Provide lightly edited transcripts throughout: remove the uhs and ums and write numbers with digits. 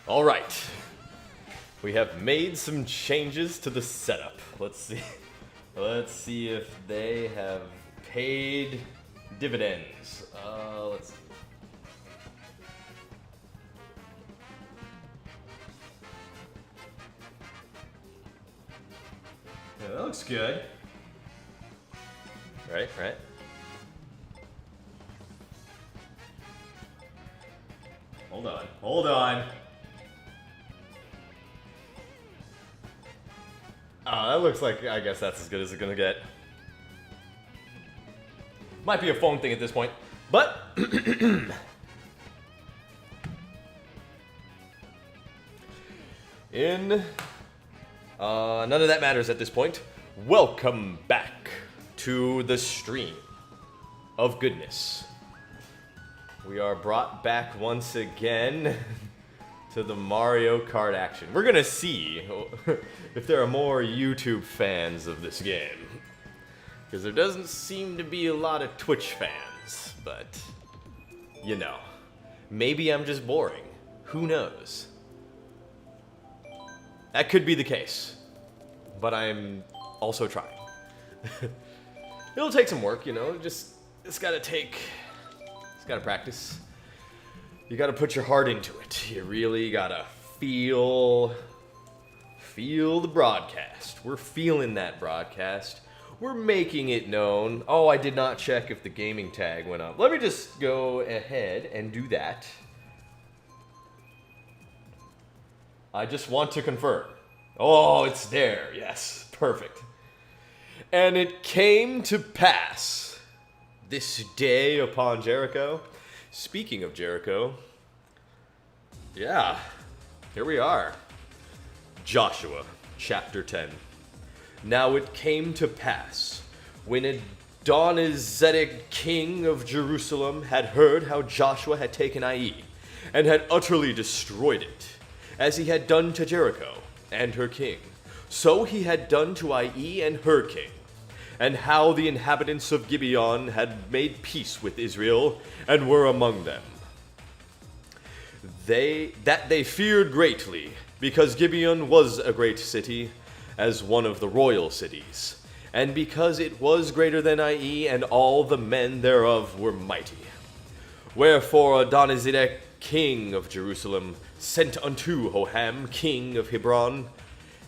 All right. We have made some changes to the setup. Let's see. Let's see if they have paid dividends. Let's see. Yeah, that looks good. Right. Hold on. That looks like, I guess that's as good as it's gonna get. Might be a phone thing at this point, but none of that matters at this point. Welcome back to the stream of goodness. We are brought back once again to the Mario Kart action. We're gonna see if there are more YouTube fans of this game, because there doesn't seem to be a lot of Twitch fans, but you know, maybe I'm just boring. Who knows? That could be the case, but I'm also trying. It'll take some work, you know, it's gotta practice. You gotta put your heart into it. You really gotta feel the broadcast. We're feeling that broadcast. We're making it known. Oh, I did not check if the gaming tag went up. Let me just go ahead and do that. I just want to confirm. Oh, it's there. Yes, perfect. And it came to pass this day upon Jericho. Speaking of Jericho, yeah, here we are. Joshua, chapter 10. Now it came to pass, when Adonizedek, king of Jerusalem, had heard how Joshua had taken Ai, and had utterly destroyed it, as he had done to Jericho and her king, so he had done to Ai and her king, and how the inhabitants of Gibeon had made peace with Israel, and were among them. They feared greatly, because Gibeon was a great city, as one of the royal cities, and because it was greater than Ai, and all the men thereof were mighty. Wherefore Adonizedek, king of Jerusalem, sent unto Hoham, king of Hebron,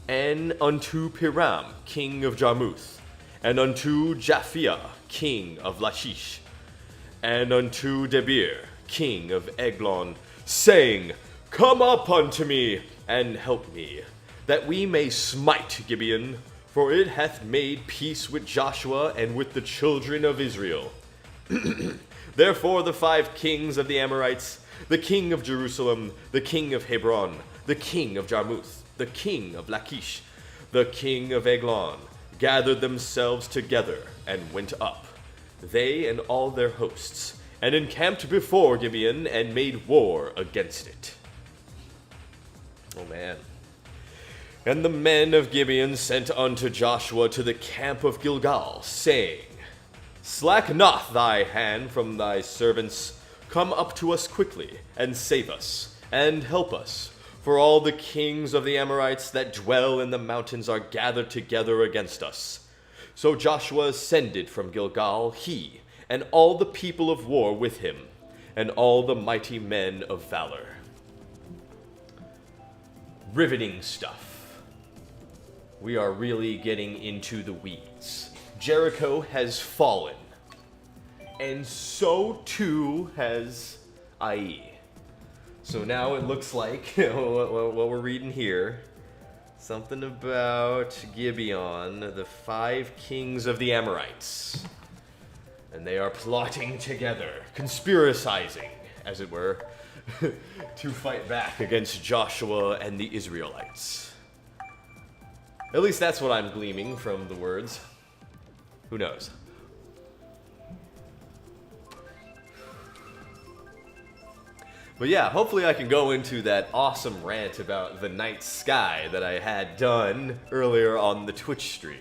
and unto Piram, king of Jarmuth, and unto Japhia, king of Lachish, and unto Debir, king of Eglon, saying, Come up unto me, and help me, that we may smite Gibeon, for it hath made peace with Joshua and with the children of Israel. Therefore the 5 kings of the Amorites, the king of Jerusalem, the king of Hebron, the king of Jarmuth, the king of Lachish, the king of Eglon, gathered themselves together and went up, they and all their hosts, and encamped before Gibeon and made war against it. Oh man. And the men of Gibeon sent unto Joshua to the camp of Gilgal, saying, Slack not thy hand from thy servants, come up to us quickly, and save us, and help us, for all the kings of the Amorites that dwell in the mountains are gathered together against us. So Joshua ascended from Gilgal, he, and all the people of war with him, and all the mighty men of valor. Riveting stuff. We are really getting into the weeds. Jericho has fallen, and so too has Ai. So now it looks like, what we're reading here, something about Gibeon, the 5 kings of the Amorites. And they are plotting together, conspiracizing, as it were, to fight back against Joshua and the Israelites. At least that's what I'm gleaming from the words. Who knows? But yeah, hopefully I can go into that awesome rant about the night sky that I had done earlier on the Twitch stream.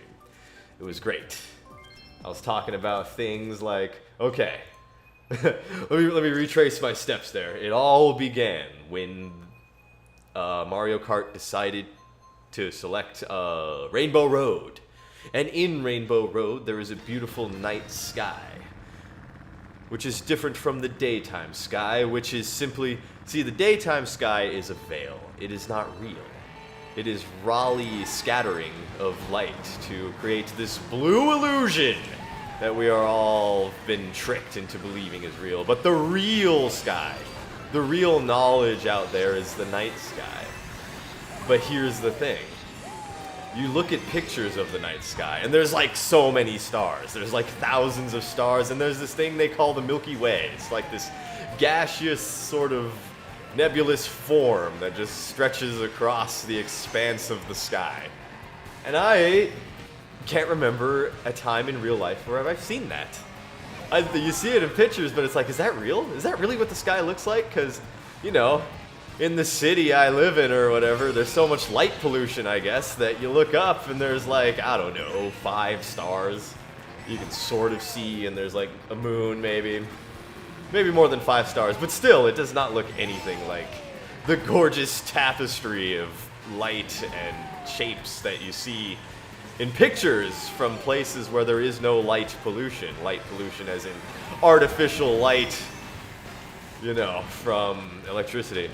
It was great. I was talking about things like, okay, let me retrace my steps there. It all began when Mario Kart decided to select Rainbow Road. And in Rainbow Road, there is a beautiful night sky, which is different from the daytime sky, which is simply... See, the daytime sky is a veil. It is not real. It is Raleigh scattering of light to create this blue illusion that we are all been tricked into believing is real. But the real sky, the real knowledge out there is the night sky. But here's the thing. You look at pictures of the night sky, and there's like so many stars. There's like thousands of stars, and there's this thing they call the Milky Way. It's like this gaseous sort of nebulous form that just stretches across the expanse of the sky. And I can't remember a time in real life where I've seen that. You see it in pictures, but it's like, is that real? Is that really what the sky looks like? Because, you know, in the city I live in or whatever, there's so much light pollution, I guess, that you look up and there's like, I don't know, 5 stars you can sort of see, and there's like a moon maybe. Maybe more than 5 stars, but still, it does not look anything like the gorgeous tapestry of light and shapes that you see in pictures from places where there is no light pollution. Light pollution as in artificial light, you know, from electricity.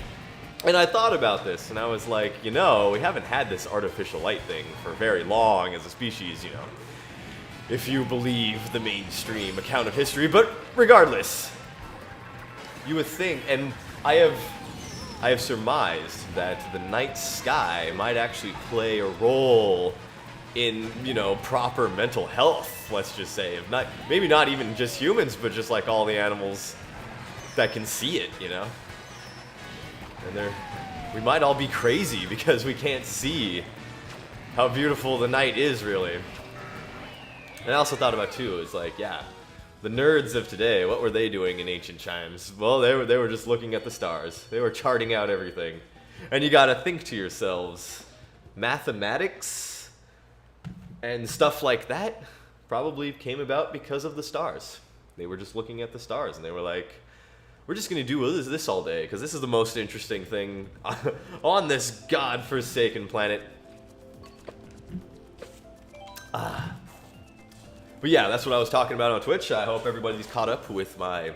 And I thought about this, and I was like, you know, we haven't had this artificial light thing for very long as a species, you know, if you believe the mainstream account of history. But regardless, you would think, and I have surmised that the night sky might actually play a role in, you know, proper mental health, let's just say. If not, maybe not even just humans, but just like all the animals that can see it, you know? And we might all be crazy because we can't see how beautiful the night is, really. And I also thought about, too, it's like, yeah, the nerds of today, what were they doing in ancient times? Well, they were just looking at the stars. They were charting out everything. And you gotta think to yourselves, mathematics and stuff like that probably came about because of the stars. They were just looking at the stars, and they were like, we're just gonna do this all day, because this is the most interesting thing on this godforsaken planet. But yeah, that's what I was talking about on Twitch. I hope everybody's caught up with my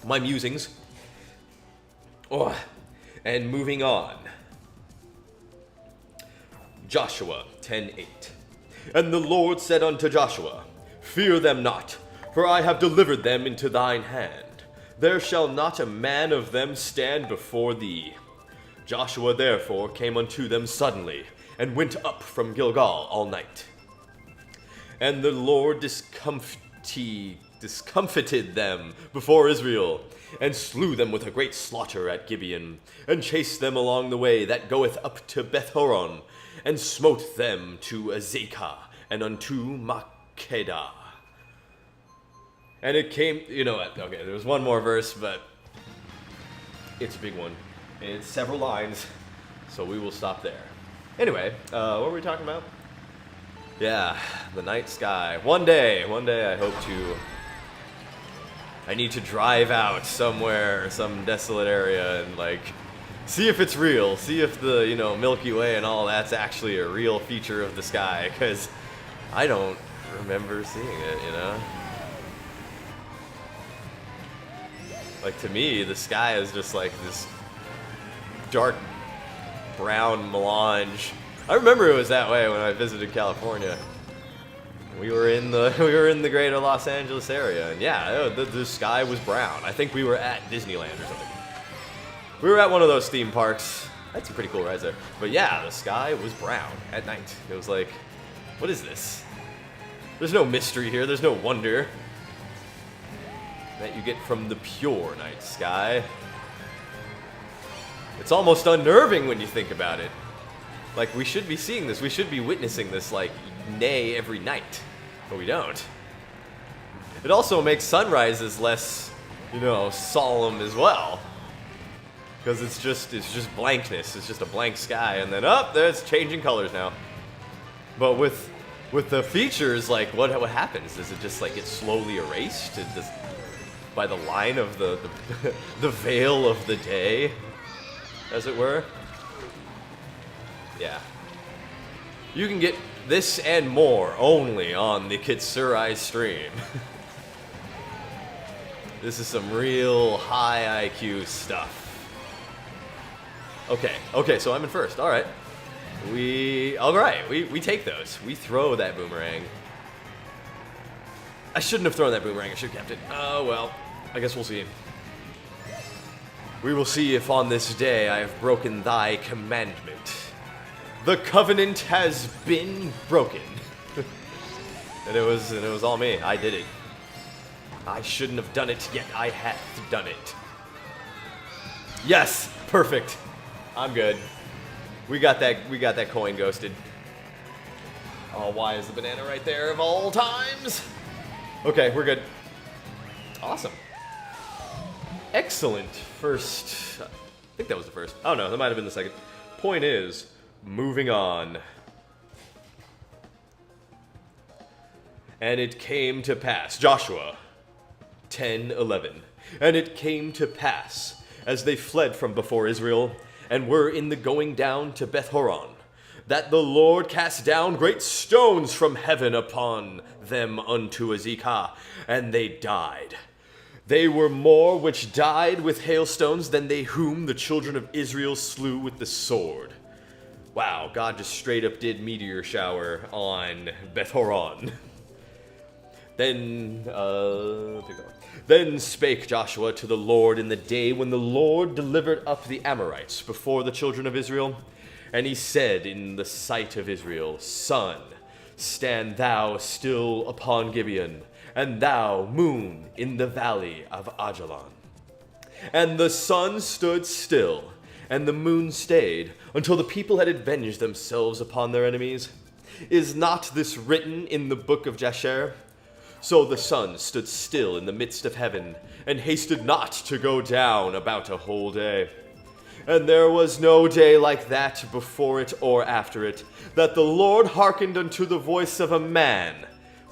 musings. Oh, and moving on. Joshua 10:8. And the Lord said unto Joshua, Fear them not, for I have delivered them into thine hand. There shall not a man of them stand before thee. Joshua therefore came unto them suddenly, and went up from Gilgal all night. And the Lord discomfited them before Israel, and slew them with a great slaughter at Gibeon, and chased them along the way that goeth up to Beth-horon, and smote them to Azekah, and unto Makkedah. And it came, you know what, okay, there's one more verse, but it's a big one. And it's several lines, so we will stop there. Anyway, what were we talking about? Yeah, the night sky. One day I hope to... I need to drive out somewhere, some desolate area, and like, see if it's real. See if the, you know, Milky Way and all that's actually a real feature of the sky, because I don't remember seeing it, you know? Like, to me, the sky is just like this dark brown melange. I remember it was that way when I visited California. We were in the greater Los Angeles area, and yeah, the sky was brown. I think we were at Disneyland or something. We were at one of those theme parks. I had some pretty cool rides there. But yeah, the sky was brown at night. It was like, what is this? There's no mystery here. There's no wonder that you get from the pure night sky. It's almost unnerving when you think about it. Like, we should be seeing this. We should be witnessing this, like, nay every night. But we don't. It also makes sunrises less, you know, solemn as well. Because it's just blankness. It's just a blank sky. And then, there's changing colors now. But with the features, like, what happens? Does it just, like, get slowly erased? By the line of the veil of the day, as it were? Yeah. You can get this and more only on the Kitsurai stream. This is some real high IQ stuff. Okay, so I'm in first. Alright. We take those. We throw that boomerang. I shouldn't have thrown that boomerang. I should have kept it. Oh, well. I guess we'll see. We will see if on this day I have broken thy commandment. The covenant has been broken. and it was all me. I did it. I shouldn't have done it, yet I have done it. Yes, perfect. I'm good. We got that coin ghosted. Oh, why is the banana right there of all times? Okay, we're good. Awesome. Excellent first. I think that was the first. Oh no, that might have been the second. Point is, moving on. And it came to pass, Joshua 10:11. And it came to pass, as they fled from before Israel, and were in the going down to Beth-horon, that the Lord cast down great stones from heaven upon them unto Azekah, and they died. They were more which died with hailstones than they whom the children of Israel slew with the sword. Wow, God just straight up did meteor shower on Beth-horon. Then spake Joshua to the Lord in the day when the Lord delivered up the Amorites before the children of Israel. And he said in the sight of Israel, Sun, stand thou still upon Gibeon, and thou, moon, in the valley of Ajalon. And the sun stood still, and the moon stayed, until the people had avenged themselves upon their enemies. Is not this written in the book of Jasher? So the sun stood still in the midst of heaven, and hasted not to go down about a whole day. And there was no day like that before it or after it, that the Lord hearkened unto the voice of a man,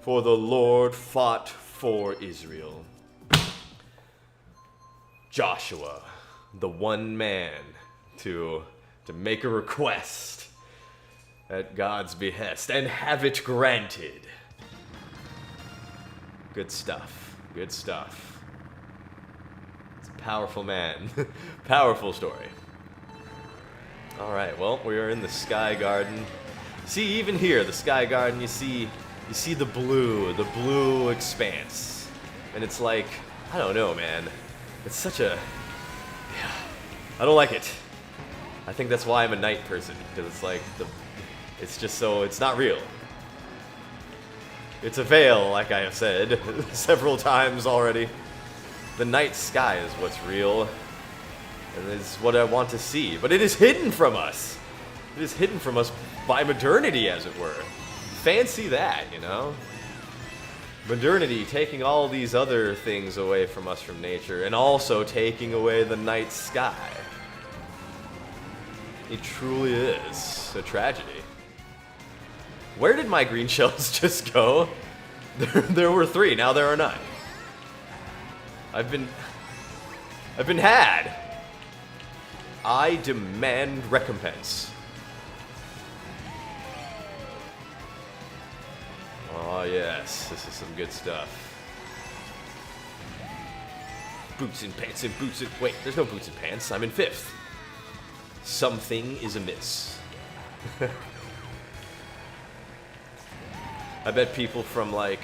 for the Lord fought for Israel. Joshua, the one man to make a request at God's behest and have it granted. Good stuff. Good stuff. It's a powerful man. Powerful story. Alright, well, we are in the Sky Garden. See, even here, the Sky Garden, you see the blue expanse. And it's like, I don't know, man. It's such a... Yeah, I don't like it. I think that's why I'm a night person, because it's like, it's just so, it's not real. It's a veil, like I have said several times already. The night sky is what's real, and is what I want to see. But it is hidden from us. It is hidden from us by modernity, as it were. Fancy that, you know? Modernity taking all these other things away from us from nature, and also taking away the night sky. It truly is a tragedy. Where did my green shells just go? There were 3, now there are none. I've been had. I demand recompense. Oh yes, this is some good stuff. Boots and pants and boots and... Wait, there's no boots and pants. I'm in 5th. Something is amiss. I bet people from, like,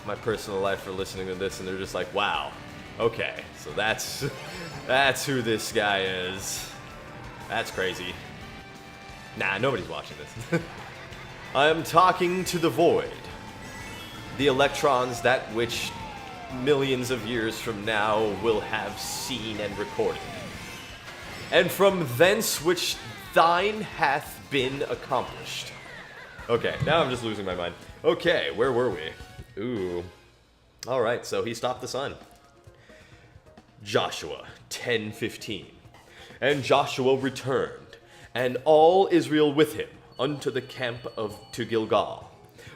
my personal life are listening to this and they're just like, wow, okay, so that's who this guy is. That's crazy. Nah, nobody's watching this. I am talking to the void. The electrons that which millions of years from now will have seen and recorded. And from thence which thine hath been accomplished. Okay, now I'm just losing my mind. Okay, where were we? Ooh. Alright, so he stopped the sun. Joshua 10:15. And Joshua returned, and all Israel with him, unto the camp to Gilgal.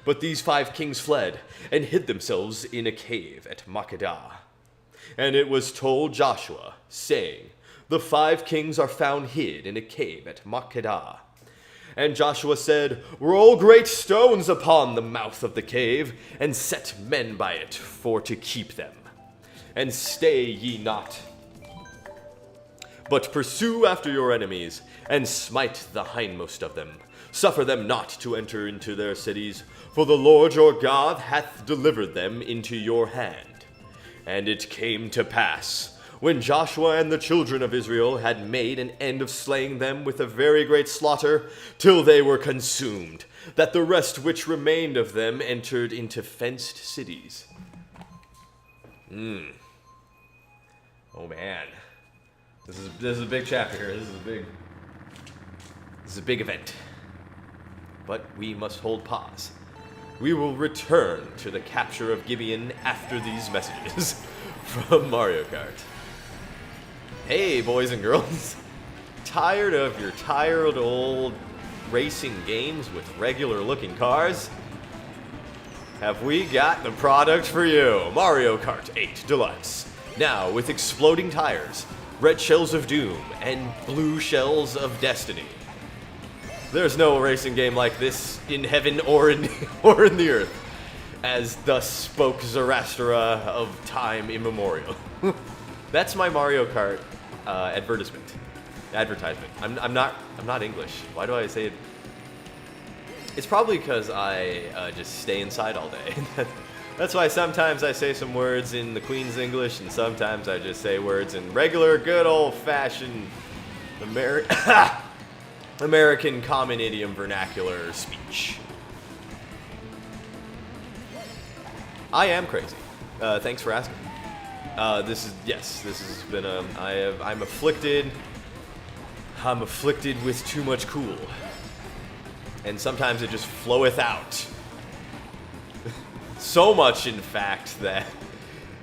But these 5 kings fled, and hid themselves in a cave at Makkedah. And it was told Joshua, saying, The 5 kings are found hid in a cave at Makkedah. And Joshua said, Roll great stones upon the mouth of the cave, and set men by it for to keep them. And stay ye not, but pursue after your enemies, and smite the hindmost of them. Suffer them not to enter into their cities, for the Lord your God hath delivered them into your hand. And it came to pass, when Joshua and the children of Israel had made an end of slaying them with a very great slaughter, till they were consumed, that the rest which remained of them entered into fenced cities. Oh man, this is a big chapter here. This is a big event. But we must hold pause. We will return to the capture of Gibeon after these messages from Mario Kart. Hey, boys and girls. Tired of your tired old racing games with regular-looking cars? Have we got the product for you? Mario Kart 8 Deluxe. Now with exploding tires, red shells of doom, and blue shells of destiny. There's no racing game like this in heaven or in the earth, as thus spoke Zarathustra of time immemorial. That's my Mario Kart advertisement. I'm not English. Why do I say it? It's probably because I just stay inside all day. That's why sometimes I say some words in the Queen's English, and sometimes I just say words in regular, good old-fashioned American common idiom vernacular speech. I am crazy. Thanks for asking. This has been I'm afflicted. I'm afflicted with too much cool. And sometimes it just floweth out. So much, in fact, that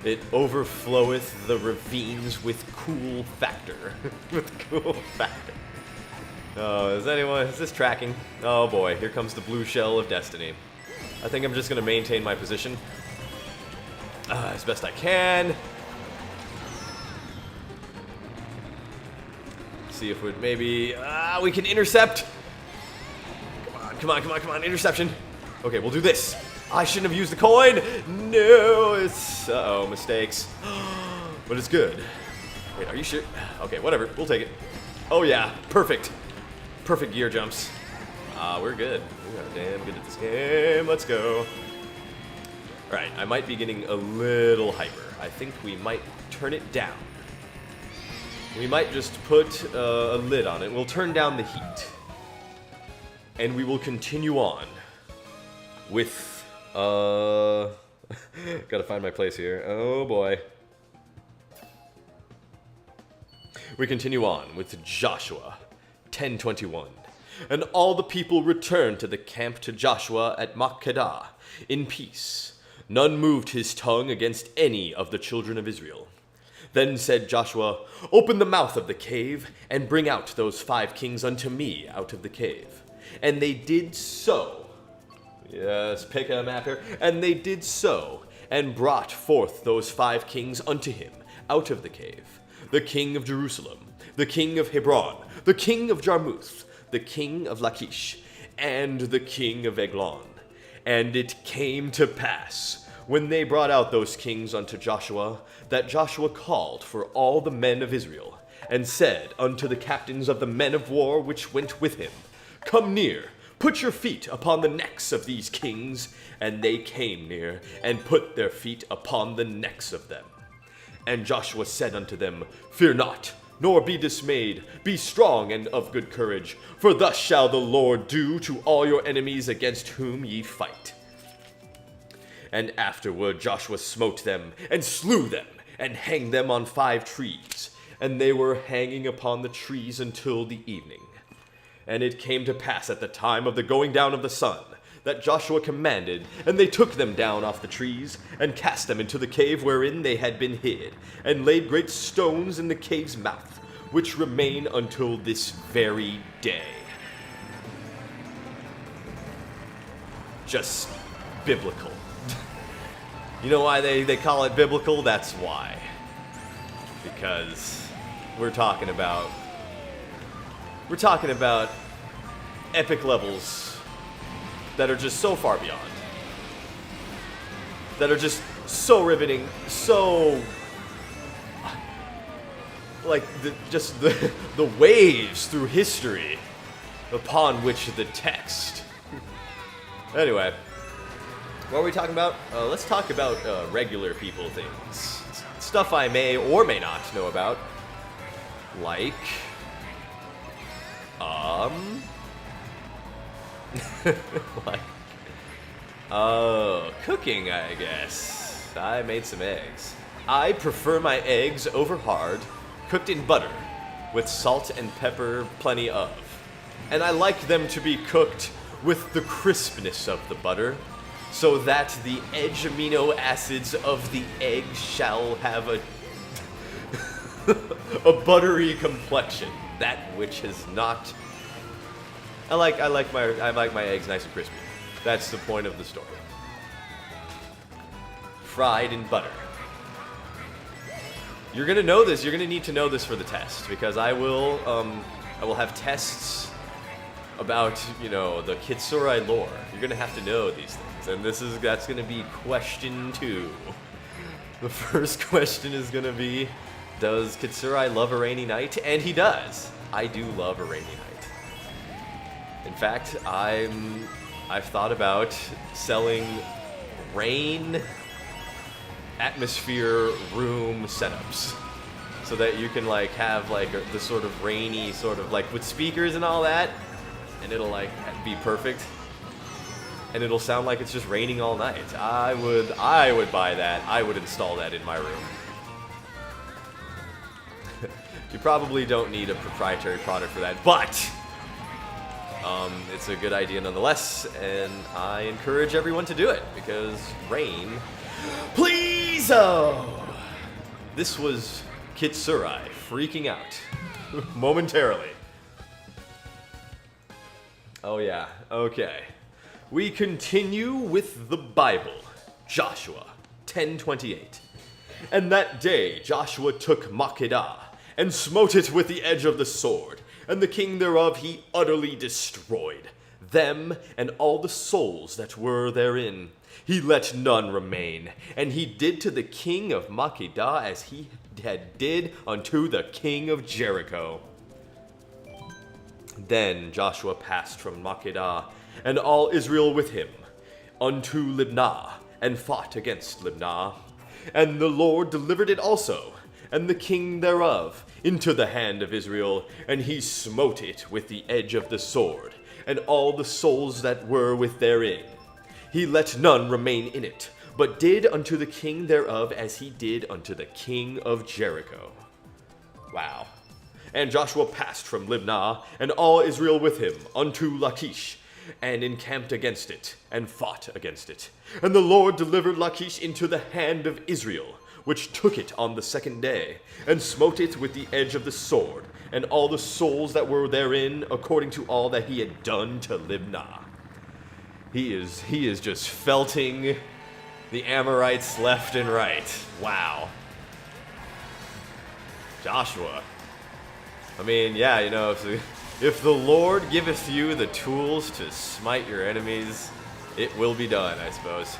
it overfloweth the ravines with cool factor. With cool factor. Oh, is this tracking? Oh boy, here comes the blue shell of destiny. I think I'm just gonna maintain my position as best I can. See if we can intercept. Come on, interception. Okay, we'll do this. I shouldn't have used the coin. No, uh-oh, mistakes. But it's good. Wait, are you sure? Okay, whatever, we'll take it. Oh yeah, perfect. Perfect gear jumps. We're good. We are damn good at this game. Let's go. Alright, I might be getting a little hyper. I think we might turn it down. We might just put a lid on it. We'll turn down the heat. And we will continue on with, gotta find my place here. Oh boy. We continue on with Joshua 10:21. And all the people returned to the camp to Joshua at Mktom in peace. None moved his tongue against any of the children of Israel. Then said Joshua, Open the mouth of the cave, and bring out those 5 kings unto me out of the cave. And they did so. Yes, pick a map here. And they did so, and brought forth those 5 kings unto him out of the cave. The king of Jerusalem, the king of Hebron, the king of Jarmuth, the king of Lachish, and the king of Eglon. And it came to pass, when they brought out those kings unto Joshua, that Joshua called for all the men of Israel, and said unto the captains of the men of war which went with him, Come near, put your feet upon the necks of these kings. And they came near, and put their feet upon the necks of them. And Joshua said unto them, Fear not, nor be dismayed. Be strong and of good courage, for thus shall the Lord do to all your enemies against whom ye fight. And afterward Joshua smote them, and slew them, and hanged them on 5 trees. And they were hanging upon the trees until the evening. And it came to pass at the time of the going down of the sun, that Joshua commanded, and they took them down off the trees, and cast them into the cave wherein they had been hid, and laid great stones in the cave's mouth, which remain until this very day. Just biblical. You know why they call it biblical? That's why. Because we're talking about epic levels that are just so far beyond. That are just so riveting, so... like, the waves through history upon which the text. Anyway, what are we talking about? Let's talk about regular people things. Stuff I may or may not know about. Like... like... cooking, I guess. I made some eggs. I prefer my eggs over hard, cooked in butter, with salt and pepper plenty of. And I like them to be cooked with the crispness of the butter, so that the edge amino acids of the egg shall have a a buttery complexion, that which has not. I like my eggs nice and crispy. That's the point of the story. Fried in butter. You're gonna know this. You're gonna need to know this for the test, because I will have tests about, you know, the Kitsurai lore. You're gonna have to know these things, and that's gonna be question 2. The first question is gonna be, does Kitsurai love a rainy night? And he does. I do love a rainy night. In fact, I've thought about selling rain atmosphere room setups, so that you can like have like the sort of rainy sort of like with speakers and all that, and it'll like be perfect, and it'll sound like it's just raining all night. I would buy that. I would install that in my room. You probably don't need a proprietary product for that, but it's a good idea nonetheless, and I encourage everyone to do it, because rain, please! Oh! This was Kitsurai freaking out momentarily. Oh yeah, okay. We continue with the Bible, Joshua 10:28. And that day Joshua took Makkedah, and smote it with the edge of the sword, and the king thereof he utterly destroyed, them and all the souls that were therein. He let none remain, and he did to the king of Makkedah as he had did unto the king of Jericho. Then Joshua passed from Makkedah, and all Israel with him, unto Libnah, and fought against Libnah. And the Lord delivered it also, and the king thereof, into the hand of Israel, and he smote it with the edge of the sword, and all the souls that were with therein. He let none remain in it, but did unto the king thereof as he did unto the king of Jericho. Wow. And Joshua passed from Libnah, and all Israel with him, unto Lachish, and encamped against it, and fought against it. And the Lord delivered Lachish into the hand of Israel, which took it on the second day, and smote it with the edge of the sword, and all the souls that were therein, according to all that he had done to Libnah. He is just felting the Amorites left and right. Wow. Joshua. I mean, yeah, you know, if the Lord giveth you the tools to smite your enemies, it will be done, I suppose.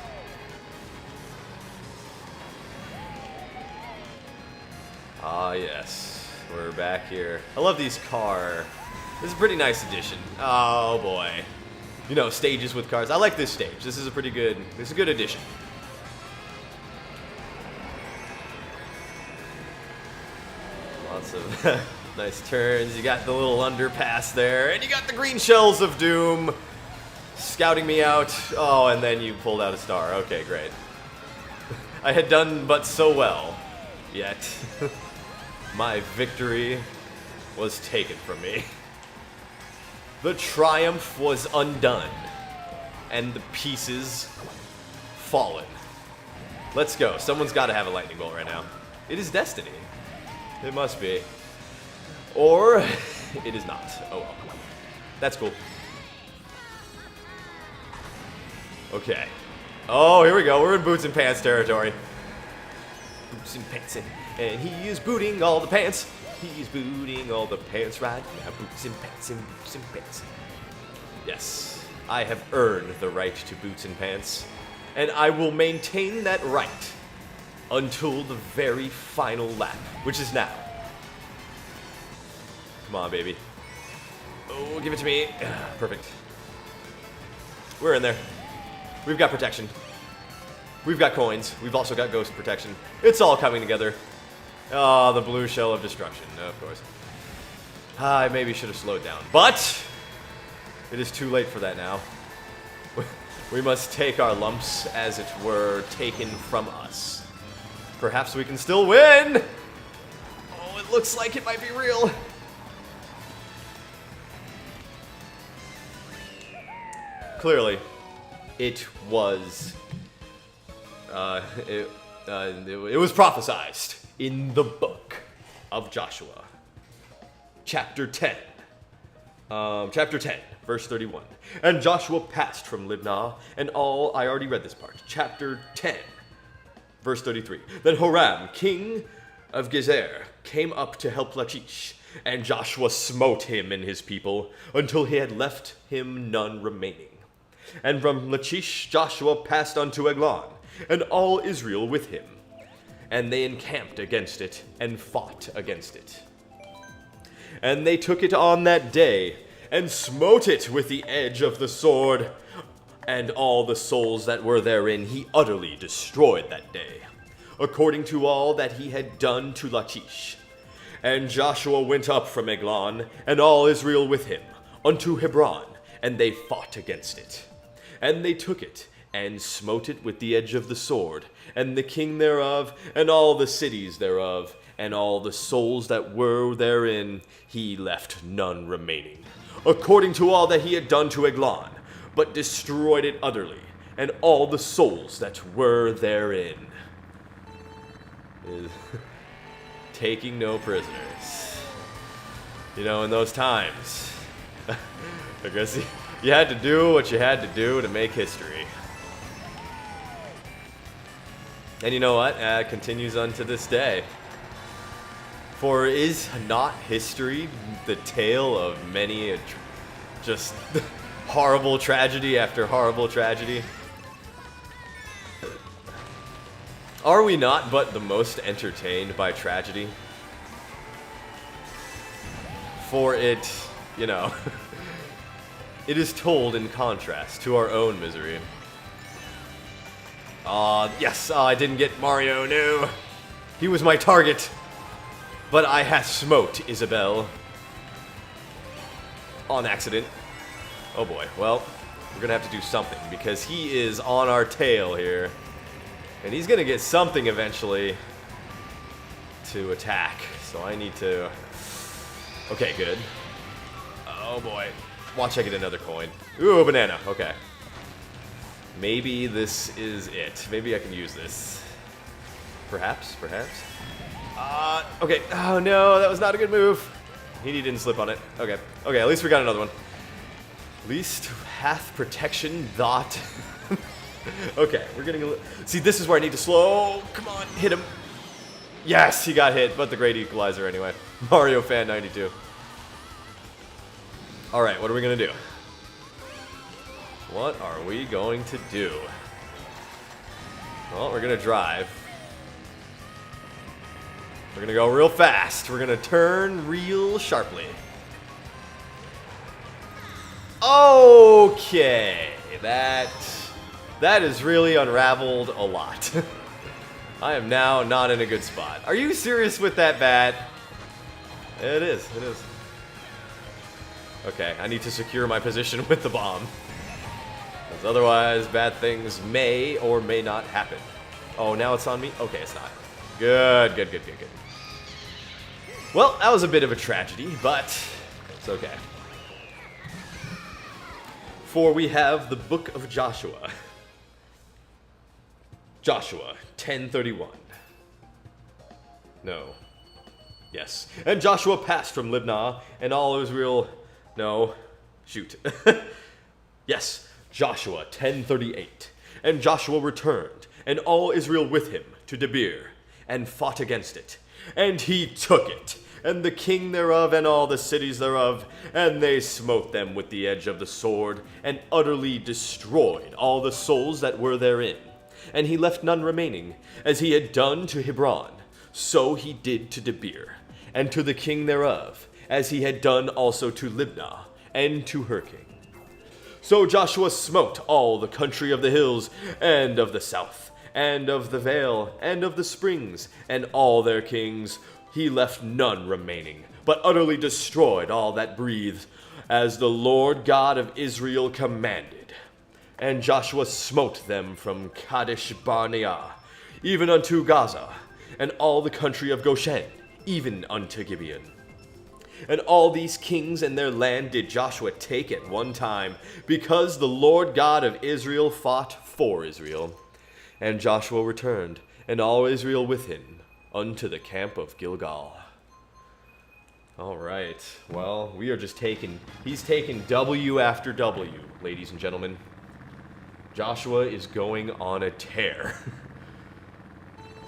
Ah, yes. We're back here. I love these car. This is a pretty nice addition. Oh, boy. You know, stages with cars. I like this stage. This is a pretty good, this is a good addition. Lots of nice turns. You got the little underpass there, and you got the green shells of doom scouting me out. Oh, and then you pulled out a star. Okay, great. I had done but so well, yet my victory was taken from me. The triumph was undone, and the pieces fallen. Let's go. Someone's got to have a lightning bolt right now. It is destiny. It must be. Or it is not. Oh well. That's cool. Okay. Oh, here we go. We're in boots and pants territory. Boots and pants, and he is booting all the pants. He's booting all the pants right now. Boots and pants and boots and pants. Yes, I have earned the right to boots and pants, and I will maintain that right until the very final lap, which is now. Come on, baby. Oh, give it to me. Perfect. We're in there. We've got protection. We've got coins. We've also got ghost protection. It's all coming together. Oh, the blue shell of destruction, of course. I maybe should have slowed down, but it is too late for that now. We must take our lumps, as it were, taken from us. Perhaps we can still win! Oh, it looks like it might be real. Clearly, it was it was prophesized in the book of Joshua, chapter 10, verse 31. And Joshua passed from Libnah, and all, I already read this part, chapter 10, verse 33. Then Horam, king of Gezer, came up to help Lachish, and Joshua smote him and his people until he had left him none remaining. And from Lachish Joshua passed unto Eglon, and all Israel with him. And they encamped against it, and fought against it. And they took it on that day, and smote it with the edge of the sword. And all the souls that were therein he utterly destroyed that day, according to all that he had done to Lachish. And Joshua went up from Eglon, and all Israel with him, unto Hebron, and they fought against it. And they took it, and smote it with the edge of the sword, and the king thereof, and all the cities thereof, and all the souls that were therein, he left none remaining, according to all that he had done to Eglon, but destroyed it utterly, and all the souls that were therein. Taking no prisoners. You know, in those times, I guess you had to do what you had to do to make history. And you know what? It continues unto this day. For is not history the tale of many a just horrible tragedy after horrible tragedy? Are we not but the most entertained by tragedy? For it, you know, it is told in contrast to our own misery. Yes, I didn't get Mario, no. He was my target. But I hath smote Isabel. On accident. Oh boy, well, we're gonna have to do something, because he is on our tail here. And he's gonna get something eventually to attack. So I need to... Okay, good. Oh boy. Watch I get another coin. Ooh, a banana. Okay. Maybe this is it. Maybe I can use this. Perhaps. Okay. Oh no, that was not a good move. He didn't slip on it. Okay. Okay, at least we got another one. Least hath protection thought. Okay, we're getting a little... See, this is where I need to slow. Come on, hit him. Yes, he got hit, but the great equalizer anyway. Mario Fan 92. Alright, what are we gonna do? What are we going to do? Well, we're gonna drive. We're gonna go real fast. We're gonna turn real sharply. Okay, that has really unraveled a lot. I am now not in a good spot. Are you serious with that bat? It is. Okay, I need to secure my position with the bomb. Because otherwise, bad things may or may not happen. Oh, now it's on me? Okay, it's not. Good. Well, that was a bit of a tragedy, but it's okay. For we have the book of Joshua. Joshua 10:31. No. Yes. And Joshua passed from Libnah, and all Israel... No. Shoot. Yes. Joshua 10:38. And Joshua returned, and all Israel with him, to Debir, and fought against it. And he took it, and the king thereof, and all the cities thereof. And they smote them with the edge of the sword, and utterly destroyed all the souls that were therein. And he left none remaining, as he had done to Hebron. So he did to Debir, and to the king thereof, as he had done also to Libnah, and to her king. So Joshua smote all the country of the hills, and of the south, and of the vale, and of the springs, and all their kings. He left none remaining, but utterly destroyed all that breathed, as the Lord God of Israel commanded. And Joshua smote them from Kadesh Barnea, even unto Gaza, and all the country of Goshen, even unto Gibeon. And all these kings and their land did Joshua take at one time, because the Lord God of Israel fought for Israel. And Joshua returned, and all Israel with him, unto the camp of Gilgal. All right, well, we are just he's taking W after W, ladies and gentlemen. Joshua is going on a tear.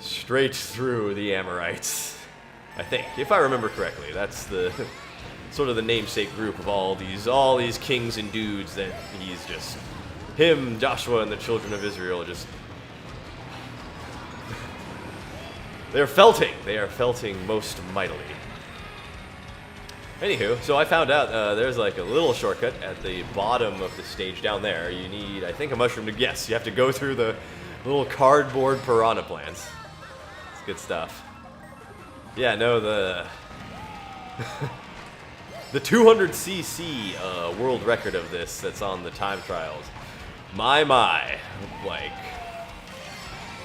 Straight through the Amorites. I think, if I remember correctly, that's the sort of the namesake group of all these kings and dudes that he's just, him, Joshua, and the children of Israel just, they are felting most mightily. Anywho, so I found out there's like a little shortcut at the bottom of the stage down there. You need, I think, a mushroom to guess. You have to go through the little cardboard piranha plants. It's good stuff. Yeah, no, the 200cc world record of this that's on the time trials. My, like,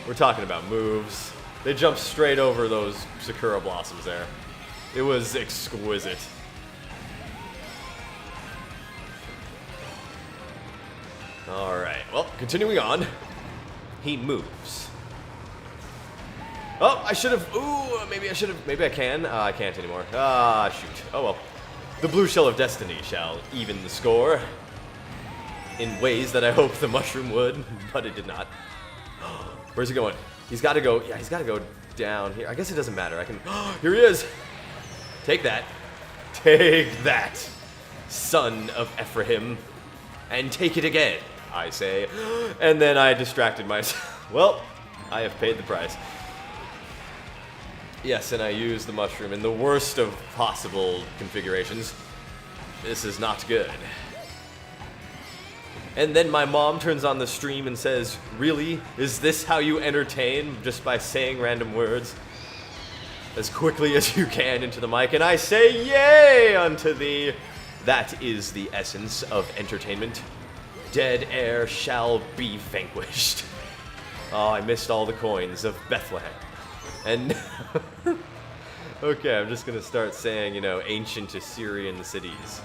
we're talking about moves. They jumped straight over those Sakura blossoms there. It was exquisite. Alright, well, continuing on. He moves. Oh, I should have. Ooh, maybe I should have. Maybe I can. I can't anymore. Shoot. Oh well. The blue shell of destiny shall even the score. In ways that I hoped the mushroom would, but it did not. Where's he going? He's got to go. Yeah, he's got to go down here. I guess it doesn't matter. I can. Here he is. Take that. Take that, son of Ephraim. And take it again, I say. And then I distracted myself. Well, I have paid the price. Yes, and I used the mushroom in the worst of possible configurations. This is not good. And then my mom turns on the stream and says, "Really? Is this how you entertain? Just by saying random words as quickly as you can into the mic?" And I say, "Yay unto thee." That is the essence of entertainment. Dead air shall be vanquished. Oh, I missed all the coins of Bethlehem. And okay, I'm just gonna start saying, ancient Assyrian cities.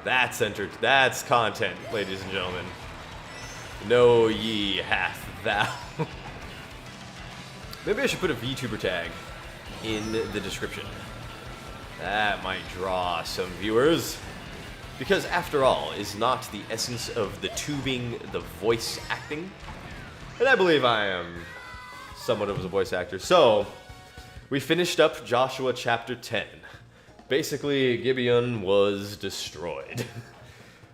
That's content, ladies and gentlemen. Know ye hath thou. Maybe I should put a VTuber tag in the description. That might draw some viewers. Because after all, is not the essence of the tubing the voice acting? And I believe I am somewhat of a voice actor. So, we finished up Joshua chapter 10. Basically, Gibeon was destroyed.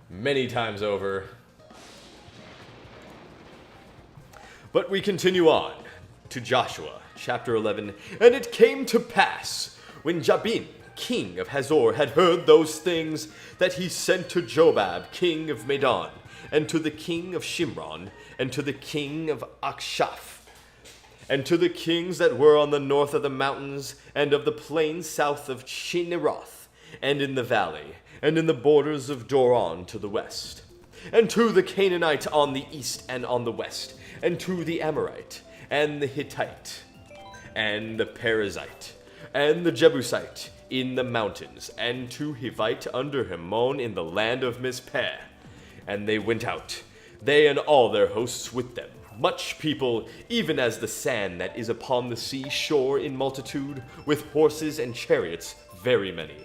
Many times over. But we continue on to Joshua chapter 11. And it came to pass, when Jabin, king of Hazor, had heard those things, that he sent to Jobab, king of Madon, and to the king of Shimron, and to the king of Akshaph, and to the kings that were on the north of the mountains, and of the plains south of Chinneroth, and in the valley, and in the borders of Doron to the west, and to the Canaanite on the east and on the west, and to the Amorite, and the Hittite, and the Perizzite, and the Jebusite in the mountains, and to Hivite under Hermon in the land of Mizpeh. And they went out, they and all their hosts with them, much people, even as the sand that is upon the sea shore in multitude, with horses and chariots very many.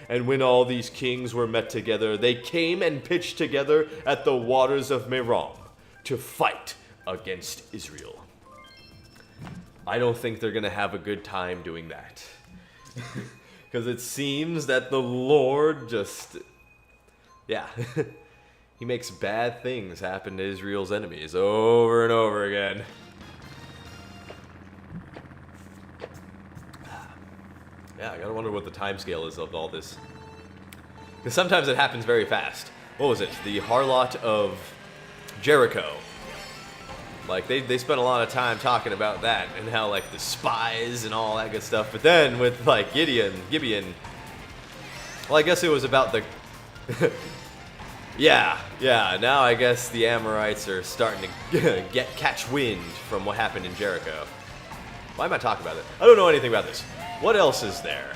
And when all these kings were met together, they came and pitched together at the waters of Merom to fight against Israel. I don't think they're going to have a good time doing that. Because it seems that the Lord just, yeah, he makes bad things happen to Israel's enemies over and over again. Yeah, I gotta wonder what the time scale is of all this. Because sometimes it happens very fast. What was it? The Harlot of Jericho. Like, they spent a lot of time talking about that and how, like, the spies and all that good stuff. But then with, like, Gibeon, well, I guess it was about the... yeah, now I guess the Amorites are starting to catch wind from what happened in Jericho. Why am I talking about it? I don't know anything about this. What else is there?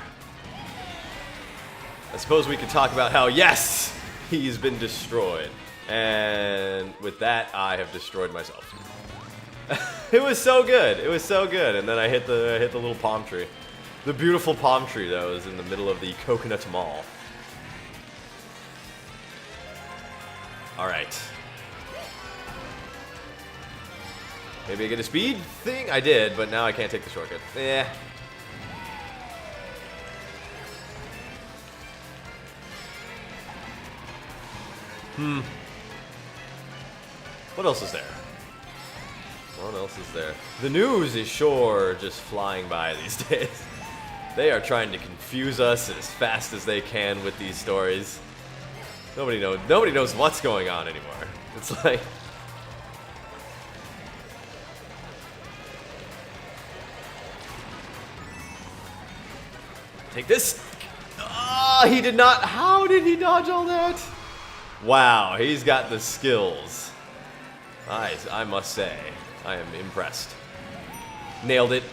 I suppose we could talk about how, yes, he's been destroyed. And with that, I have destroyed myself. It was so good. It was so good. And then I hit the little palm tree. The beautiful palm tree that was in the middle of the Coconut Mall. All right. Maybe I get a speed thing? I did, but now I can't take the shortcut. Eh. What else is there? What else is there? The news is sure just flying by these days. They are trying to confuse us as fast as they can with these stories. Nobody knows what's going on anymore. It's like... Take this! Ah, he did not... How did he dodge all that? Wow, he's got the skills. I must say, I am impressed. Nailed it.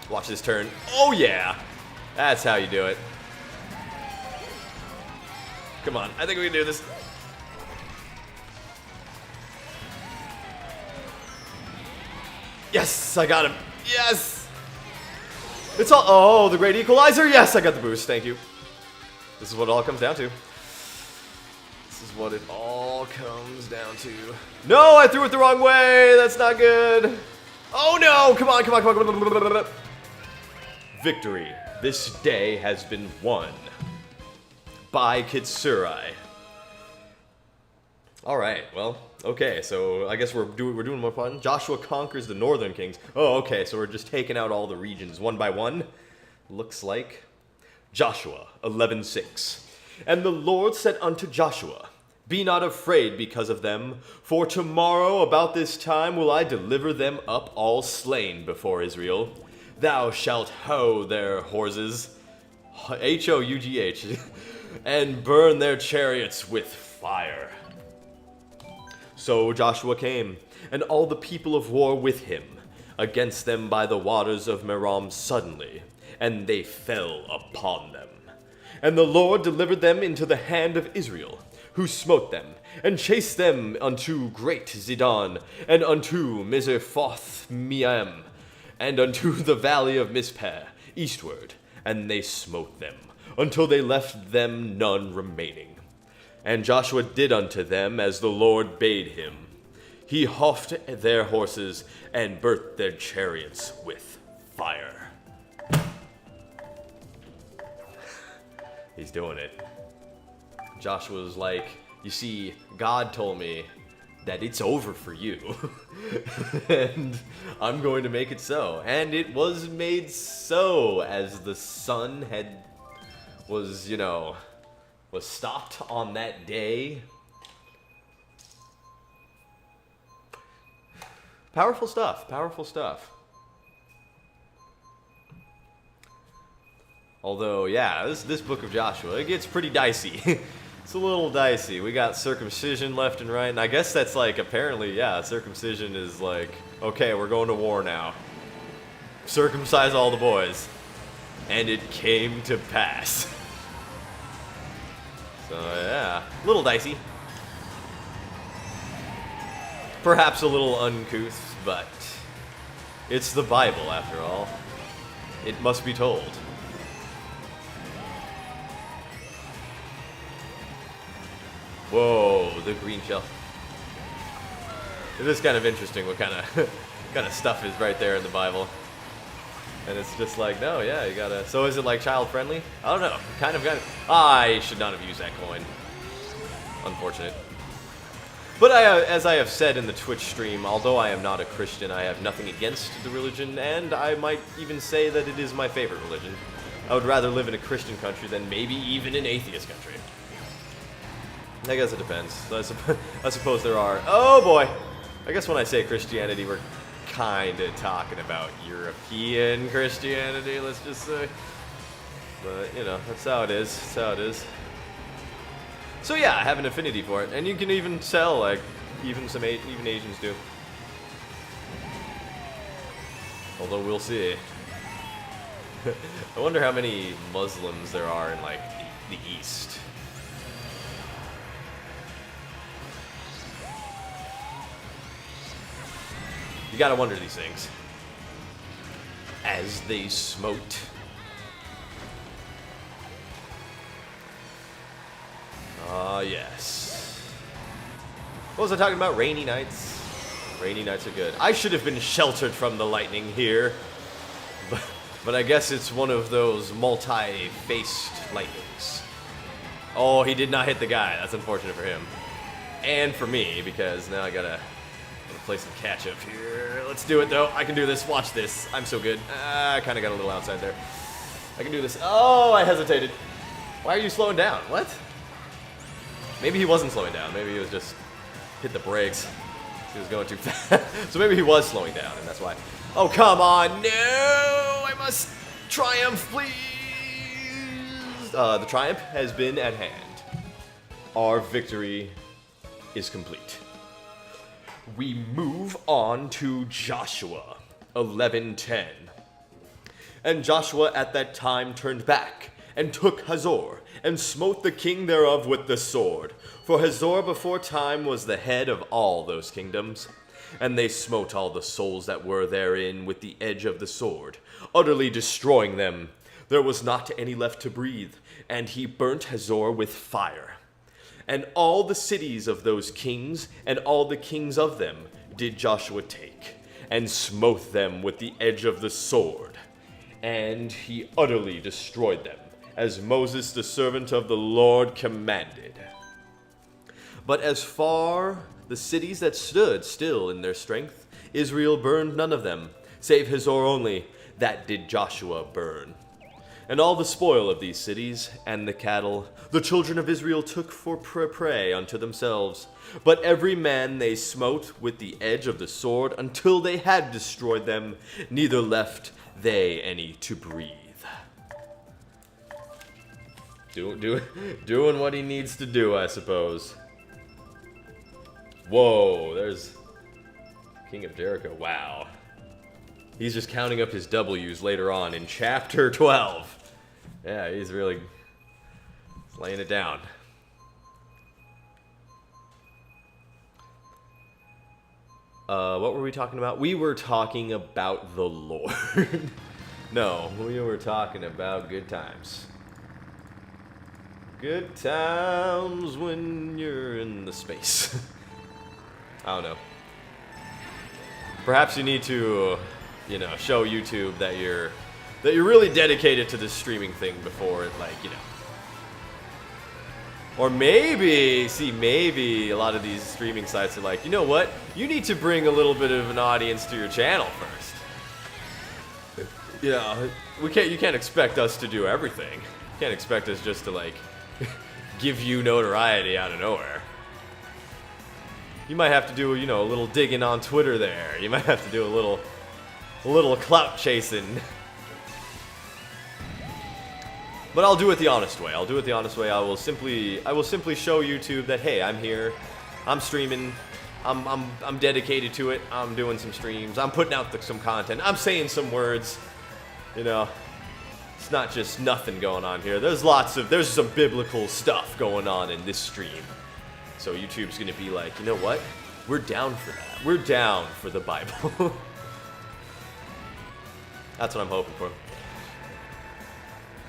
Watch this turn. Oh yeah! That's how you do it. Come on, I think we can do this. Yes, I got him. Yes! It's all... Oh, the great equalizer. Yes, I got the boost. Thank you. This is what it all comes down to. This is what it all comes down to. No, I threw it the wrong way. That's not good. Oh no! Come on, come on, come on, come on. Victory. This day has been won by Kitsurai. All right. Well, okay. So I guess we're doing more fun. Joshua conquers the northern kings. Oh, okay. So we're just taking out all the regions one by one. Looks like. Joshua 11:6. And the Lord said unto Joshua, Be not afraid because of them, for tomorrow about this time will I deliver them up all slain before Israel. Thou shalt hoe their horses, H-O-U-G-H, and burn their chariots with fire. So Joshua came, and all the people of war with him, against them by the waters of Merom suddenly, and they fell upon them. And the Lord delivered them into the hand of Israel, who smote them, and chased them unto great Zidon, and unto Mizephoth-Maim, and unto the valley of Mizpeh, eastward, and they smote them, until they left them none remaining. And Joshua did unto them as the Lord bade him. He houghed their horses, and burnt their chariots with fire. He's doing it. Joshua's like, you see, God told me that it's over for you. And I'm going to make it so. And it was made so as the sun was stopped on that day. Powerful stuff, powerful stuff. Although, yeah, this book of Joshua, it gets pretty dicey. It's a little dicey. We got circumcision left and right, and I guess that's like, apparently, yeah, circumcision is like, okay, we're going to war now. Circumcise all the boys. And it came to pass. So, yeah, a little dicey. Perhaps a little uncouth, but it's the Bible, after all. It must be told. Whoa, the green shell. It is kind of interesting what kind of stuff is right there in the Bible. And it's just like, no, yeah, you gotta... So is it like child friendly? I don't know. Kind of. I should not have used that coin. Unfortunate. But as I have said in the Twitch stream, although I am not a Christian, I have nothing against the religion, and I might even say that it is my favorite religion. I would rather live in a Christian country than maybe even an atheist country. I guess it depends. I suppose there are... Oh boy! I guess when I say Christianity, we're kind of talking about European Christianity, let's just say. But, you know, that's how it is. That's how it is. So yeah, I have an affinity for it, and you can even tell, like, even Asians do. Although we'll see. I wonder how many Muslims there are in, like, the East. You gotta wonder these things. As they smote. Ah, yes. What was I talking about? Rainy nights. Rainy nights are good. I should have been sheltered from the lightning here. But I guess it's one of those multi-faced lightnings. Oh, he did not hit the guy. That's unfortunate for him. And for me, because now I gotta play some catch-up here. Let's do it, though. I can do this. Watch this. I'm so good. I kind of got a little outside there. I can do this. Oh, I hesitated. Why are you slowing down? What? Maybe he wasn't slowing down. Maybe he was just hit the brakes. He was going too fast. So maybe he was slowing down, and that's why. Oh, come on. No! I must triumph, please! The triumph has been at hand. Our victory is complete. We move on to Joshua 11:10. And Joshua at that time turned back, and took Hazor, and smote the king thereof with the sword. For Hazor before time was the head of all those kingdoms. And they smote all the souls that were therein with the edge of the sword, utterly destroying them. There was not any left to breathe, and he burnt Hazor with fire. And all the cities of those kings, and all the kings of them, did Joshua take, and smote them with the edge of the sword. And he utterly destroyed them, as Moses the servant of the Lord commanded. But as far the cities that stood still in their strength, Israel burned none of them, save Hazor only, that did Joshua burn. And all the spoil of these cities, and the cattle, the children of Israel took for prey unto themselves. But every man they smote with the edge of the sword, until they had destroyed them, neither left they any to breathe. Doing what he needs to do, I suppose. Whoa, there's King of Jericho. Wow. He's just counting up his W's later on in chapter 12. Yeah, he's really laying it down. What were we talking about? We were talking about the Lord. No, we were talking about good times. Good times when you're in the space. I don't know. Perhaps you need to, you know, show YouTube that you're really dedicated to this streaming thing before it, like, you know. Or maybe a lot of these streaming sites are like, you know what? You need to bring a little bit of an audience to your channel first. Yeah, you can't expect us to do everything. You can't expect us just to, like, give you notoriety out of nowhere. You might have to do, you know, a little digging on Twitter there. You might have to do a little clout chasing. But I'll do it the honest way. I will simply show YouTube that, hey, I'm here. I'm streaming. I'm dedicated to it. I'm doing some streams. I'm putting out some content. I'm saying some words. You know, it's not just nothing going on here. There's some biblical stuff going on in this stream. So YouTube's gonna be like, you know what? We're down for that. We're down for the Bible. That's what I'm hoping for.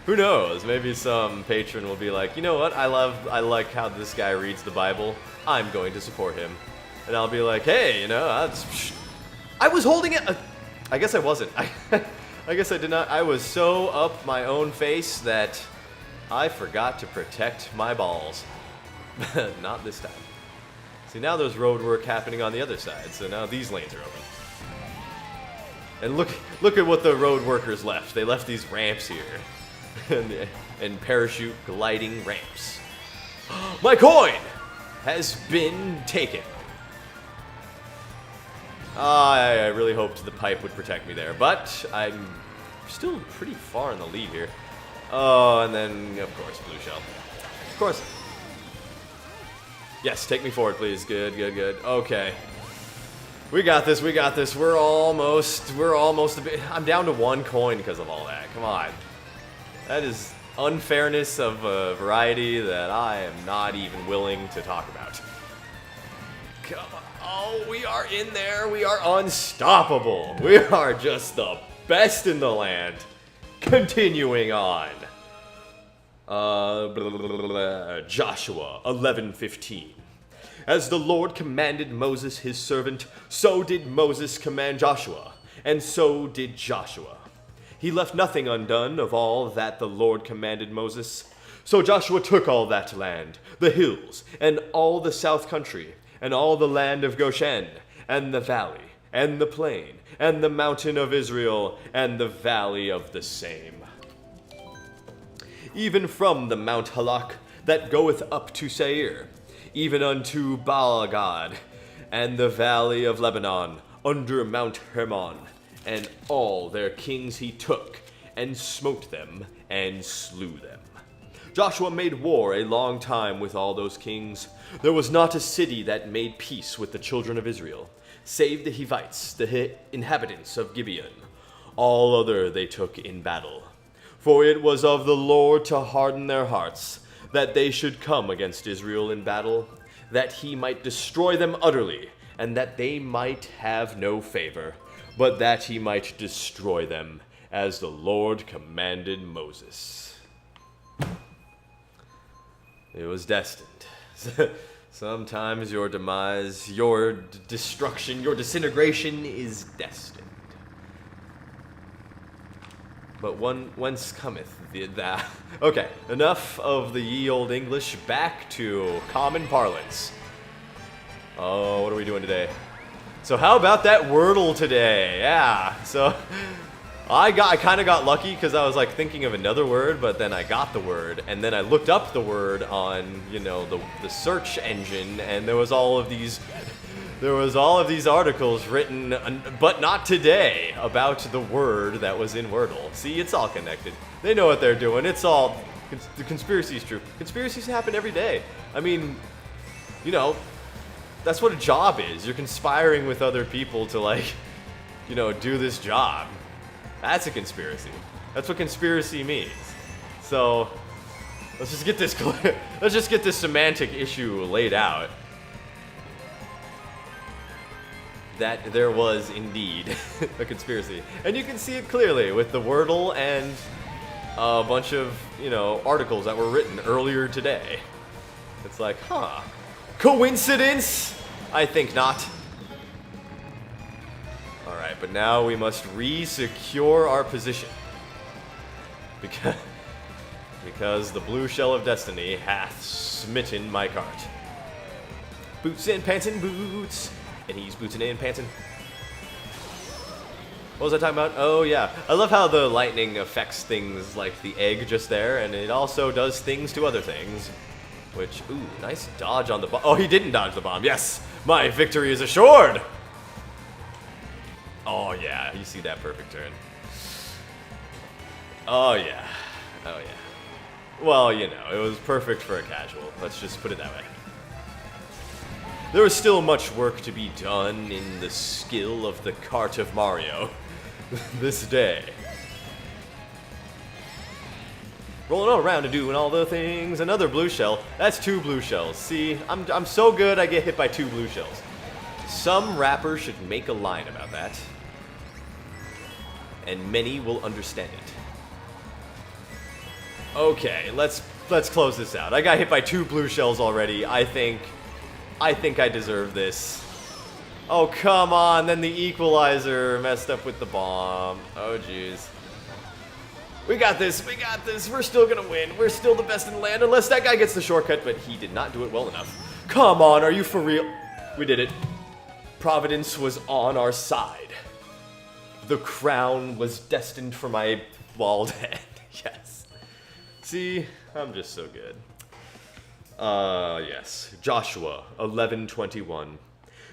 Who knows? Maybe some patron will be like, you know what? I like how this guy reads the Bible. I'm going to support him. And I'll be like, hey, you know, I was holding it. I guess I wasn't. I guess I did not. I was so up my own face that I forgot to protect my balls. Not this time. See, now there's road work happening on the other side, so now these lanes are open. And look at what the road workers left. They left these ramps here. and parachute gliding ramps. My coin has been taken. I really hoped the pipe would protect me there, but I'm still pretty far in the lead here. Oh, and then, of course, blue shell. Of course. Yes, take me forward, please. Good, good, good. Okay. We got this, we got this. We're almost a bit. I'm down to 1 coin because of all that. Come on. That is unfairness of a variety that I am not even willing to talk about. Come on. Oh, we are in there. We are unstoppable. We are just the best in the land. Continuing on. Joshua 11:15. As the Lord commanded Moses his servant, so did Moses command Joshua, and so did Joshua. He left nothing undone of all that the Lord commanded Moses. So Joshua took all that land, the hills, and all the south country, and all the land of Goshen, and the valley, and the plain, and the mountain of Israel, and the valley of the same. Even from the Mount Halak that goeth up to Seir, even unto Baalgad, and the valley of Lebanon, under Mount Hermon, and all their kings he took, and smote them, and slew them. Joshua made war a long time with all those kings. There was not a city that made peace with the children of Israel, save the Hivites, the inhabitants of Gibeon. All other they took in battle. For it was of the Lord to harden their hearts, that they should come against Israel in battle, that he might destroy them utterly, and that they might have no favor, but that he might destroy them, as the Lord commanded Moses. It was destined. Sometimes your demise, your destruction, your disintegration is destined. But whence cometh that? Okay, enough of the ye old English, back to common parlance. Oh, what are we doing today? So how about that Wordle today? Yeah, so I kind of got lucky because I was like thinking of another word, but then I got the word, and then I looked up the word on, the search engine, and there was all of these articles written, but not today, about the word that was in Wordle. See, it's all connected. They know what they're doing. It's all, the conspiracy is true. Conspiracies happen every day. I mean, that's what a job is. You're conspiring with other people to do this job. That's a conspiracy. That's what conspiracy means. So, let's just get this semantic issue laid out. That there was indeed a conspiracy. And you can see it clearly with the Wordle and a bunch of, articles that were written earlier today. It's like, coincidence? I think not. Alright, but now we must re-secure our position. Because the blue shell of destiny hath smitten my cart. Boots and pants and boots. And he's booting and panting. What was I talking about? Oh, yeah. I love how the lightning affects things like the egg just there, and it also does things to other things. Which, ooh, nice dodge on the bomb. Oh, he didn't dodge the bomb. Yes, my victory is assured. Oh, yeah. You see that perfect turn. Oh, yeah. Oh, yeah. Well, it was perfect for a casual. Let's just put it that way. There is still much work to be done in the skill of the cart of Mario this day. Rolling all around and doing all the things. Another blue shell. That's 2 blue shells. See, I'm so good I get hit by 2 blue shells. Some rapper should make a line about that. And many will understand it. Okay, let's close this out. I got hit by 2 blue shells already. I think I deserve this. Oh, come on. Then the equalizer messed up with the bomb. Oh, jeez. We got this. We got this. We're still going to win. We're still the best in the land unless that guy gets the shortcut, but he did not do it well enough. Come on. Are you for real? We did it. Providence was on our side. The crown was destined for my bald head. Yes. See, I'm just so good. Yes. Joshua 11:21.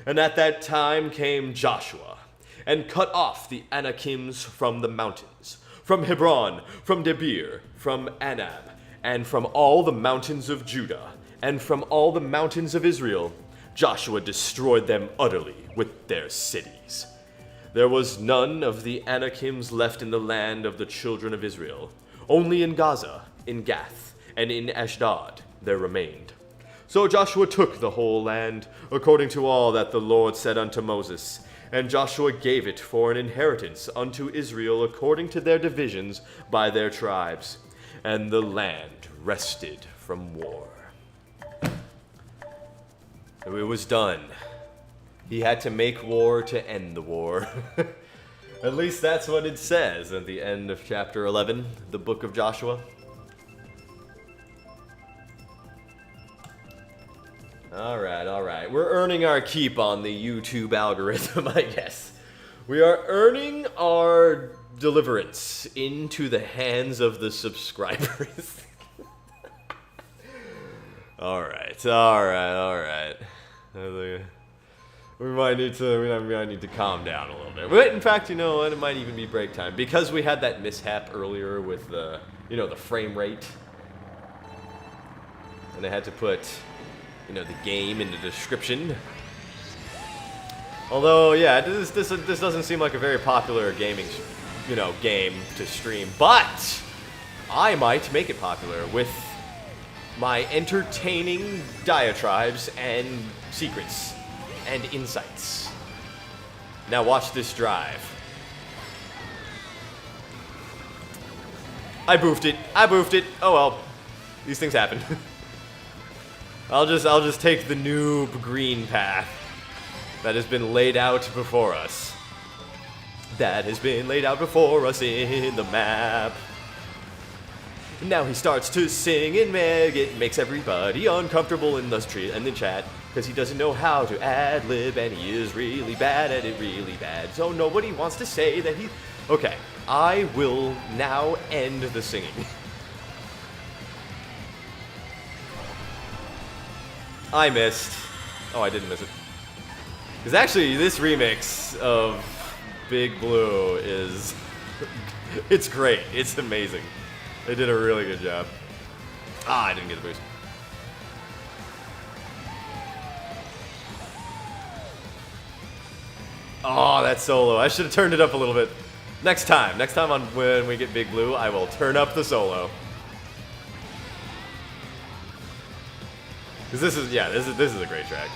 And at that time came Joshua, and cut off the Anakims from the mountains, from Hebron, from Debir, from Anab, and from all the mountains of Judah, and from all the mountains of Israel. Joshua destroyed them utterly with their cities. There was none of the Anakims left in the land of the children of Israel. Only in Gaza, in Gath, and in Ashdod there remained. So Joshua took the whole land, according to all that the Lord said unto Moses. And Joshua gave it for an inheritance unto Israel according to their divisions by their tribes. And the land rested from war. So it was done. He had to make war to end the war. At least that's what it says at the end of chapter 11, the book of Joshua. Alright. We're earning our keep on the YouTube algorithm, I guess. We are earning our deliverance into the hands of the subscribers. Alright. We might need to calm down a little bit. But in fact, you know what? It might even be break time. Because we had that mishap earlier with the frame rate. And I had to put the game in the description. Although, yeah, this doesn't seem like a very popular gaming, game to stream. But I might make it popular with my entertaining diatribes and secrets and insights. Now watch this drive. I boofed it. Oh well, these things happen. I'll just take the noob green path that has been laid out before us. That has been laid out before us in the map. Now he starts to sing and it makes everybody uncomfortable in the chat because he doesn't know how to ad-lib and he is really bad at it, really bad. So nobody wants to say that he... Okay, I will now end the singing. I missed. Oh, I didn't miss it. Because actually, this remix of Big Blue is... it's great. It's amazing. They did a really good job. Ah, I didn't get a boost. Oh, that solo. I should have turned it up a little bit. Next time when we get Big Blue, I will turn up the solo. Because this is a great track.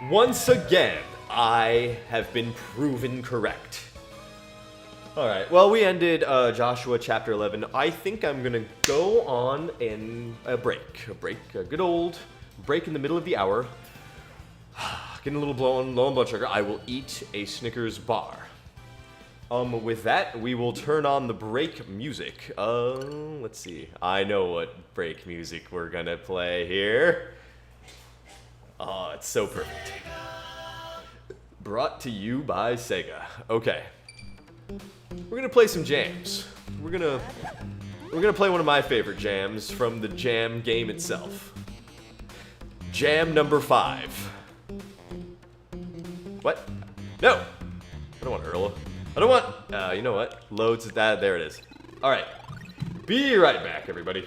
Once again, I have been proven correct. Alright, well, we ended Joshua chapter 11. I think I'm going to go on in a break. A good old break in the middle of the hour. Getting a little low on blood sugar. I will eat a Snickers bar. With that, we will turn on the break music. Let's see. I know what break music we're going to play here. Oh, it's so perfect. Brought to you by Sega. Okay. We're gonna play some jams. We're gonna play one of my favorite jams from the jam game itself. Jam number 5. What? No! I don't want Earl. I don't want... you know what? Loads of that. There it is. Alright. Be right back, everybody.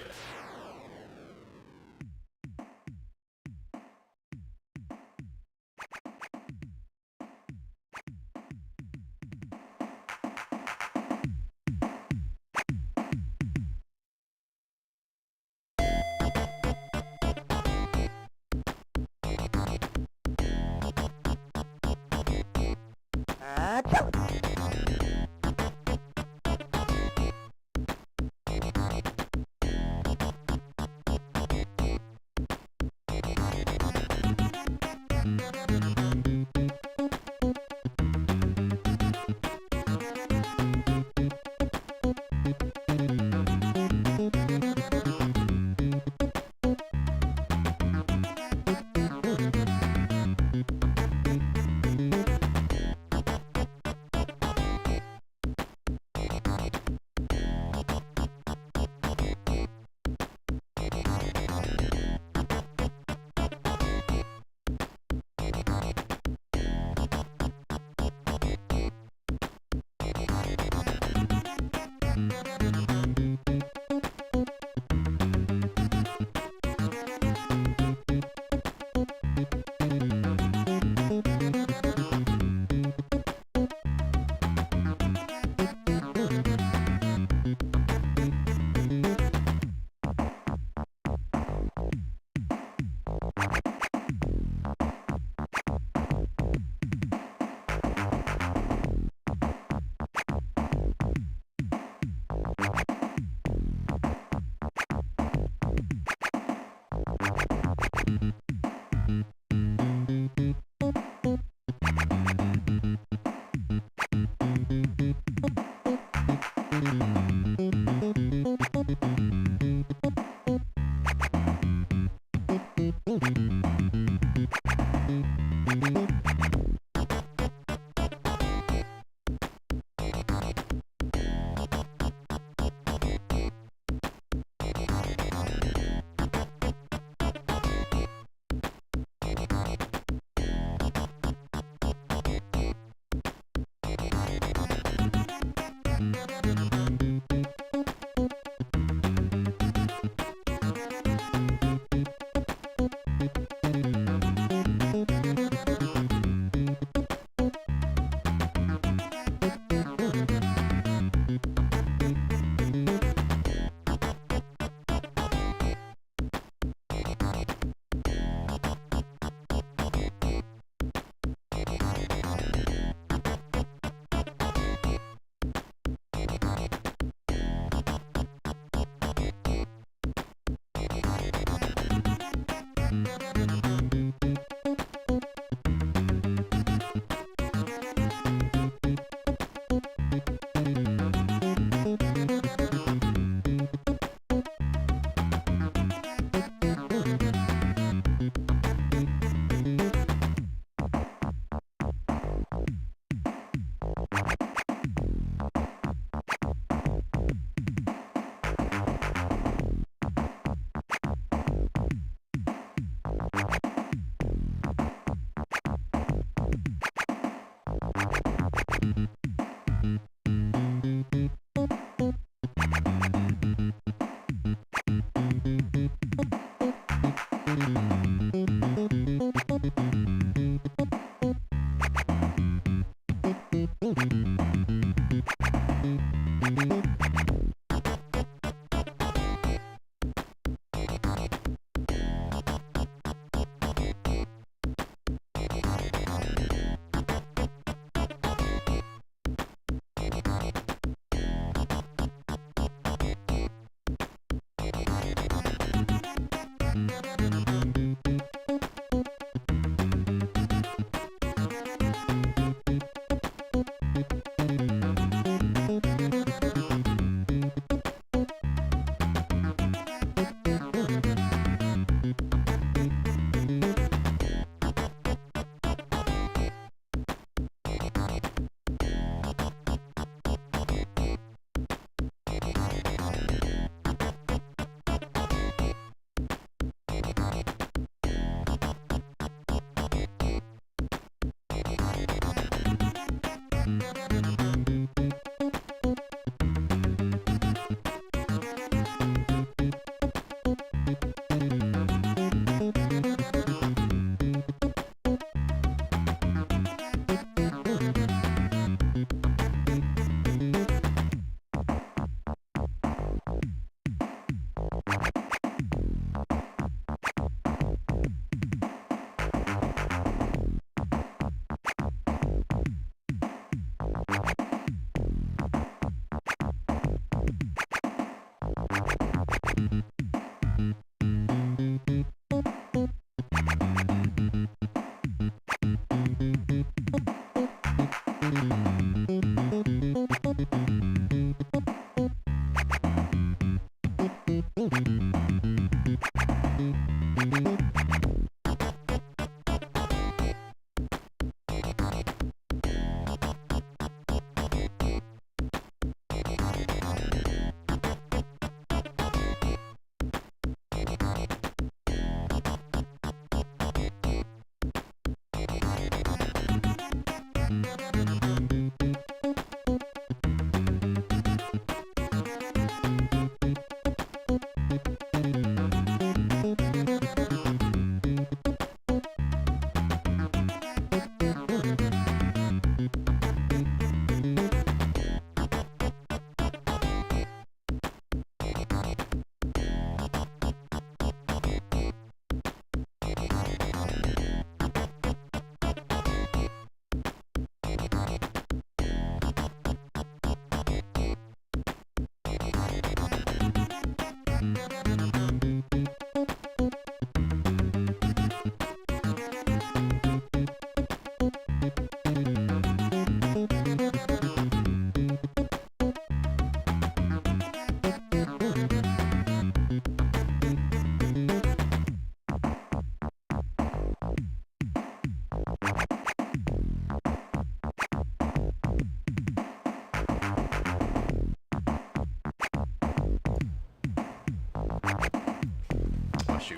Shoot.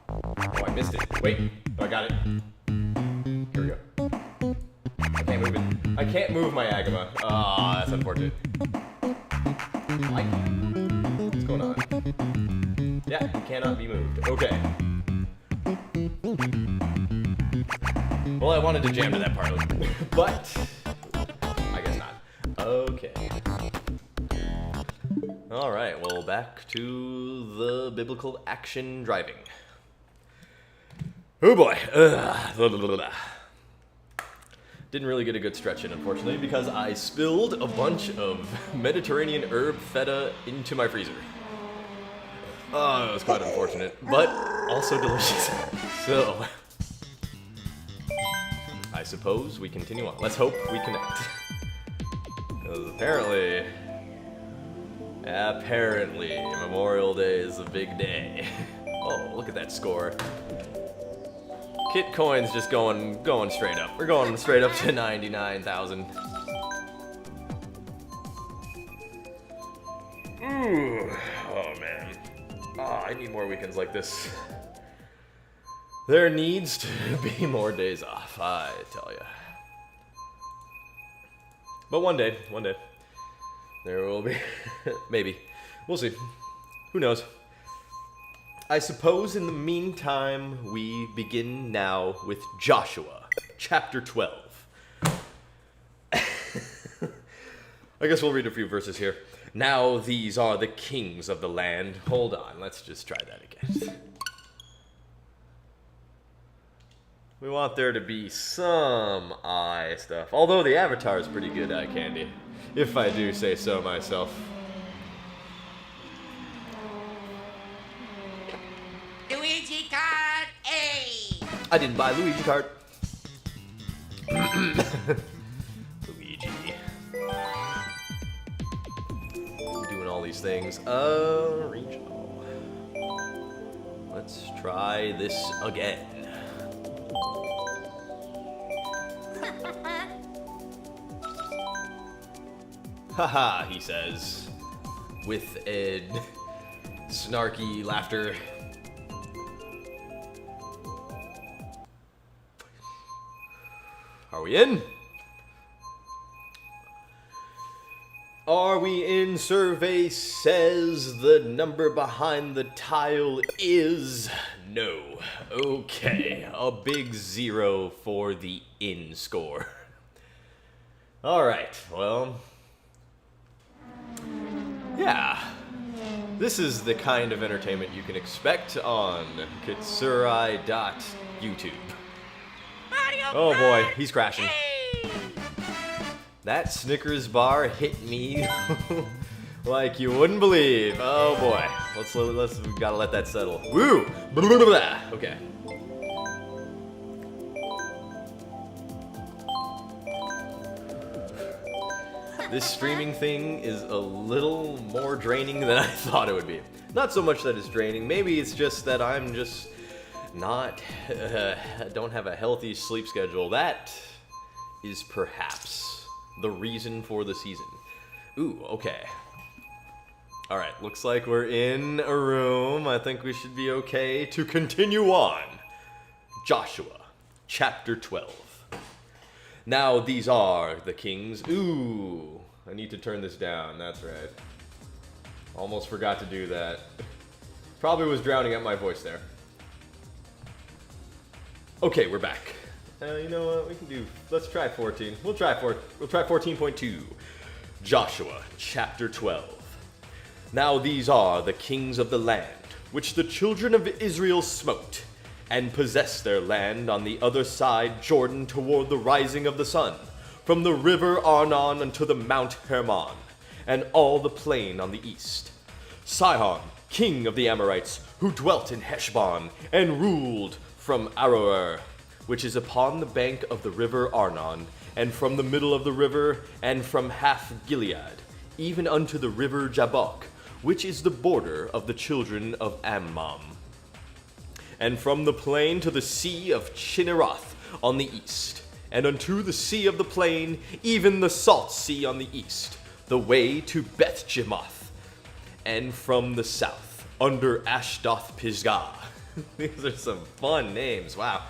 Oh, I missed it. Wait. Oh, I got it. Here we go. I can't move it. I can't move my Agama. Ah, that's unfortunate. I can't. What's going on? Yeah, it cannot be moved. Okay. Well, I wanted to jam to that part, but I guess not. Okay. Alright, well, back to the biblical action driving. Oh boy. Didn't really get a good stretch in, unfortunately, because I spilled a bunch of Mediterranean herb feta into my freezer. Oh, it was quite unfortunate, but also delicious. So, I suppose we continue on. Let's hope we connect. Because apparently, Memorial Day is a big day. Oh, look at that score. Kit coins just going straight up. We're going straight up to 99,000. Ooh, oh man. Oh, I need more weekends like this. There needs to be more days off, I tell ya. But one day, there will be. Maybe. We'll see. Who knows? I suppose in the meantime, we begin now with Joshua, chapter 12. I guess we'll read a few verses here. Now these are the kings of the land. Hold on, let's just try that again. We want there to be some eye stuff. Although the avatar is pretty good eye candy, if I do say so myself. Luigi card A. I didn't buy Luigi card. Luigi. Doing all these things. Regional. Let's try this again. Haha, he says, with a snarky laughter. Are we in? Are we in? Survey says the number behind the tile is no. Okay, a big 0 for the in score. Alright, well, yeah. This is the kind of entertainment you can expect on Kitsurai.youtube. Oh boy, he's crashing. That Snickers bar hit me like you wouldn't believe. Oh boy, we gotta let that settle. Woo! Blah, blah, blah. Okay. This streaming thing is a little more draining than I thought it would be. Not so much that it's draining, maybe it's just that I'm just not, don't have a healthy sleep schedule. That is perhaps the reason for the season. Ooh, okay. Alright, looks like we're in a room. I think we should be okay to continue on. Joshua, chapter 12. Now these are the kings. Ooh, I need to turn this down, that's right. Almost forgot to do that. Probably was drowning out my voice there. Okay, we're back. You know what, we can do, let's try 14. We'll try 14.2. Joshua, chapter 12. Now these are the kings of the land, which the children of Israel smote, and possessed their land on the other side Jordan toward the rising of the sun, from the river Arnon unto the Mount Hermon, and all the plain on the east. Sihon, king of the Amorites, who dwelt in Heshbon, and ruled from Aroer, which is upon the bank of the river Arnon, and from the middle of the river, and from half Gilead, even unto the river Jabbok, which is the border of the children of Ammon, and from the plain to the sea of Chinneroth on the east, and unto the sea of the plain, even the salt sea on the east, the way to Beth-Jemoth, and from the south, under Ashdoth Pisgah. These are some fun names, wow.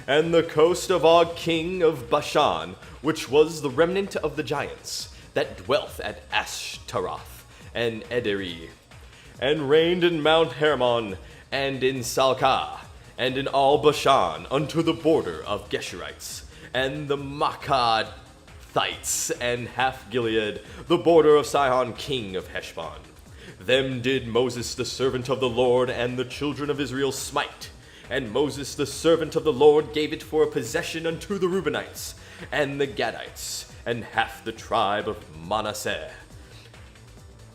And the coast of Og king of Bashan, which was the remnant of the giants, that dwelt at Ashtaroth and Ederi, and reigned in Mount Hermon, and in Salcah, and in all Bashan, unto the border of Geshurites, and the Maccathites, and half Gilead, the border of Sihon king of Heshbon. Them did Moses the servant of the Lord and the children of Israel smite. And Moses the servant of the Lord gave it for a possession unto the Reubenites, and the Gadites, and half the tribe of Manasseh.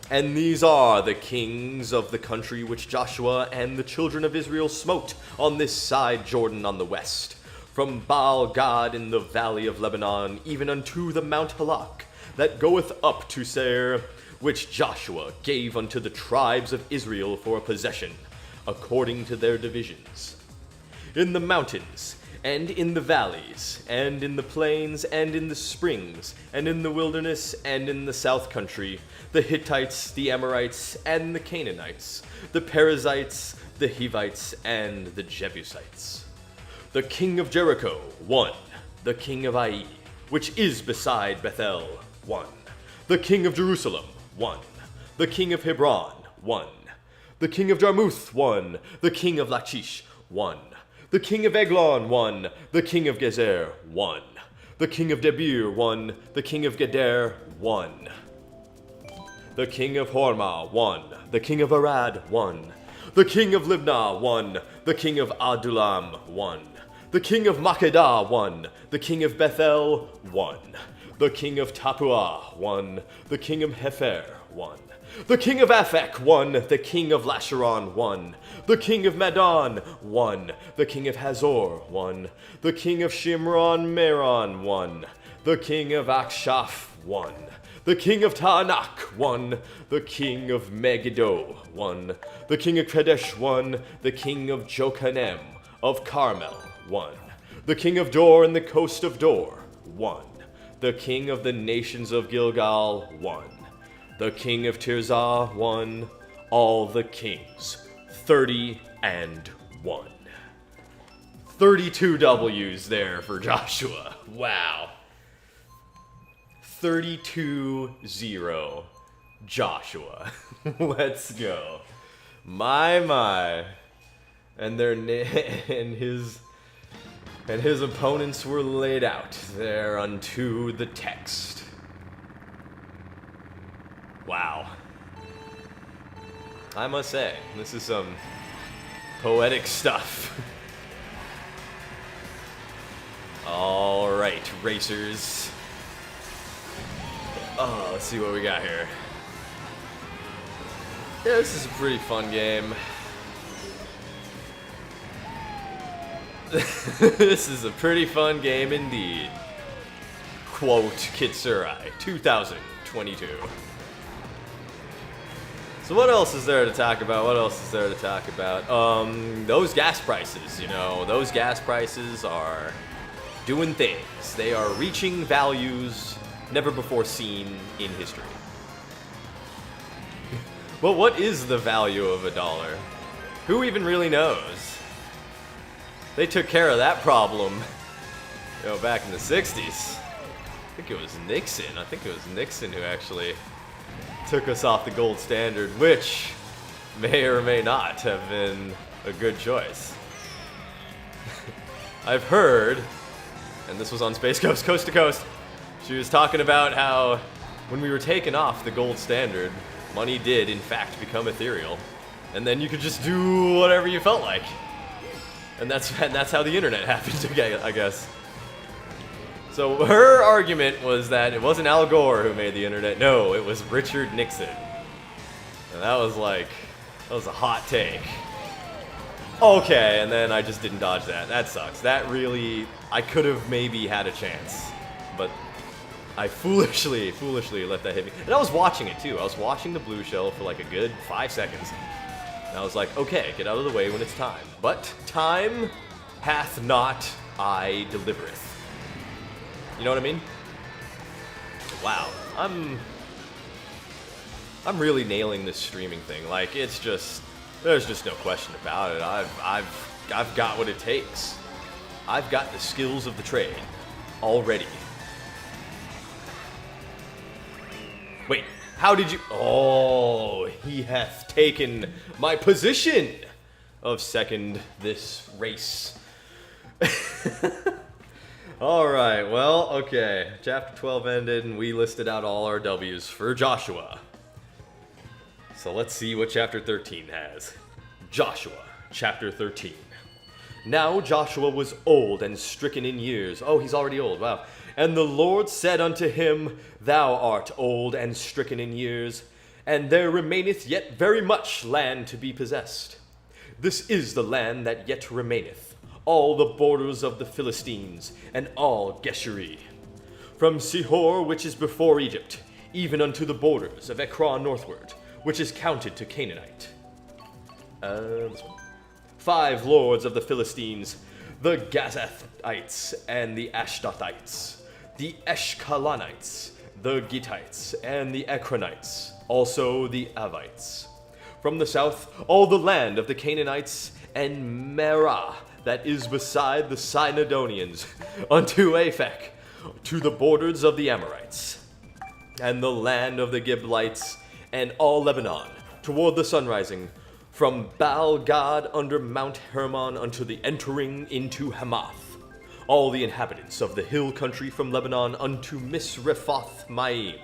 And these are the kings of the country which Joshua and the children of Israel smote on this side Jordan on the west, from Baal Gad in the valley of Lebanon, even unto the Mount Halak, that goeth up to Seir, which Joshua gave unto the tribes of Israel for a possession, according to their divisions. In the mountains, and in the valleys, and in the plains, and in the springs, and in the wilderness, and in the south country, the Hittites, the Amorites, and the Canaanites, the Perizzites, the Hivites, and the Jebusites. The king of Jericho, 1. The king of Ai, which is beside Bethel, 1. The king of Jerusalem, 1. The king of Hebron, 1. The king of Jarmuth, 1. The king of Lachish, 1. The king of Eglon, 1. The king of Gezer, 1. The king of Debir, 1. The king of Geder, 1. The king of Hormah, 1. The king of Arad, 1. The king of Libnah, 1. The king of Adullam, 1. The king of Makkedah, 1. The king of Bethel, 1. The king of Tappuah, 1. The king of Hefer, 1. The king of Aphek, 1. The king of Lasharon, 1. The king of Madon, 1. The king of Hazor, 1. The king of Shimron Meron, 1. The king of Akshaph, 1. The king of Taanach, 1. The king of Megiddo, 1. The king of Kadesh, 1. The king of Jochanem of Carmel, 1. The king of Dor and the coast of Dor, 1. The king of the nations of Gilgal, 1. The king of Tirzah, 1. All the kings, 31. 32 W's there for Joshua. Wow. 32-0 Joshua. Let's go. My. And his opponents were laid out there unto the text. Wow. I must say, this is some poetic stuff. All right, racers. Oh, let's see what we got here. Yeah, this is a pretty fun game. This is a pretty fun game indeed. Quote Kitsurai 2022. So what else is there to talk about? Those gas prices, those gas prices are doing things. They are reaching values never before seen in history. Well, what is the value of a dollar? Who even really knows? They took care of that problem, back in the 60s. I think it was Nixon who actually took us off the gold standard, which may or may not have been a good choice. I've heard, and this was on Space Ghost Coast to Coast, she was talking about how when we were taken off the gold standard, money did in fact become ethereal, and then you could just do whatever you felt like. And that's how the internet happened, I guess. So her argument was that it wasn't Al Gore who made the internet. No, it was Richard Nixon. And that was a hot take. Okay, and then I just didn't dodge that. That sucks. I could have maybe had a chance. But I foolishly let that hit me. And I was watching it too. I was watching the blue shell for like a good 5 seconds. And I was like, okay, get out of the way when it's time. But time hath not I delivereth. You know what I mean? Wow, I'm really nailing this streaming thing. Like, there's just no question about it. I've got what it takes. I've got the skills of the trade already. Wait, how did you? Oh, he hath taken my position of second this race. Alright, well, okay. Chapter 12 ended, and we listed out all our W's for Joshua. So let's see what Chapter 13 has. Joshua, Chapter 13. Now Joshua was old and stricken in years. Oh, he's already old, wow. And the Lord said unto him, Thou art old and stricken in years, and there remaineth yet very much land to be possessed. This is the land that yet remaineth, all the borders of the Philistines, and all Geshuri, from Sihor, which is before Egypt, even unto the borders of Ekron northward, which is counted to Canaanite. This one. 5 lords of the Philistines, the Gazathites, and the Ashdothites, the Eshkalonites, the Gittites, and the Ekronites, also the Avites. From the south, all the land of the Canaanites, and Merah, that is beside the Sidonians, unto Aphek, to the borders of the Amorites. and the land of the Giblites, and all Lebanon, toward the sunrising, from Baal-Gad under Mount Hermon unto the entering into Hamath. All the inhabitants of the hill country from Lebanon unto Misrephoth-Maim,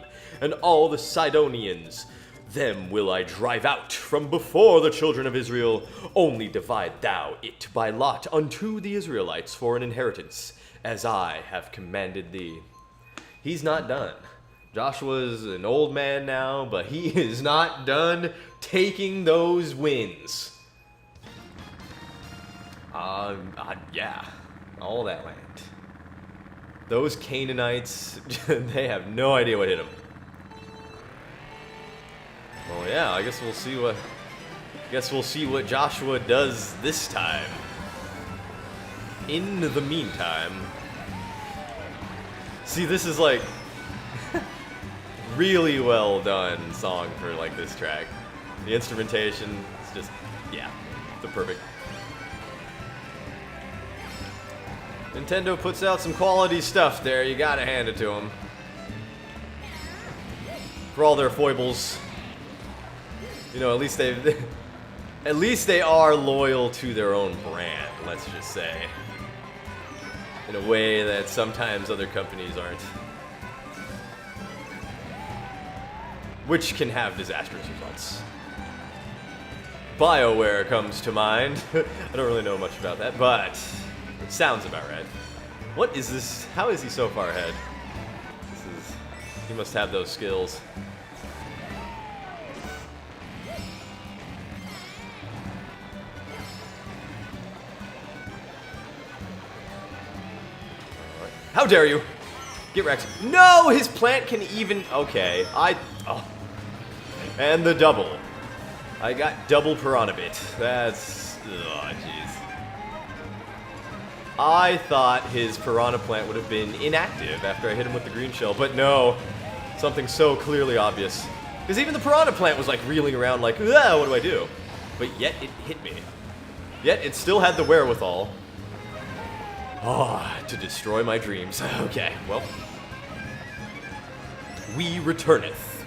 and all the Sidonians, them will I drive out from before the children of Israel. Only divide thou it by lot unto the Israelites for an inheritance, as I have commanded thee. He's not done. Joshua's an old man now, but he is not done taking those wins. Yeah, all that land. Those Canaanites, they have no idea what hit them. Well, yeah, I guess we'll see what Joshua does this time. In the meantime, see, this is like really well done song for like this track. The instrumentation is just, yeah, the perfect. Nintendo puts out some quality stuff there. You gotta hand it to them. For all their foibles. You know, at least they are loyal to their own brand, let's just say. In a way that sometimes other companies aren't. Which can have disastrous results. BioWare comes to mind. I don't really know much about that, but it sounds about right. What is this? How is he so far ahead? He must have those skills. How dare you! Get wrecked. No! His plant can even... Okay. And the double. I got double piranha bit. That's... Oh, jeez. I thought his piranha plant would have been inactive after I hit him with the green shell, but no. Something so clearly obvious. Because even the piranha plant was like reeling around like, ah, what do I do? But yet it hit me. Yet it still had the wherewithal. To destroy my dreams. Okay, well. We returneth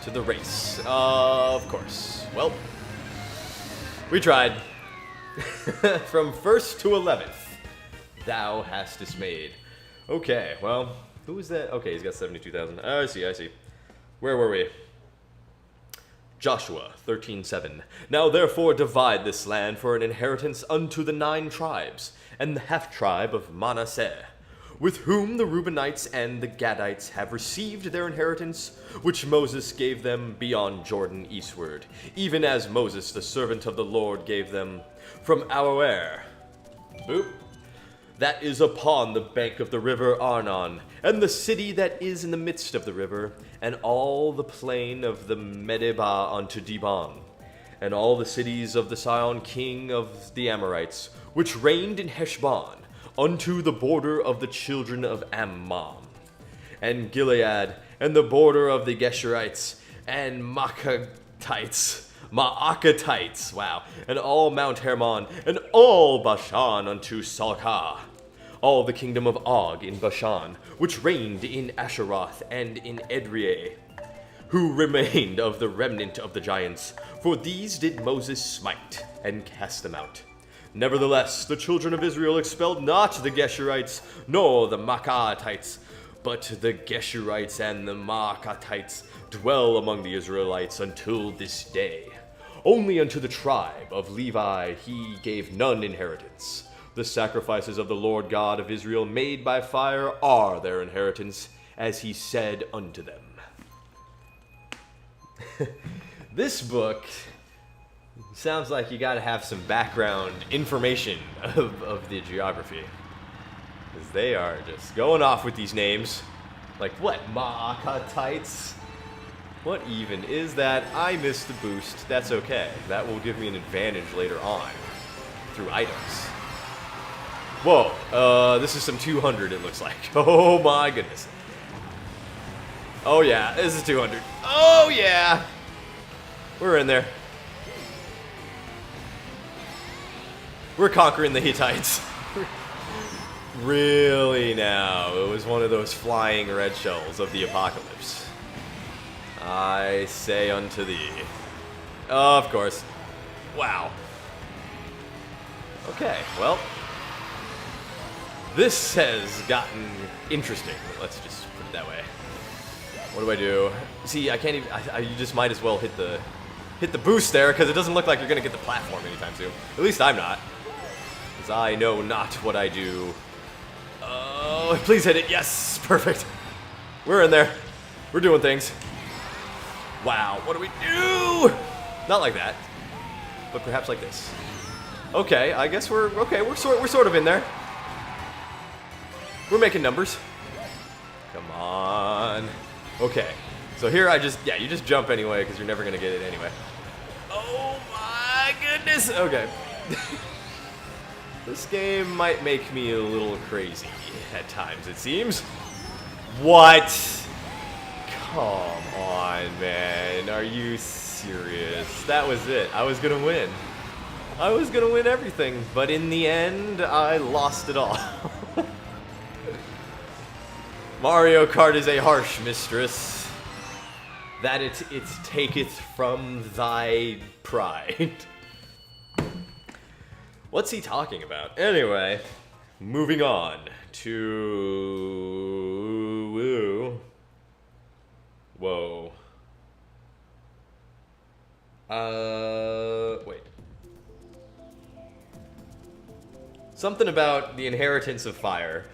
to the race. Of course. Well, we tried. From 1st to 11th, thou hast dismayed. Okay, well, who is that? Okay, he's got 72,000. I see. Where were we? Joshua 13:7. Now therefore divide this land for an inheritance unto the 9 tribes, and the half-tribe of Manasseh, with whom the Reubenites and the Gadites have received their inheritance, which Moses gave them beyond Jordan eastward, even as Moses the servant of the Lord gave them from Aroer. Boop. That is upon the bank of the river Arnon, and the city that is in the midst of the river, and all the plain of the Medeba unto Dibon, and all the cities of the Sihon king of the Amorites, which reigned in Heshbon, unto the border of the children of Ammon, and Gilead, and the border of the Geshurites, and Maacatites, wow, and all Mount Hermon, and all Bashan unto Salcah, all the kingdom of Og in Bashan, which reigned in Asheroth and in Edrei, who remained of the remnant of the giants, for these did Moses smite, and cast them out. Nevertheless, the children of Israel expelled not the Geshurites, nor the Maacatites, but the Geshurites and the Maacatites dwell among the Israelites until this day. Only unto the tribe of Levi he gave none inheritance. The sacrifices of the Lord God of Israel made by fire are their inheritance, as he said unto them. This book sounds like you gotta have some background information of the geography. Because they are just going off with these names. Like what? Maacatites? What even is that? I missed the boost. That's okay. That will give me an advantage later on. Through items. Whoa. This is some 200 it looks like. Oh my goodness. Oh yeah, this is 200. Oh yeah! We're in there. We're conquering the Hittites. Really now, it was one of those flying red shells of the apocalypse. I say unto thee. Of course. Wow. Okay, well. This has gotten interesting. Let's just put it that way. What do I do? See, I can't even. You just might as well hit the boost there, because it doesn't look like you're gonna get the platform anytime soon. At least I'm not, because I know not what I do. Oh, please hit it. Yes, perfect. We're in there. We're doing things. Wow, what do we do? Not like that, but perhaps like this. Okay, I guess we're okay. We're sort of in there. We're making numbers. Come on. Okay, so here you just jump anyway because you're never gonna get it anyway. Oh my goodness. Okay. This game might make me a little crazy at times, it seems. What? Come on, man. Are you serious? That was it. I was gonna win. I was gonna win everything, but in the end, I lost it all. Mario Kart is a harsh mistress, that it taketh from thy pride. What's he talking about? Anyway, moving on to... Whoa. Wait. Something about the inheritance of fire.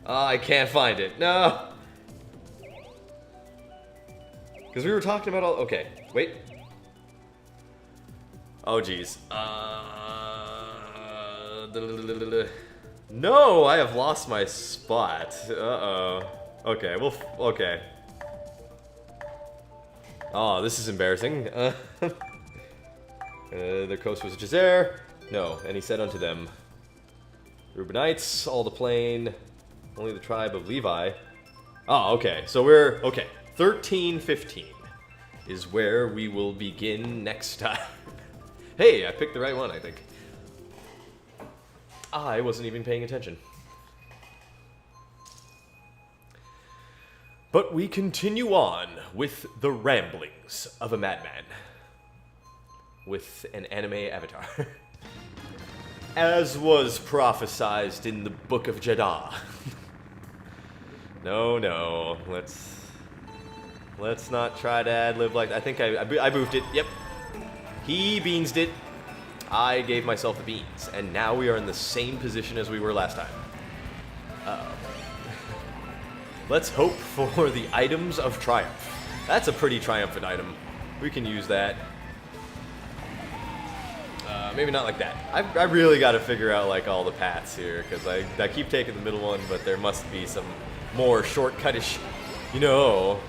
I can't find it. No. Because we were talking about all... Okay, wait. Oh, jeez. No, I have lost my spot. Uh-oh. Okay, well, okay. Oh, this is embarrassing. Their coast was Jazer. No, and he said unto them, Reubenites, all the plain, only the tribe of Levi. Oh, okay, so we're, okay, 13:15 is where we will begin next time. Hey, I picked the right one, I think. I wasn't even paying attention. But we continue on with the ramblings of a madman. With an anime avatar. As was prophesized in the Book of Jeddah. No, let's not try to ad-lib like that. I think I boofed it. Yep. He beansed it. I gave myself the beans, and now we are in the same position as we were last time. Uh-oh. Let's hope for the items of triumph. That's a pretty triumphant item. We can use that. Maybe not like that. I really got to figure out like all the paths here, because I keep taking the middle one, but there must be some more shortcutish, you know.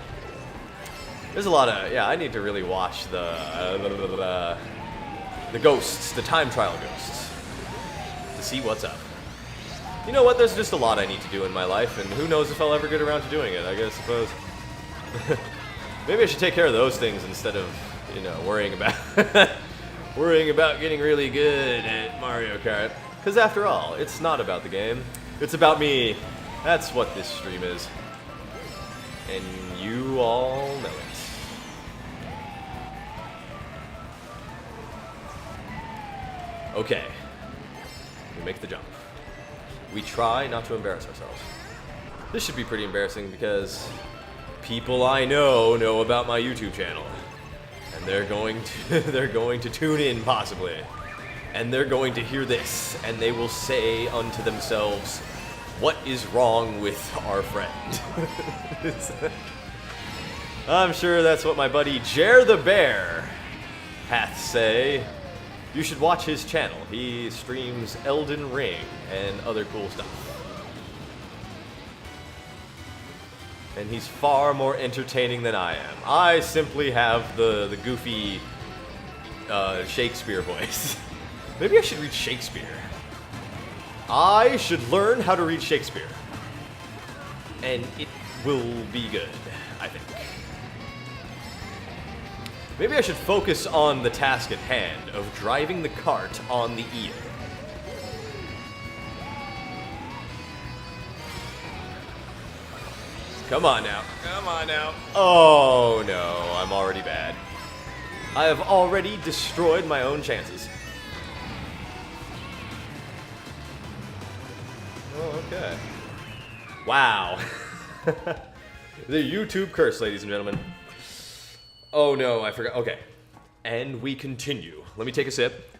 There's a lot of, yeah, I need to really watch the ghosts, the time trial ghosts, to see what's up. You know what, there's just a lot I need to do in my life, and who knows if I'll ever get around to doing it, I suppose. Maybe I should take care of those things instead of, you know, worrying about getting really good at Mario Kart. Because after all, it's not about the game, it's about me. That's what this stream is. And you all know it. Okay, we make the jump. We try not to embarrass ourselves. This should be pretty embarrassing because people I know about my YouTube channel. And they're going to tune in possibly. And they're going to hear this and they will say unto themselves, what is wrong with our friend? I'm sure that's what my buddy Jer the Bear hath say. You should watch his channel. He streams Elden Ring and other cool stuff. And he's far more entertaining than I am. I simply have the goofy Shakespeare voice. Maybe I should read Shakespeare. I should learn how to read Shakespeare. And it will be good, I think. Maybe I should focus on the task at hand of driving the cart on the eel. Come on now. Come on now. Oh no, I'm already bad. I have already destroyed my own chances. Oh, okay. Wow. The YouTube curse, ladies and gentlemen. Oh no, I forgot. Okay. And we continue. Let me take a sip.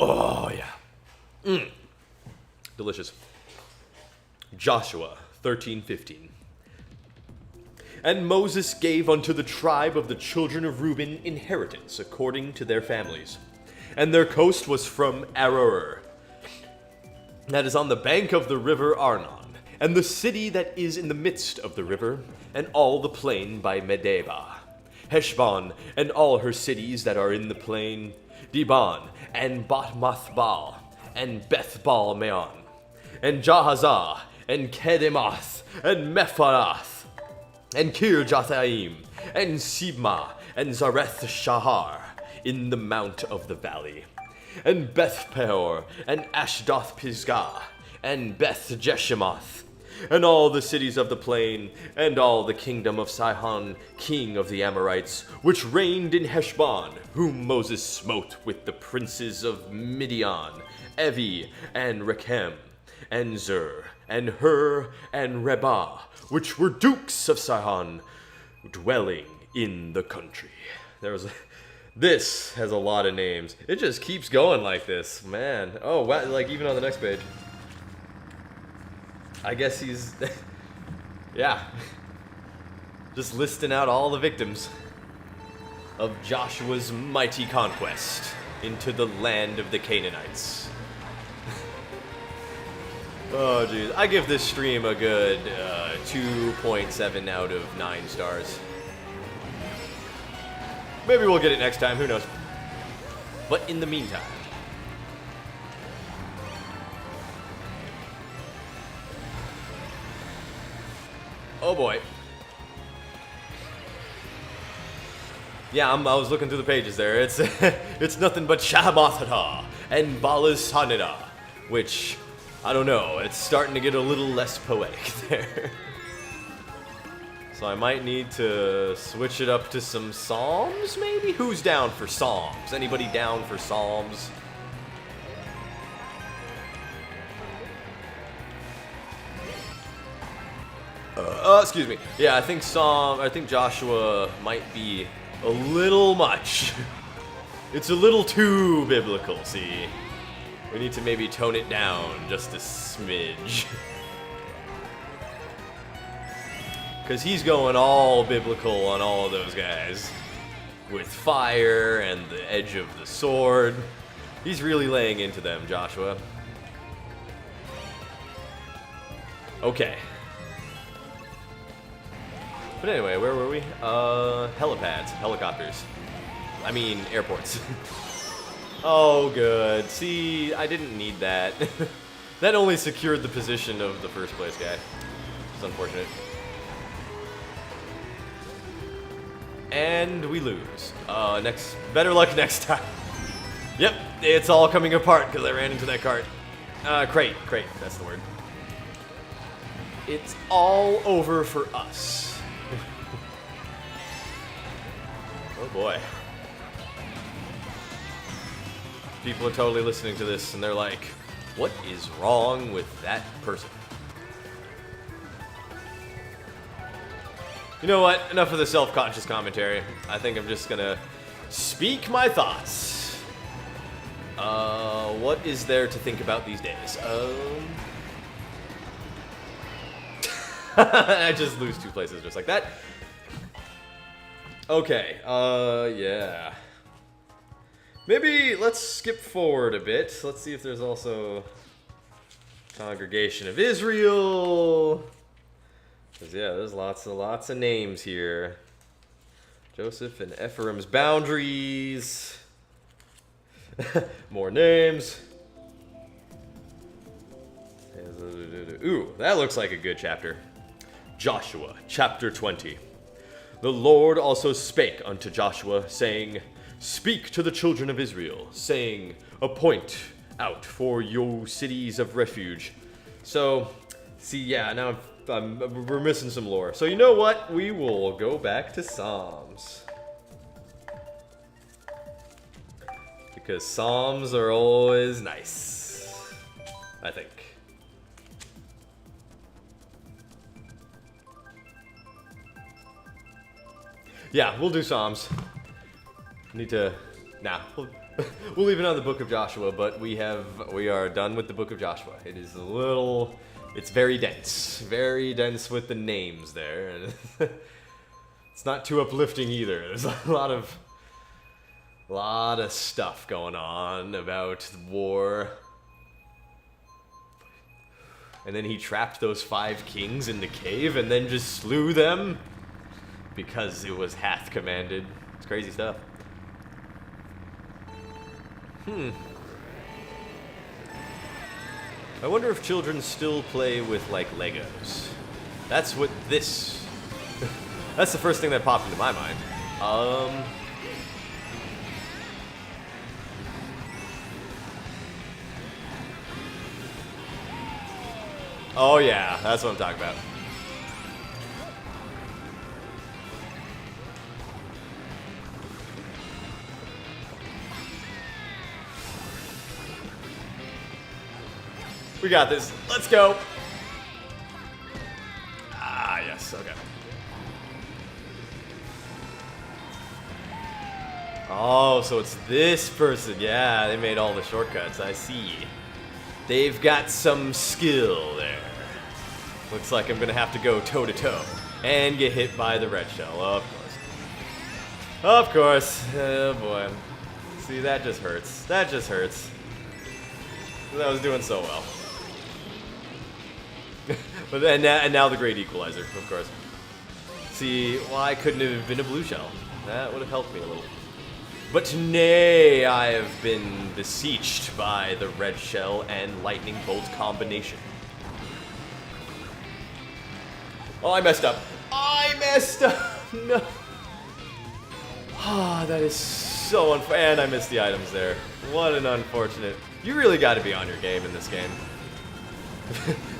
Oh, yeah. Delicious. Joshua 13:15. And Moses gave unto the tribe of the children of Ruben inheritance according to their families. And their coast was from Aroer, that is on the bank of the river Arnon, and the city that is in the midst of the river, and all the plain by Medeba, Heshbon, and all her cities that are in the plain, Dibon, and Batmathbal, and Bethbal Meon, and Jahazah, and Kedemoth, and Mepharath, and Kirjathaim, and Sibmah, and Zareth Shahar, in the mount of the valley, and Beth Peor, and Ashdoth Pisgah, and Beth Jeshemoth, and all the cities of the plain, and all the kingdom of Sihon, king of the Amorites, which reigned in Heshbon, whom Moses smote with the princes of Midian, Evi, and Rechem, and Zur, and Hur, and Rebah, which were dukes of Sihon, dwelling in the country. This has a lot of names. It just keeps going like this, man. Oh, wow, like even on the next page. I guess he's, yeah, just listing out all the victims of Joshua's mighty conquest into the land of the Canaanites. Oh, jeez. I give this stream a good 2.7 out of 9 stars. Maybe we'll get it next time, who knows. But in the meantime, oh boy. Yeah, I was looking through the pages there. It's it's nothing but Shahamatha and Balasanida, which, I don't know, it's starting to get a little less poetic there. So I might need to switch it up to some psalms, maybe? Who's down for psalms? Anybody down for psalms? Excuse me. Yeah, I think Joshua might be a little much. It's a little too biblical, see? We need to maybe tone it down just a smidge. Because he's going all biblical on all of those guys. With fire and the edge of the sword. He's really laying into them, Joshua. Okay. But anyway, where were we? Helipads. Helicopters. I mean, airports. Oh, good. See, I didn't need that. That only secured the position of the first place guy. It's unfortunate. And we lose. Better luck next time. Yep, it's all coming apart because I ran into that cart. Crate, that's the word. It's all over for us. Oh boy. People are totally listening to this and they're like, what is wrong with that person? You know what? Enough of the self-conscious commentary. I think I'm just gonna speak my thoughts. What is there to think about these days? I just lose 2 places just like that. Okay, yeah. Maybe let's skip forward a bit. Let's see if there's also Congregation of Israel. Because, yeah, there's lots of names here. Joseph and Ephraim's boundaries. More names. Ooh, that looks like a good chapter. Joshua, chapter 20. The Lord also spake unto Joshua, saying, Speak to the children of Israel, saying, Appoint out for you cities of refuge, So, see, yeah, now we're missing some lore. So you know what? We will go back to Psalms. Because Psalms are always nice, I think. Yeah, we'll do Psalms. Need to, we'll leave it on the Book of Joshua, but we are done with the Book of Joshua. It is it's very dense with the names there. And it's not too uplifting either. There's a lot of stuff going on about war. And then he trapped those 5 kings in the cave and then just slew them because it was hath commanded. It's crazy stuff. I wonder if children still play with, like, Legos. That's what this... That's the first thing that popped into my mind. Oh yeah, that's what I'm talking about. We got this. Let's go. Ah, yes. Okay. Oh, so it's this person. Yeah, they made all the shortcuts. I see. They've got some skill there. Looks like I'm going to have to go toe-to-toe and get hit by the red shell. Of course. Of course. Oh, boy. See, that just hurts. That just hurts. I was doing so well. But then, and now the great equalizer, of course. See, why couldn't it have been a blue shell? That would have helped me a little. But nay, I have been beseeched by the red shell and lightning bolt combination. Oh, I messed up. I messed up. No. Ah, that is so unfair. And I missed the items there. What an unfortunate. You really got to be on your game in this game.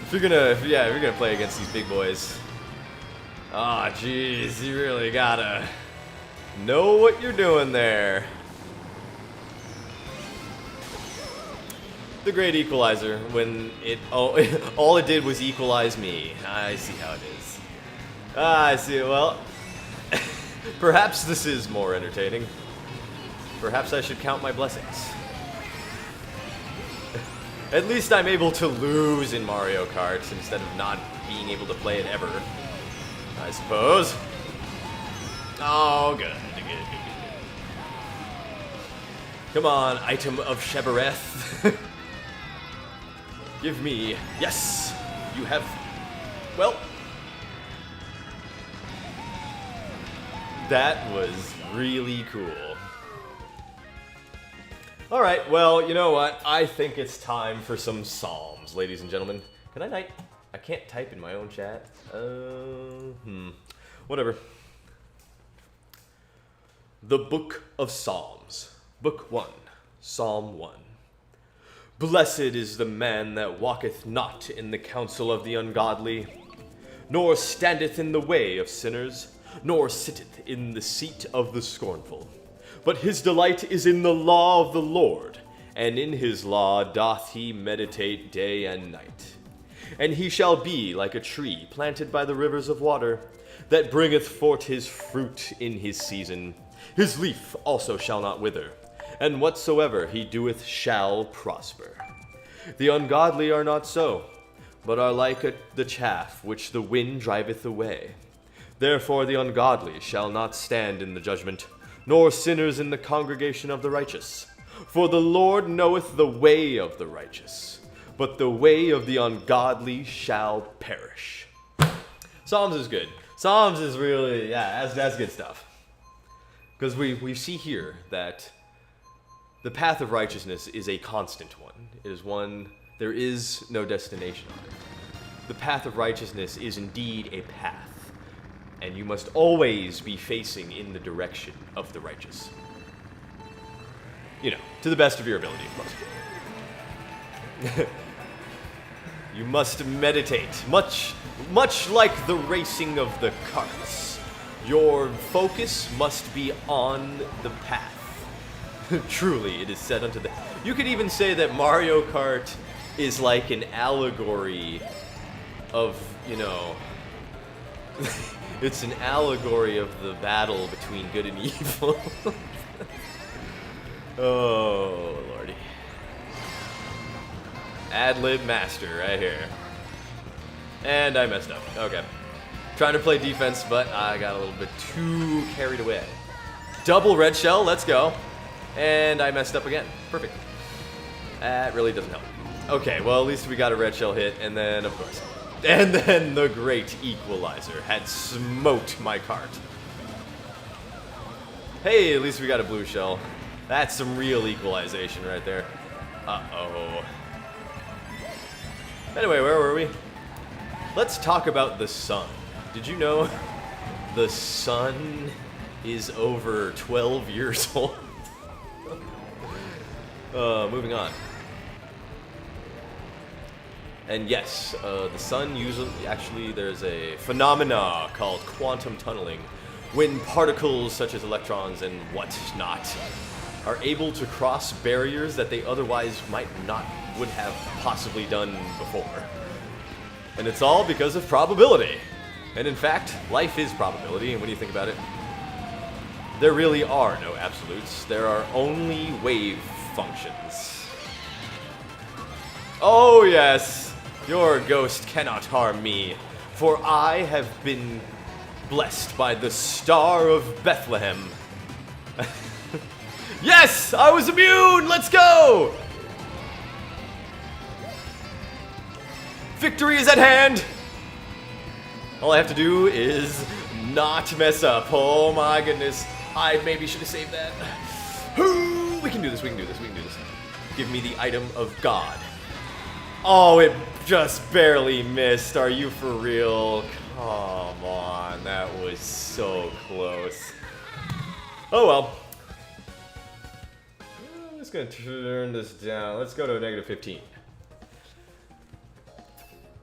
If you're gonna play against these big boys. Ah, jeez, you really gotta know what you're doing there. The great equalizer, when it all it did was equalize me. I see how it is. Ah, I see. Well, perhaps this is more entertaining. Perhaps I should count my blessings. At least I'm able to lose in Mario Kart instead of not being able to play it ever, I suppose. Oh, good. Come on, item of Shebereth. Give me... Yes! You have... Well... That was really cool. Alright, well, you know what? I think it's time for some psalms, ladies and gentlemen. Can I type? I can't type in my own chat. Whatever. The Book of Psalms. Book 1. Psalm 1. Blessed is the man that walketh not in the counsel of the ungodly, nor standeth in the way of sinners, nor sitteth in the seat of the scornful. But his delight is in the law of the Lord, and in his law doth he meditate day and night. And he shall be like a tree planted by the rivers of water, that bringeth forth his fruit in his season. His leaf also shall not wither, and whatsoever he doeth shall prosper. The ungodly are not so, but are like the chaff which the wind driveth away. Therefore the ungodly shall not stand in the judgment, nor sinners in the congregation of the righteous. For the Lord knoweth the way of the righteous, but the way of the ungodly shall perish. Psalms is good. Psalms is really, yeah, that's good stuff. Because we see here that the path of righteousness is a constant one. It is one, there is no destination on it. The path of righteousness is indeed a path. And you must always be facing in the direction of the righteous. You know, to the best of your ability, of course. You must meditate, much like the racing of the carts. Your focus must be on the path. Truly, it is said unto the... You could even say that Mario Kart is like an allegory of, you know... It's an allegory of the battle between good and evil. Oh, lordy. Ad-lib master right here. And I messed up. Okay. Trying to play defense, but I got a little bit too carried away. Double red shell, let's go. And I messed up again. Perfect. That really doesn't help. Okay, well, at least we got a red shell hit, and then, of course. And then the great equalizer had smote my cart. Hey, at least we got a blue shell. That's some real equalization right there. Uh-oh. Anyway, where were we? Let's talk about the sun. Did you know the sun is over 12 years old? Moving on. And yes, the sun usually, actually there's a phenomena called quantum tunneling, when particles such as electrons and whatnot are able to cross barriers that they otherwise would have possibly done before. And it's all because of probability. And in fact, life is probability, and when you think about it, there really are no absolutes. There are only wave functions. Oh yes, your ghost cannot harm me, for I have been blessed by the Star of Bethlehem. Yes, I was immune, let's go! Victory is at hand! All I have to do is not mess up. Oh my goodness. I maybe should have saved that. We can do this, we can do this, we can do this. Give me the item of God. Oh, it just barely missed. Are you for real? Come on, that was so close. Oh well. I'm just gonna turn this down. Let's go to -15.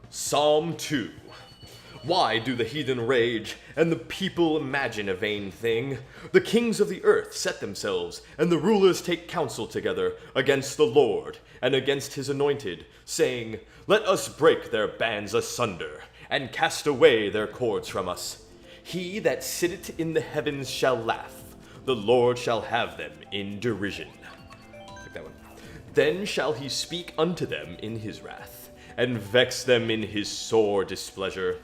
Psalm 2. Why do the heathen rage, and the people imagine a vain thing? The kings of the earth set themselves, and the rulers take counsel together against the Lord, and against his anointed, saying, Let us break their bands asunder, and cast away their cords from us. He that sitteth in the heavens shall laugh, the Lord shall have them in derision. Take that one. Then shall he speak unto them in his wrath, and vex them in his sore displeasure.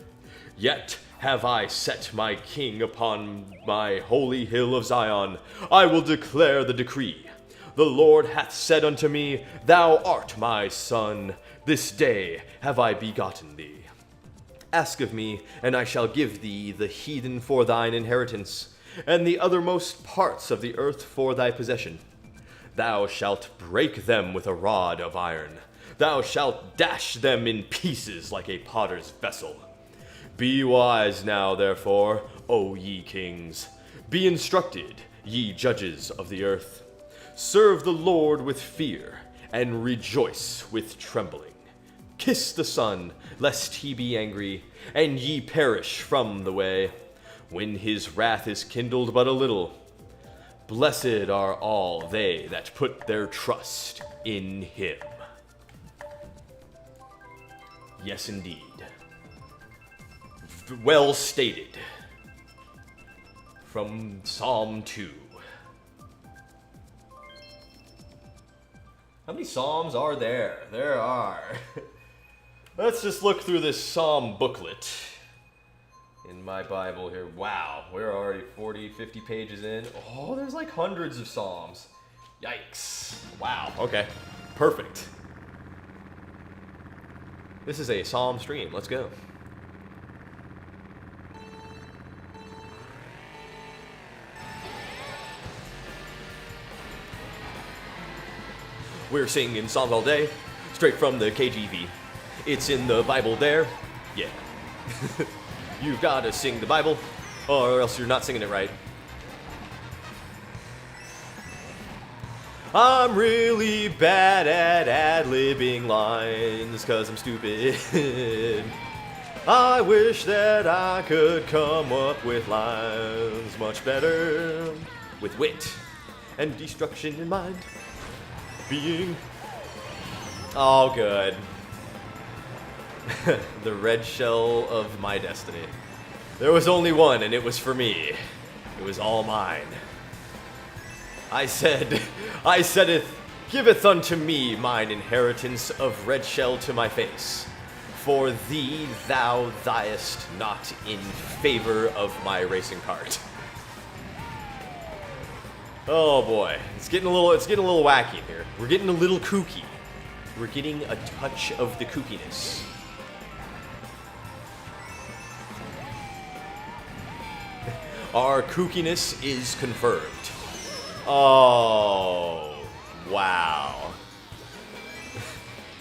Yet have I set my king upon my holy hill of Zion. I will declare the decree. The Lord hath said unto me, Thou art my son. This day have I begotten thee. Ask of me, and I shall give thee the heathen for thine inheritance, and the uttermost parts of the earth for thy possession. Thou shalt break them with a rod of iron. Thou shalt dash them in pieces like a potter's vessel. Be wise now, therefore, O ye kings. Be instructed, ye judges of the earth. Serve the Lord with fear, and rejoice with trembling. Kiss the Son, lest he be angry, and ye perish from the way, when his wrath is kindled but a little. Blessed are all they that put their trust in him. Yes, indeed. Well stated. From Psalm 2. How many psalms are there? There are. Let's just look through this psalm booklet in my Bible here. Wow, we're already 40, 50 pages in. Oh, there's like hundreds of psalms. Yikes. Wow, okay. Perfect. This is a psalm stream. Let's go. We're singing songs all day, straight from the KJV. It's in the Bible there. Yeah. You've got to sing the Bible, or else you're not singing it right. I'm really bad at ad-libbing lines, cause I'm stupid. I wish that I could come up with lines much better, with wit and destruction in mind. Being all good. The red shell of my destiny. There was only one, and it was for me. It was all mine. I saideth, giveth unto me mine inheritance of red shell to my face. For thee thou thiest not in favor of my racing cart. Oh boy, it's getting a little wacky here. We're getting a little kooky. We're getting a touch of the kookiness. Our kookiness is confirmed. Oh, wow.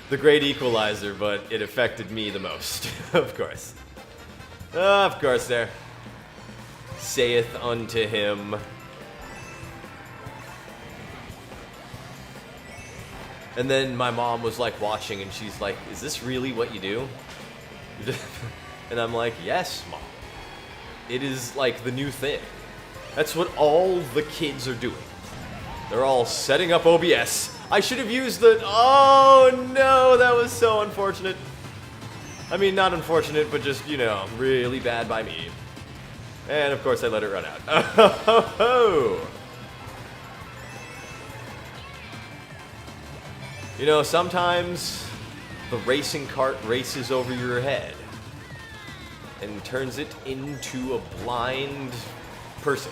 The great equalizer, but it affected me the most, of course. Of course there. Saith unto him. And then my mom was like watching and she's like, is this really what you do? And I'm like, yes, Mom. It is like the new thing. That's what all the kids are doing. They're all setting up OBS. I should have used the... Oh no, that was so unfortunate. I mean, not unfortunate, but just, you know, really bad by me. And of course I let it run out. Oh. You know, sometimes the racing cart races over your head and turns it into a blind person.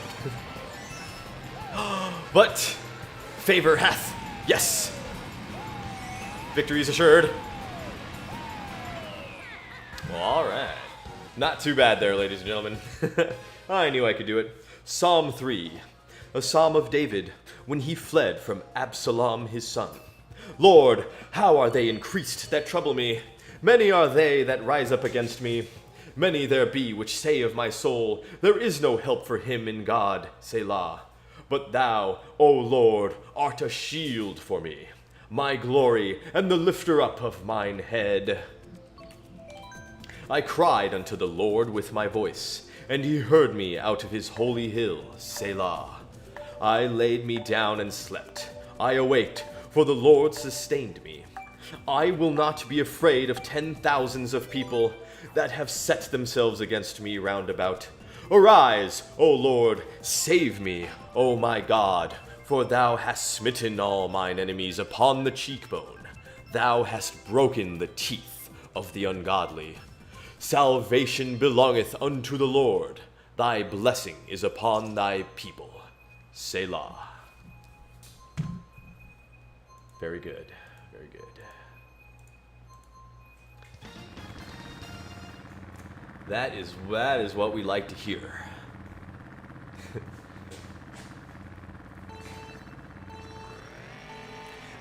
But favor hath, yes. Victory is assured. Well, all right. Not too bad there, ladies and gentlemen. I knew I could do it. Psalm 3, a psalm of David when he fled from Absalom his son. Lord, how are they increased that trouble me? Many are they that rise up against me. Many there be which say of my soul, there is no help for him in God, Selah. But thou, O Lord, art a shield for me, my glory, and the lifter up of mine head. I cried unto the Lord with my voice, and he heard me out of his holy hill, Selah. I laid me down and slept. I awaked, for the Lord sustained me. I will not be afraid of 10,000s of people that have set themselves against me round about. Arise, O Lord, save me, O my God, for thou hast smitten all mine enemies upon the cheekbone. Thou hast broken the teeth of the ungodly. Salvation belongeth unto the Lord. Thy blessing is upon thy people. Selah. Very good, very good. That is what we like to hear.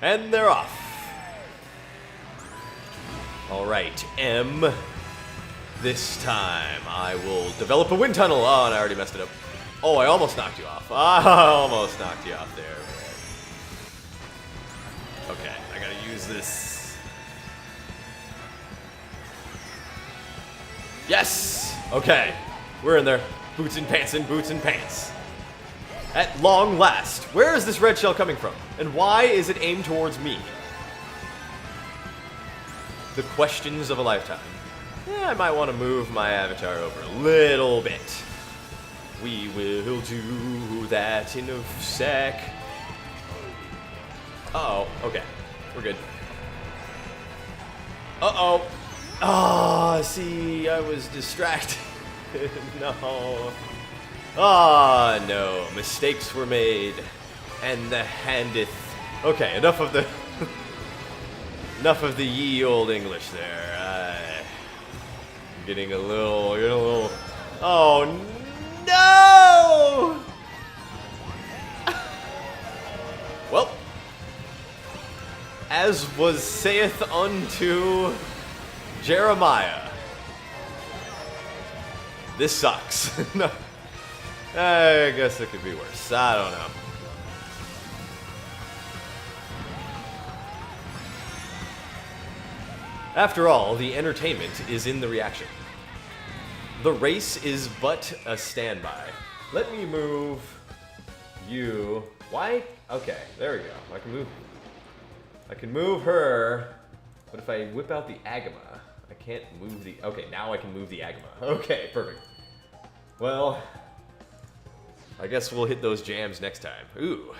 And they're off. All right, M. This time I will develop a wind tunnel. Oh, and I already messed it up. Oh, I almost knocked you off. I almost knocked you off there. Okay, I gotta use this. Yes! Okay, we're in there. Boots and pants and boots and pants. At long last, where is this red shell coming from? And why is it aimed towards me? The questions of a lifetime. Yeah, I might want to move my avatar over a little bit. We will do that in a sec. Uh-oh, okay. We're good. Uh-oh. Ah, see, I was distracted. No. Ah, no. Mistakes were made. And the handeth. Okay, enough of the enough of the ye old English there. I'm getting a little Oh no! Well, as was saith unto Jeremiah, this sucks. No, I guess it could be worse. I don't know. After all, the entertainment is in the reaction. The race is but a standby. Let me move you. Why? Okay, there we go. I can move her, but if I whip out the Agama, I can't move the... Okay, now I can move the Agama. Okay, perfect. Well, I guess we'll hit those jams next time. Ooh.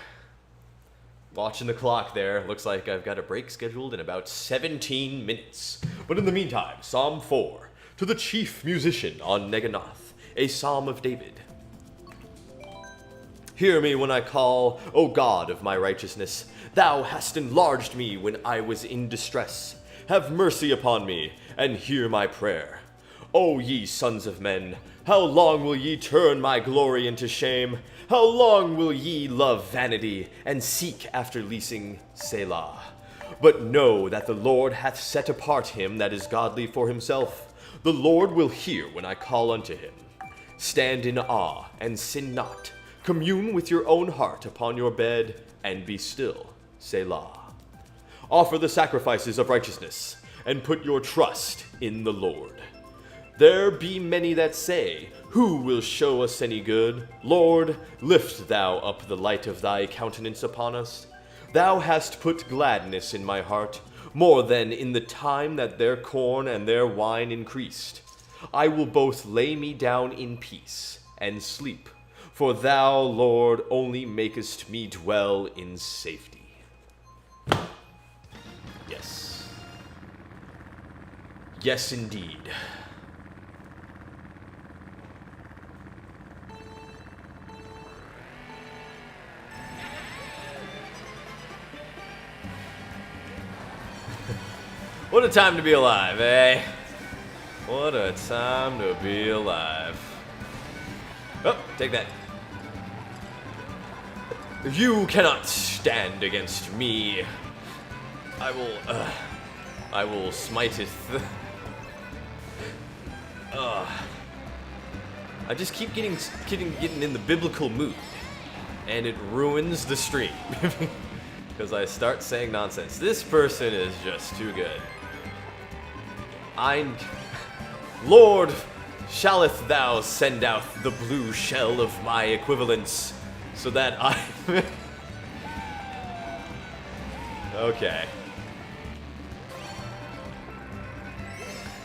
Watching the clock there, looks like I've got a break scheduled in about 17 minutes. But in the meantime, Psalm 4, to the chief musician on Neheloth, a psalm of David. Hear me when I call, O God of my righteousness. Thou hast enlarged me when I was in distress. Have mercy upon me, and hear my prayer. O ye sons of men, how long will ye turn my glory into shame? How long will ye love vanity, and seek after leasing Selah? But know that the Lord hath set apart him that is godly for himself. The Lord will hear when I call unto him. Stand in awe, and sin not. Commune with your own heart upon your bed, and be still. Selah. Offer the sacrifices of righteousness, and put your trust in the Lord. There be many that say, Who will show us any good? Lord, lift thou up the light of thy countenance upon us. Thou hast put gladness in my heart, more than in the time that their corn and their wine increased. I will both lay me down in peace, and sleep, for thou, Lord, only makest me dwell in safety. Yes. Yes, indeed. What a time to be alive, eh? What a time to be alive. Oh, take that. You cannot stand against me. I will smiteth. I just keep getting in the biblical mood, and it ruins the stream because I start saying nonsense. This person is just too good. Lord, shalleth thou send out the blue shell of my equivalence, so that I... Okay.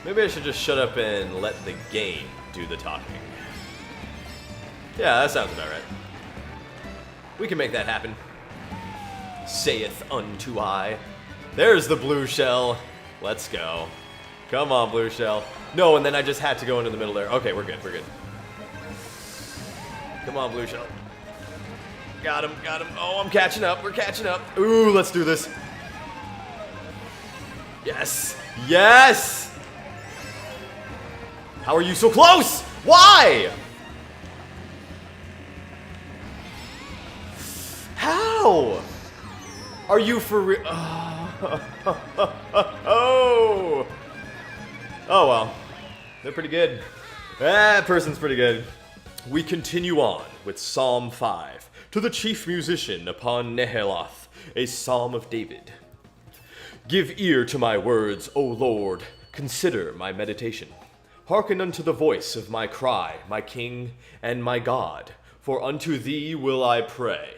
Maybe I should just shut up and let the game do the talking. Yeah, that sounds about right. We can make that happen. Saith unto I. There's the blue shell. Let's go. Come on, blue shell. No, and then I just had to go into the middle there. Okay, we're good, we're good. Come on, blue shell. Got him, got him. Oh, I'm catching up, we're catching up. Ooh, let's do this. Yes, yes! How are you so close? Why? How? Are you for real? Oh. Oh well, they're pretty good. That person's pretty good. We continue on with Psalm 5, to the chief musician upon Neheloth, a psalm of David. Give ear to my words, O Lord, consider my meditation. Hearken unto the voice of my cry, my King and my God, for unto thee will I pray.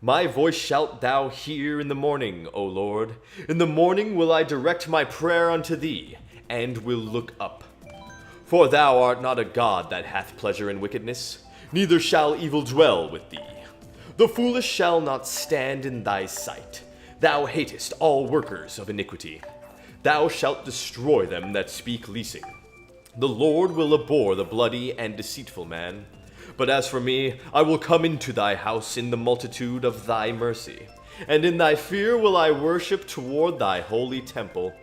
My voice shalt thou hear in the morning, O Lord. In the morning will I direct my prayer unto thee, and will look up. For thou art not a God that hath pleasure in wickedness, neither shall evil dwell with thee. The foolish shall not stand in thy sight. Thou hatest all workers of iniquity. Thou shalt destroy them that speak leasing. The Lord will abhor the bloody and deceitful man. But as for me, I will come into thy house in the multitude of thy mercy, and in thy fear will I worship toward thy holy temple.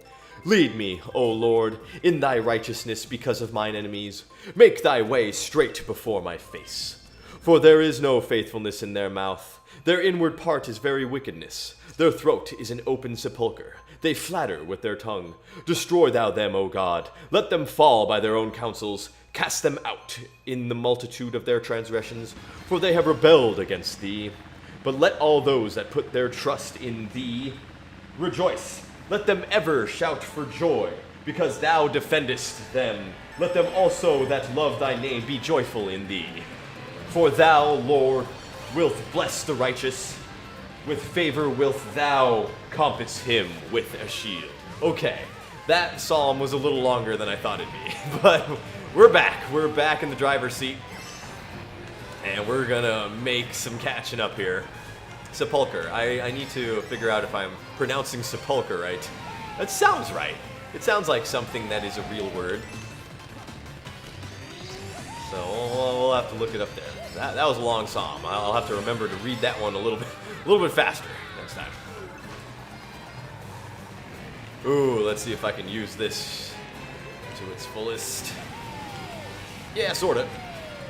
Lead me, O Lord, in thy righteousness because of mine enemies. Make thy way straight before my face. For there is no faithfulness in their mouth. Their inward part is very wickedness. Their throat is an open sepulchre. They flatter with their tongue. Destroy thou them, O God. Let them fall by their own counsels. Cast them out in the multitude of their transgressions, for they have rebelled against thee. But let all those that put their trust in thee rejoice. Let them ever shout for joy, because thou defendest them. Let them also that love thy name be joyful in thee. For thou, Lord, wilt bless the righteous. With favor wilt thou compass him with a shield. Okay, that psalm was a little longer than I thought it'd be, but we're back. We're back in the driver's seat, and we're gonna make some catching up here. Sepulcher. I need to figure out if I'm pronouncing sepulcher right. That sounds right. It sounds like something that is a real word. So we'll have to look it up there. That was a long psalm. I'll have to remember to read that one a little bit faster next time. Ooh, let's see if I can use this to its fullest. Yeah, sorta.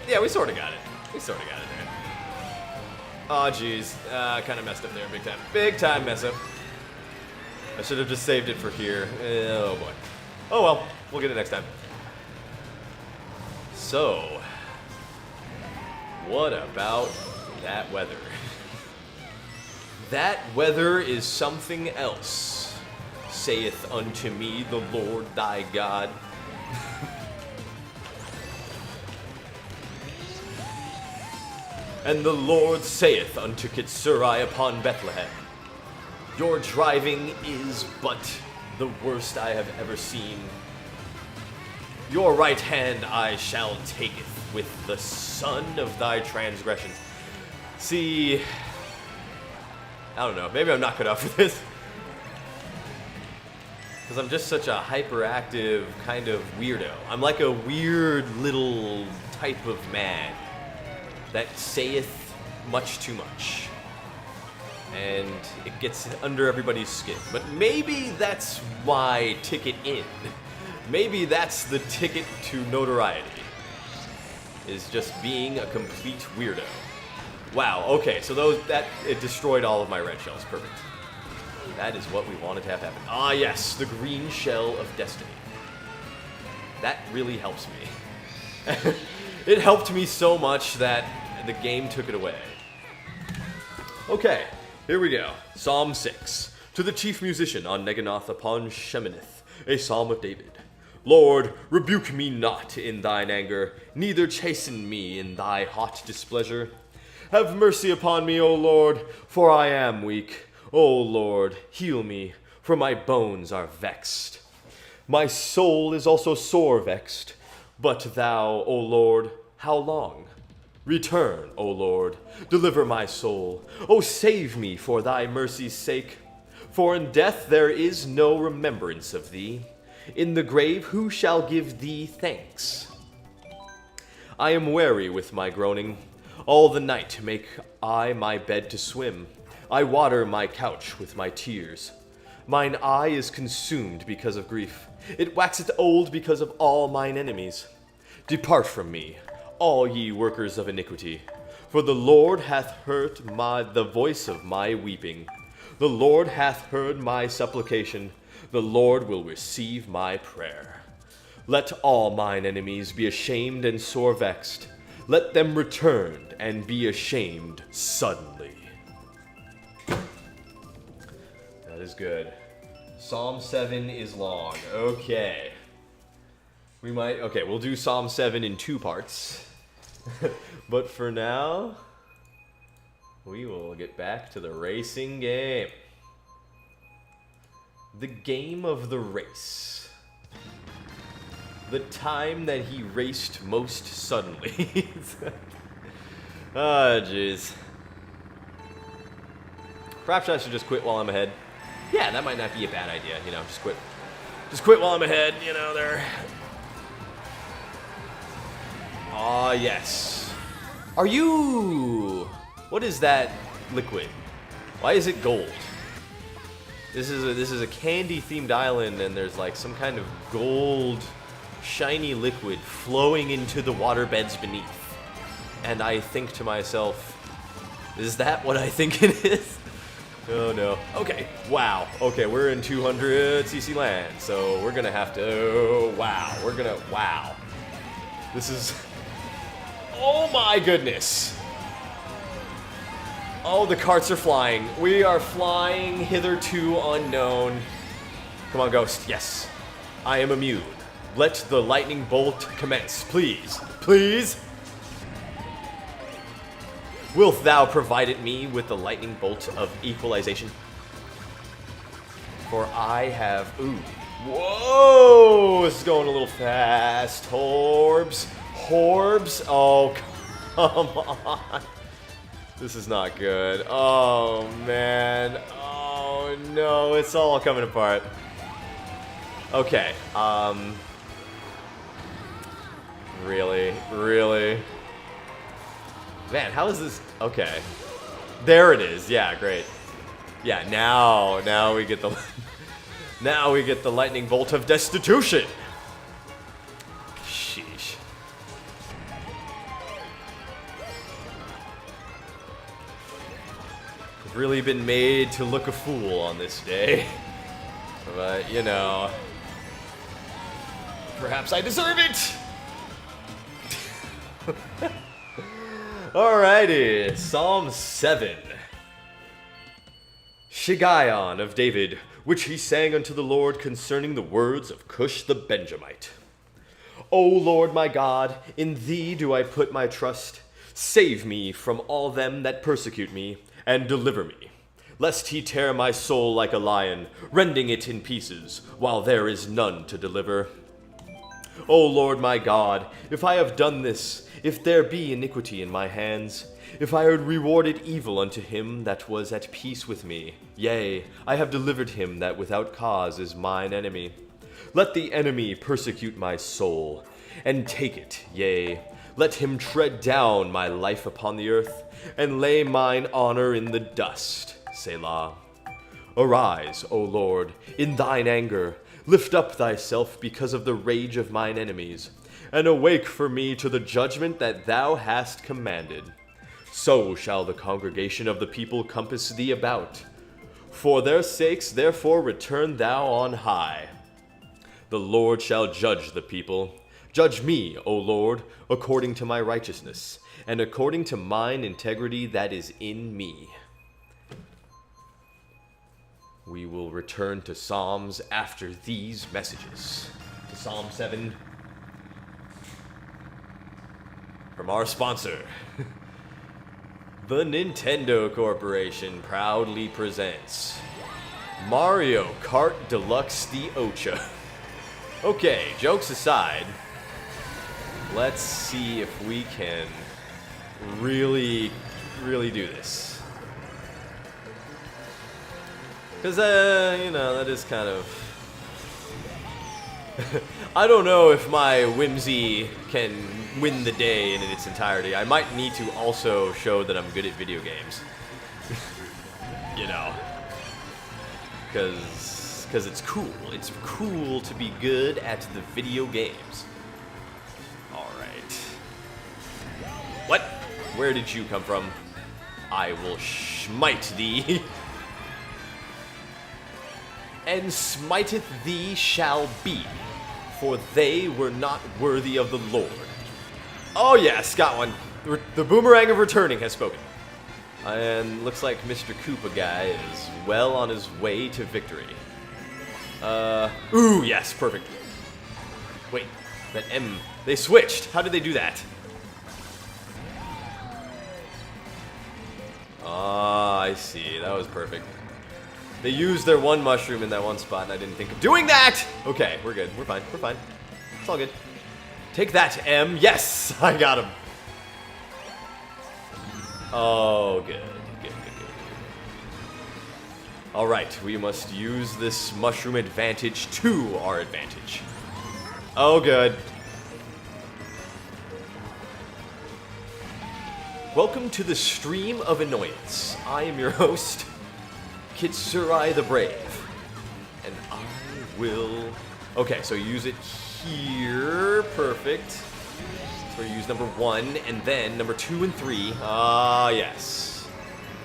Yeah, we sorta got it. We sorta got it there. Oh, jeez. Kind of messed up there, big time. Big time mess up. I should have just saved it for here. Oh, boy. Oh, well. We'll get it next time. So, what about that weather? That weather is something else, saith unto me the Lord thy God. And the Lord saith unto Kitsurai upon Bethlehem, your driving is but the worst I have ever seen. Your right hand I shall taketh with the son of thy transgressions. See, I don't know, maybe I'm not cut out for this. Because I'm just such a hyperactive kind of weirdo. I'm like a weird little type of man that saith much too much. And it gets under everybody's skin. But maybe that's my ticket in. Maybe that's the ticket to notoriety. Is just being a complete weirdo. Wow, okay, so it destroyed all of my red shells. Perfect. That is what we wanted to have happen. Ah, yes, the green shell of destiny. That really helps me. It helped me so much that the game took it away. Okay, here we go. Psalm 6. To the chief musician on Neheloth upon Sheminith, a psalm of David. Lord, rebuke me not in thine anger, neither chasten me in thy hot displeasure. Have mercy upon me, O Lord, for I am weak. O Lord, heal me, for my bones are vexed. My soul is also sore vexed. But thou, O Lord, how long? Return, O Lord, deliver my soul. O save me for thy mercy's sake. For in death there is no remembrance of thee. In the grave who shall give thee thanks? I am weary with my groaning. All the night make I my bed to swim. I water my couch with my tears. Mine eye is consumed because of grief. It waxeth old because of all mine enemies. Depart from me, all ye workers of iniquity. For the Lord hath heard the voice of my weeping. The Lord hath heard my supplication. The Lord will receive my prayer. Let all mine enemies be ashamed and sore vexed. Let them return and be ashamed suddenly. That is good. Psalm 7 is long. Okay. We'll do Psalm 7 in 2 parts. But for now, we will get back to the racing game. The game of the race. The time that he raced most suddenly. Ah, jeez. Perhaps I should just quit while I'm ahead. Yeah, that might not be a bad idea, just quit. Just quit while I'm ahead, there. Ah, yes. Are you... What is that liquid? Why is it gold? This is a candy-themed island, and there's like some kind of gold, shiny liquid flowing into the waterbeds beneath. And I think to myself, is that what I think it is? Oh no. Okay, wow. Okay, we're in 200cc land, so we're gonna have to, wow. This is, oh my goodness. Oh, the carts are flying. We are flying hitherto unknown. Come on, Ghost. Yes. I am immune. Let the lightning bolt commence, please. Please? Wilt thou provide it me with the lightning bolt of equalization? For I have... Ooh. Whoa! This is going a little fast. Horbs. Horbs. Oh, come on. This is not good. Oh, man. Oh, no. It's all coming apart. Okay. Really? Really? Man, how is this? Okay. There it is. Yeah, great. Yeah, now we get the now we get the lightning bolt of destitution. Sheesh. I've really been made to look a fool on this day. But, you know, perhaps I deserve it. Alrighty, Psalm 7. Shiggaion of David, which he sang unto the Lord concerning the words of Cush the Benjamite. O Lord my God, in thee do I put my trust. Save me from all them that persecute me, and deliver me, lest he tear my soul like a lion, rending it in pieces, while there is none to deliver. O Lord my God, if I have done this, if there be iniquity in my hands, if I had rewarded evil unto him that was at peace with me, yea, I have delivered him that without cause is mine enemy. Let the enemy persecute my soul, and take it, yea, let him tread down my life upon the earth, and lay mine honor in the dust. Selah. Arise, O Lord, in thine anger, lift up thyself because of the rage of mine enemies, and awake for me to the judgment that thou hast commanded. So shall the congregation of the people compass thee about. For their sakes therefore return thou on high. The Lord shall judge the people. Judge me, O Lord, according to my righteousness, and according to mine integrity that is in me. We will return to Psalms after these messages. To Psalm 7 from our sponsor. The Nintendo Corporation proudly presents Mario Kart Deluxe the Ocha. Okay, jokes aside, let's see if we can really do this. Because, you know, that is kind of... I don't know if my whimsy can win the day in its entirety. I might need to also show that I'm good at video games. You know. Because it's cool. It's cool to be good at the video games. Alright. What? Where did you come from? I will smite thee. And smiteth thee shall be, for they were not worthy of the Lord. Oh yes, got one. The boomerang of returning has spoken. And looks like Mr. Koopa guy is well on his way to victory. Ooh, yes, perfect. Wait, that M, they switched. How did they do that? Ah, I see, that was perfect. They used their one mushroom in that one spot, and I didn't think of doing that! Okay, we're good. We're fine. We're fine. It's all good. Take that, M. Yes! I got him. Oh, good. Good. Alright, we must use this mushroom advantage to our advantage. Oh, good. Welcome to the Stream of Annoyance. I am your host, Kitsurai the Brave. And I will... Okay, so use it here. Perfect. So we use number 1, and then number 2 and 3. Ah, yes.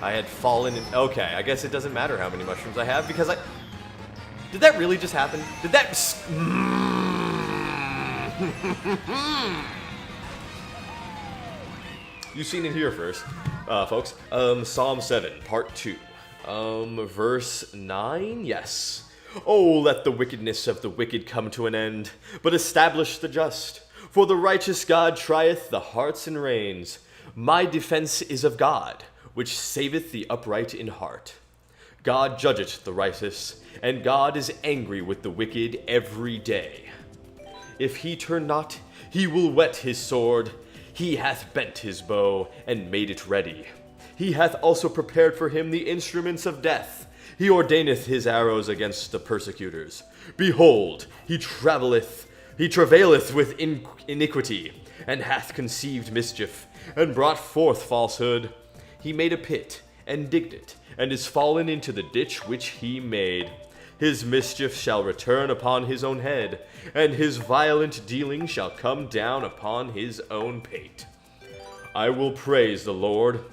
I had fallen in... Okay, I guess it doesn't matter how many mushrooms I have, because I... Did that really just happen? Did that... You've seen it here first, folks. Psalm 7, part 2. Verse 9? Yes. Oh, let the wickedness of the wicked come to an end, but establish the just. For the righteous God trieth the hearts and reins. My defense is of God, which saveth the upright in heart. God judgeth the righteous, and God is angry with the wicked every day. If he turn not, he will whet his sword. He hath bent his bow, and made it ready. He hath also prepared for him the instruments of death. He ordaineth his arrows against the persecutors. Behold, he travaileth with iniquity, and hath conceived mischief, and brought forth falsehood. He made a pit, and digged it, and is fallen into the ditch which he made. His mischief shall return upon his own head, and his violent dealing shall come down upon his own pate. I will praise the Lord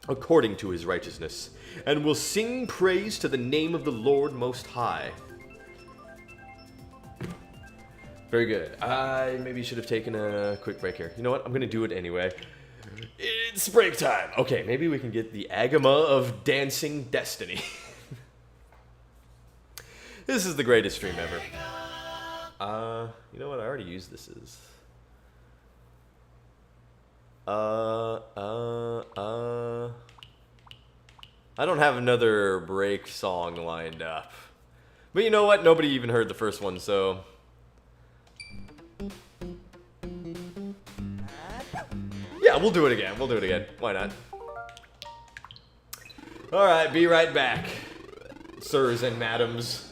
according to his righteousness, and will sing praise to the name of the Lord Most High. Very good. I maybe should have taken a quick break here. You know what? I'm going to do it anyway. It's break time. Okay, maybe we can get the Agama of Dancing Destiny. This is the greatest stream ever. You know what? I already used this as... I don't have another break song lined up. But you know what? Nobody even heard the first one, so... Yeah, we'll do it again. We'll do it again. Why not? Alright, be right back, sirs and madams.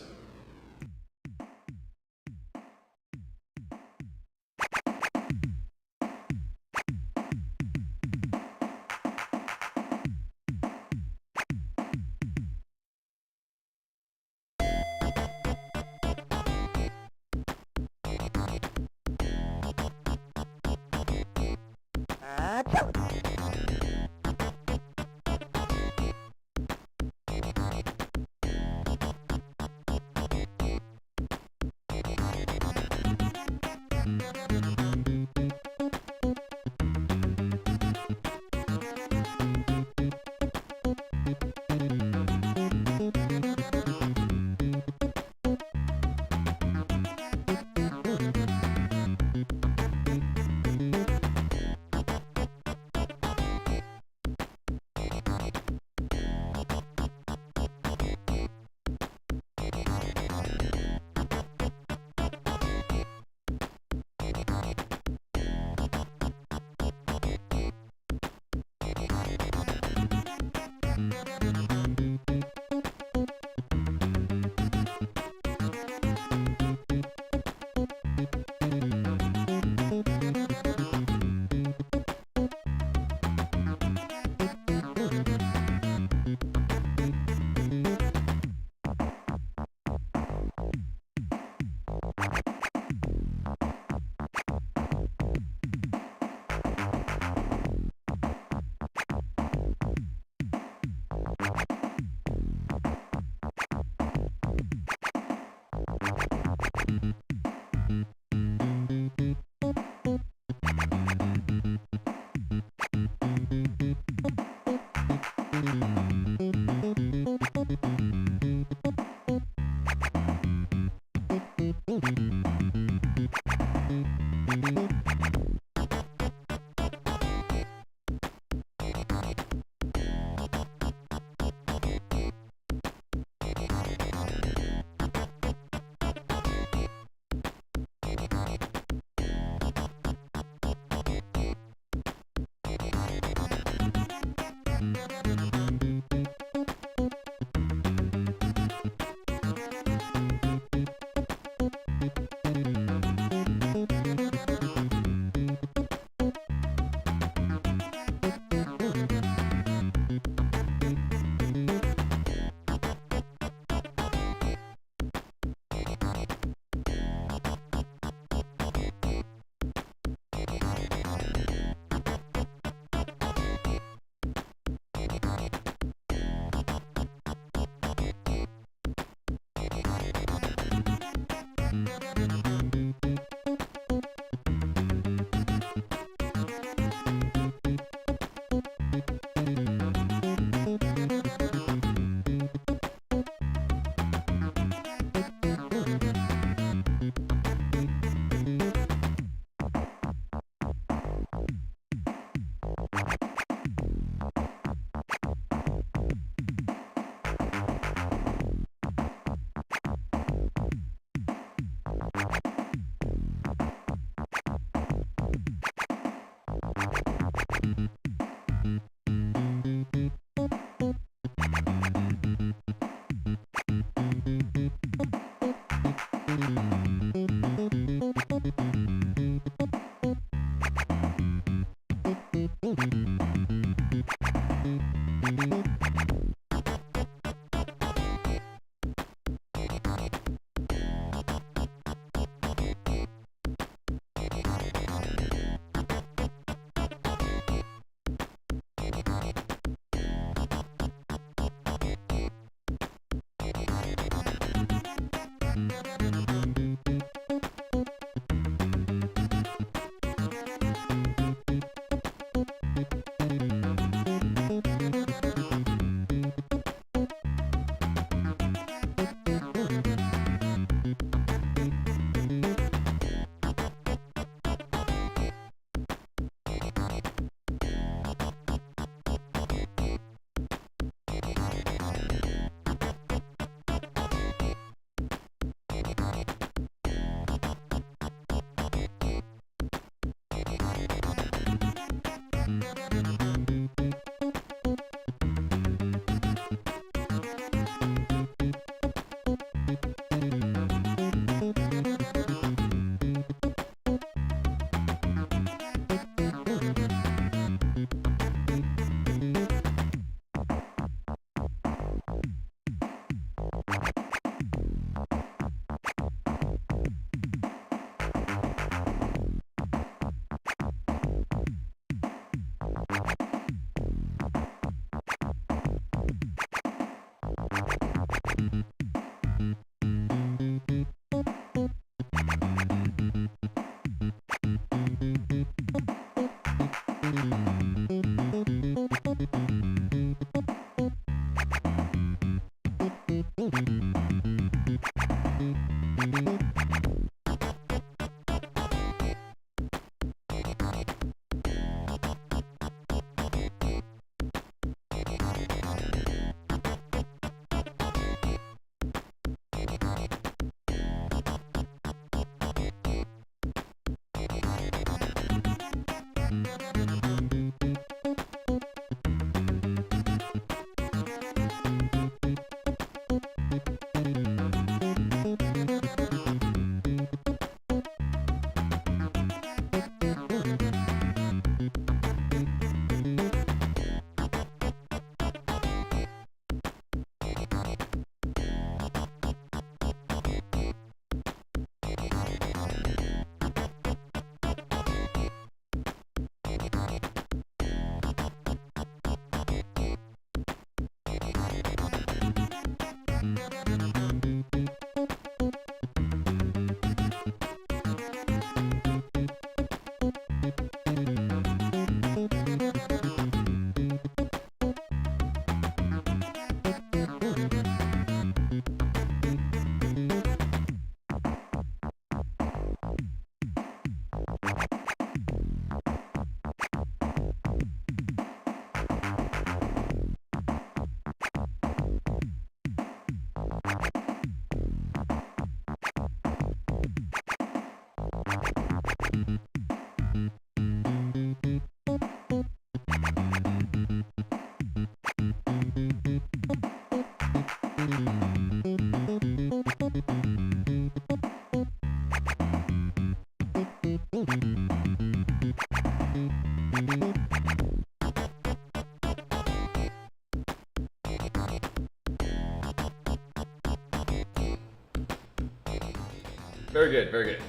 Very good, very good.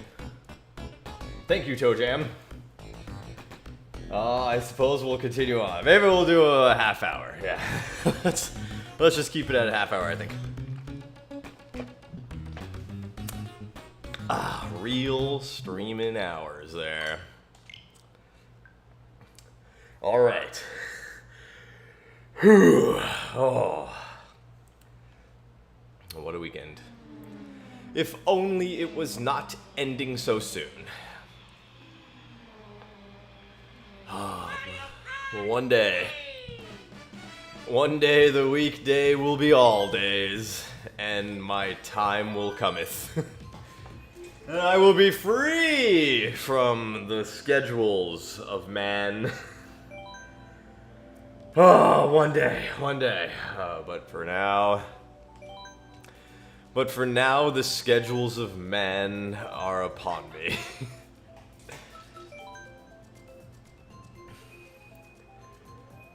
Thank you, Toe Jam. I suppose we'll continue on. Maybe we'll do a half hour. Yeah. let's just keep it at a half hour, I think. Real streaming hours there. All right. Whew. Oh. What a weekend. If only it was not ending so soon. One day the weekday will be all days, and my time will cometh. And I will be free from the schedules of man. Oh, one day, one day. But for now, the schedules of man are upon me.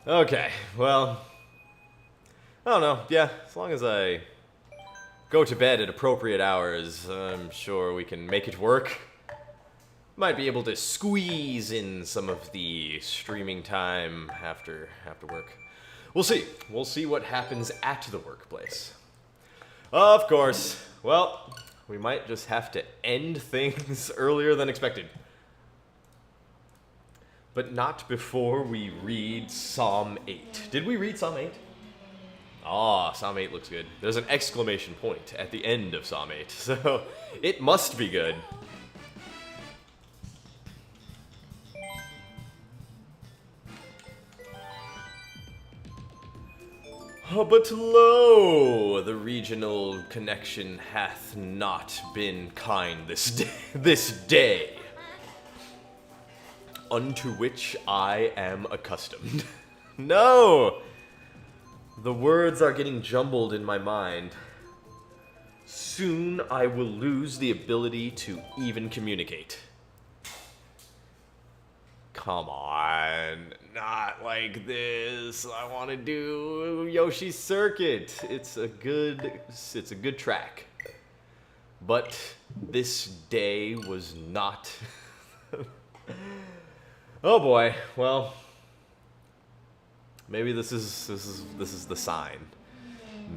Okay, well, I don't know. Yeah, as long as I go to bed at appropriate hours, I'm sure we can make it work. Might be able to squeeze in some of the streaming time after work. We'll see. We'll see what happens at the workplace. Of course. Well, we might just have to end things earlier than expected. But not before we read Psalm 8. Did we read Psalm 8? Ah, Psalm 8 looks good. There's an exclamation point at the end of Psalm 8, so it must be good. Oh, but lo, the regional connection hath not been kind this day, unto which I am accustomed. No! The words are getting jumbled in my mind. Soon I will lose the ability to even communicate. Come on, not like this. I want to do Yoshi's Circuit. It's a good track. But this day was not. Oh boy. Well, maybe this is the sign.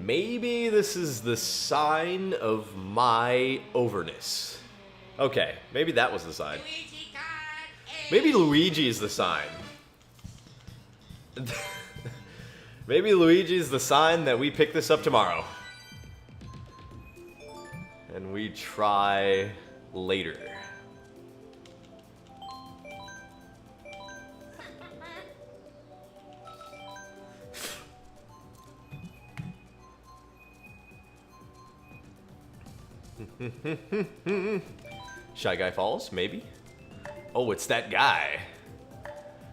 Maybe this is the sign of my overness. Okay, maybe that was the sign. Maybe Luigi is the sign. Maybe Luigi is the sign that we pick this up tomorrow. And we try later. Shy Guy Falls, maybe? Oh, it's that guy.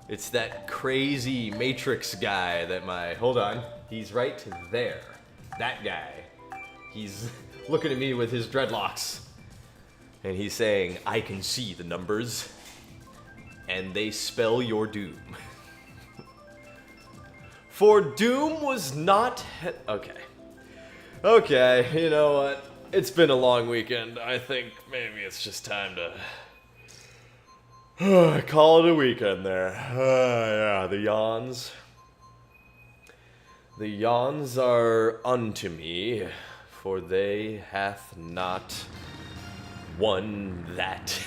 It's that crazy Matrix guy that hold on. He's right there. That guy. He's looking at me with his dreadlocks. And he's saying, I can see the numbers. And they spell your doom. For doom was not... Okay. Okay, you know what? It's been a long weekend. I think maybe it's just time to... call it a weekend there. Yeah, the yawns. The yawns are unto me, for they hath not won that.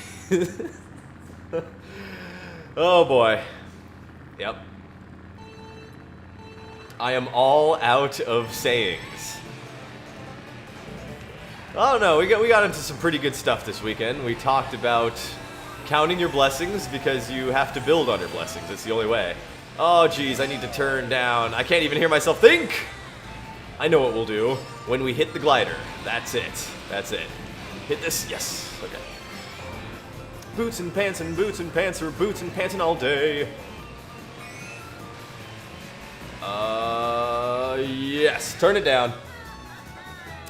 Oh boy. Yep. I am all out of sayings. I don't know, we got into some pretty good stuff this weekend. We talked about counting your blessings because you have to build on your blessings. It's the only way. Oh, geez, I need to turn down. I can't even hear myself think. I know what we'll do. When we hit the glider. That's it. That's it. Hit this. Yes. Okay. Boots and pants and boots and pants or boots and pantsing all day. Yes. Turn it down.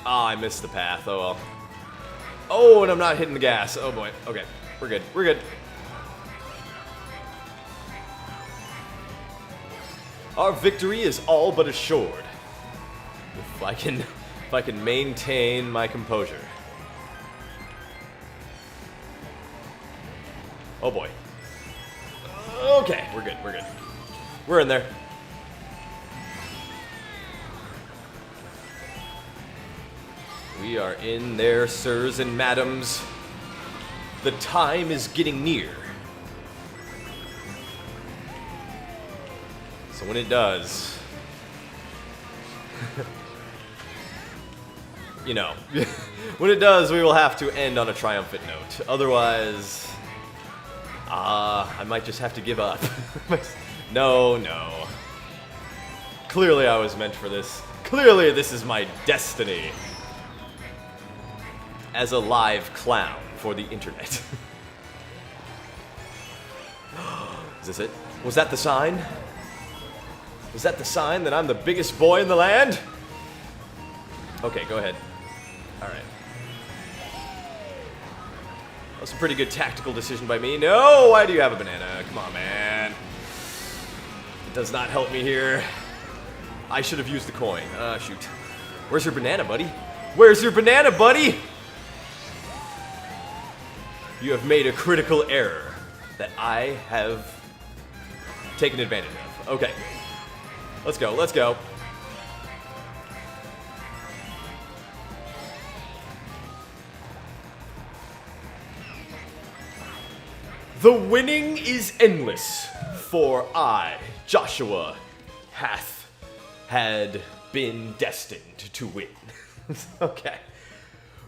Ah, I missed the path. Oh, well. Oh, and I'm not hitting the gas. Oh, boy. Okay. We're good. We're good. Our victory is all but assured. If I can maintain my composure. Oh boy. Okay, we're good. We're good. We're in there. We are in there, sirs and madams. The time is getting near. So when it does, you know, when it does, we will have to end on a triumphant note. Otherwise, I might just have to give up. No. Clearly I was meant for this. Clearly this is my destiny. As a live clown for the internet. Is this it? Was that the sign? Is that the sign that I'm the biggest boy in the land? Okay, go ahead. Alright. That was a pretty good tactical decision by me. No! Why do you have a banana? Come on, man. It does not help me here. I should have used the coin. Shoot. Where's your banana, buddy? Where's your banana, buddy? You have made a critical error that I have taken advantage of. Okay. Let's go, let's go. The winning is endless, for I, Joshua, had been destined to win. Okay.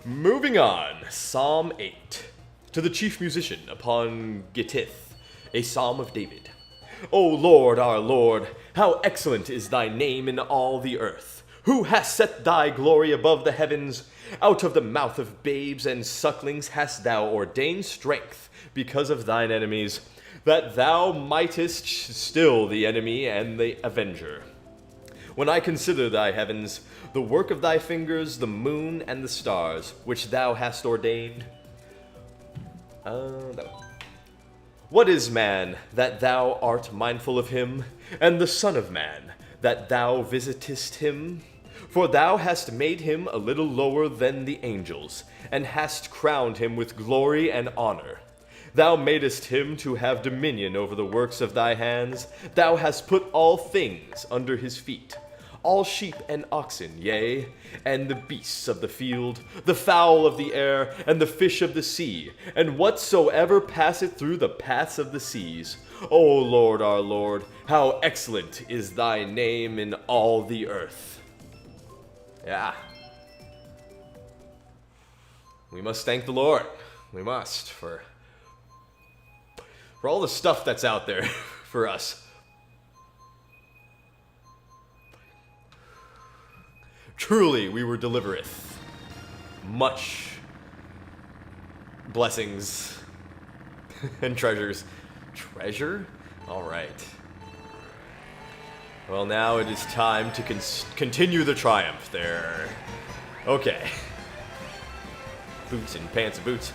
Moving on, Psalm 8. To the chief musician upon Gittith, a psalm of David. O Lord, our Lord, how excellent is thy name in all the earth. Who hast set thy glory above the heavens? Out of the mouth of babes and sucklings hast thou ordained strength because of thine enemies, that thou mightest still the enemy and the avenger. When I consider thy heavens, the work of thy fingers, the moon and the stars, which thou hast ordained. No. What is man, that thou art mindful of him, and the Son of Man, that thou visitest him? For thou hast made him a little lower than the angels, and hast crowned him with glory and honor. Thou madest him to have dominion over the works of thy hands. Thou hast put all things under his feet, all sheep and oxen, yea, and the beasts of the field, the fowl of the air, and the fish of the sea, and whatsoever passeth through the paths of the seas. O Lord, our Lord, how excellent is thy name in all the earth. Yeah. We must thank the Lord. We must, for all the stuff that's out there for us. Truly, we were delivereth much blessings and treasures. Treasure? All right. Well, now it is time to continue the triumph there. Okay. Boots and pants and boots.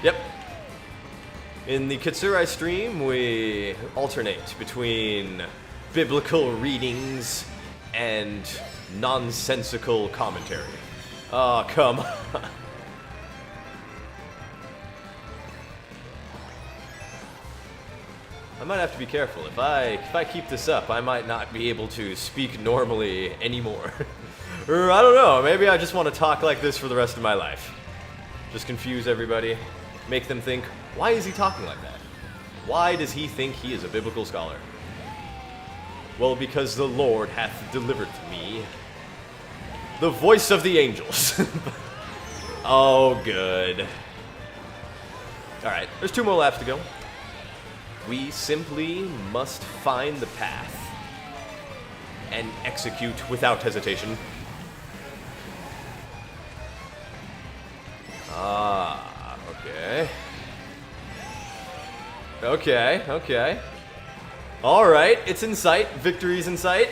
Yep. In the Kitsurai stream, we alternate between biblical readings and nonsensical commentary. Oh, come on. I might have to be careful. If I keep this up, I might not be able to speak normally anymore. Or I don't know, maybe I just want to talk like this for the rest of my life. Just confuse everybody, make them think, why is he talking like that? Why does he think he is a biblical scholar? Well, because the Lord hath delivered me the voice of the angels. Oh, good. Alright, there's 2 more laps to go. We simply must find the path and execute without hesitation. Ah, okay. Okay. Alright, it's in sight. Victory's in sight.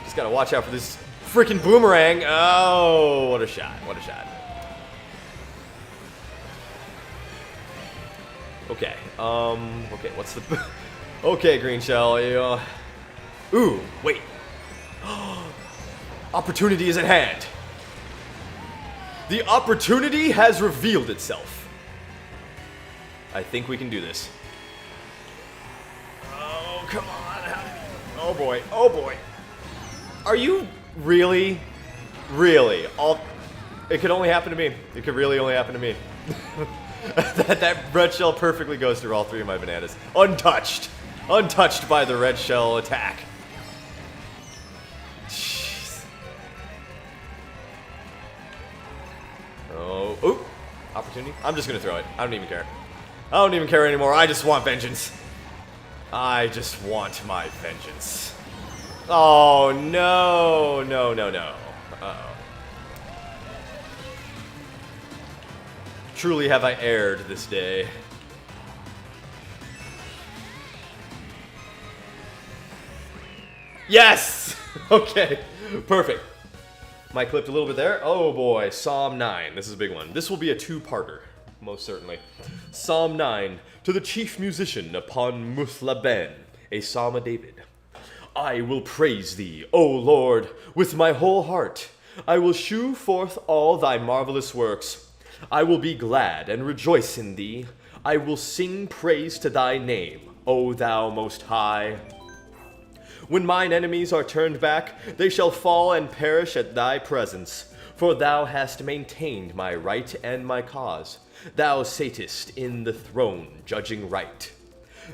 Just gotta watch out for this freaking boomerang. Oh, what a shot. What a shot. Okay, okay, what's the... Okay, green shell, Ooh, wait. Opportunity is at hand. The opportunity has revealed itself. I think we can do this. Oh, come on. Oh, boy. Oh, boy. Are you really? It could only happen to me. It could really only happen to me. that red shell perfectly goes through all 3 of my bananas. Untouched. Untouched by the red shell attack. Jeez. Oh, ooh. Opportunity. I'm just gonna throw it. I don't even care. I don't even care anymore. I just want vengeance. I just want my vengeance. Oh, no. No. Uh-oh. Truly have I erred this day. Yes! Okay, perfect. Might clipped a little bit there. Oh boy, Psalm 9. This is a big one. This will be a two-parter, most certainly. Psalm 9, to the chief musician upon Muthlaben, a psalm of David. I will praise thee, O Lord, with my whole heart. I will shew forth all thy marvelous works. I will be glad and rejoice in thee. I will sing praise to thy name, O thou most high. When mine enemies are turned back, they shall fall and perish at thy presence. For thou hast maintained my right and my cause. Thou satest in the throne, judging right.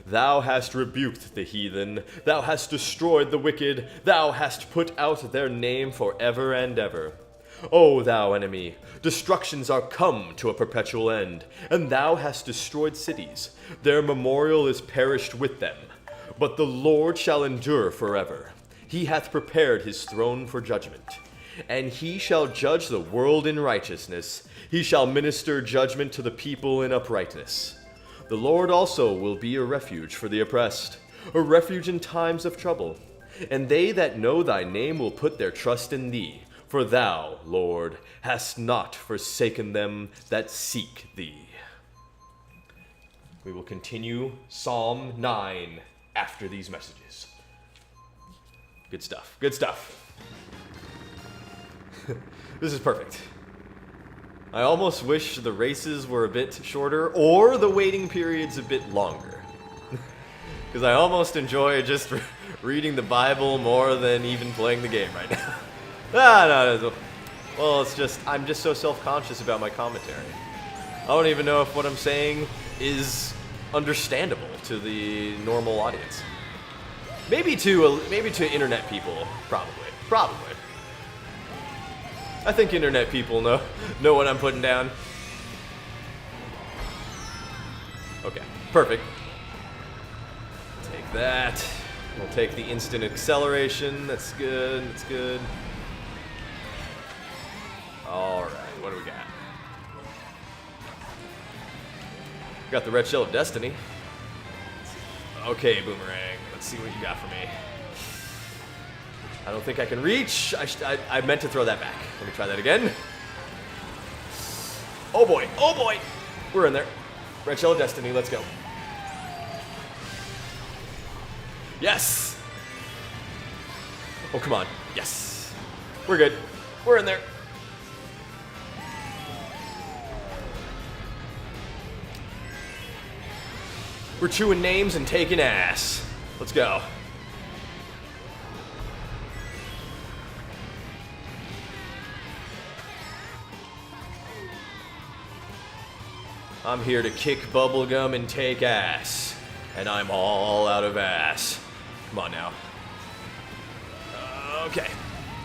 Thou hast rebuked the heathen. Thou hast destroyed the wicked. Thou hast put out their name forever and ever. O thou enemy, destructions are come to a perpetual end, and thou hast destroyed cities. Their memorial is perished with them. But the Lord shall endure forever. He hath prepared his throne for judgment. And he shall judge the world in righteousness. He shall minister judgment to the people in uprightness. The Lord also will be a refuge for the oppressed, a refuge in times of trouble. And they that know thy name will put their trust in thee. For thou, Lord, hast not forsaken them that seek thee. We will continue Psalm 9 after these messages. Good stuff. Good stuff. This is perfect. I almost wish the races were a bit shorter or the waiting periods a bit longer. Because I almost enjoy just reading the Bible more than even playing the game right now. No. Well, it's just, I'm just so self-conscious about my commentary. I don't even know if what I'm saying is understandable to the normal audience. Maybe to internet people, probably. I think internet people know what I'm putting down. Okay, perfect. Take that. We'll take the instant acceleration. That's good. That's good. All right, what do we got? Got the red shell of destiny. Okay, Boomerang. Let's see what you got for me. I don't think I can reach. I meant to throw that back. Let me try that again. Oh boy. Oh boy. We're in there. Red shell of destiny. Let's go. Yes. Oh, come on. Yes. We're good. We're in there. We're chewing names and taking ass. Let's go. I'm here to kick bubblegum and take ass. And I'm all out of ass. Come on now. Okay.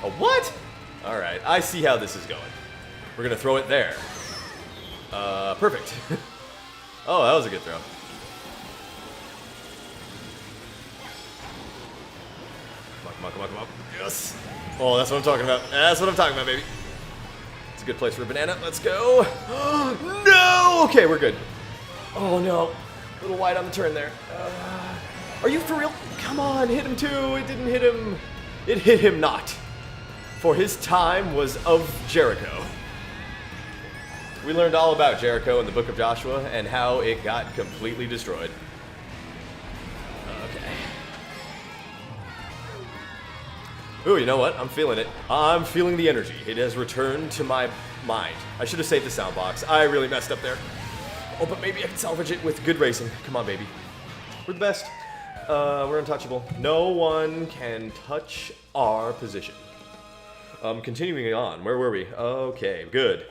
A what? Alright, I see how this is going. We're gonna throw it there. Perfect. Oh, that was a good throw. Come on. Yes. Oh, that's what I'm talking about. That's what I'm talking about, baby. It's a good place for a banana. Let's go. No! Okay, we're good. Oh, no. A little wide on the turn there. Are you for real? Come on, hit him too. It didn't hit him. It hit him not. For his time was of Jericho. We learned all about Jericho in the book of Joshua and how it got completely destroyed. Ooh, you know what? I'm feeling it. I'm feeling the energy. It has returned to my mind. I should have saved the sound box. I really messed up there. Oh, but maybe I can salvage it with good racing. Come on, baby. We're the best. We're untouchable. No one can touch our position. Continuing on. Where were we? Okay, good.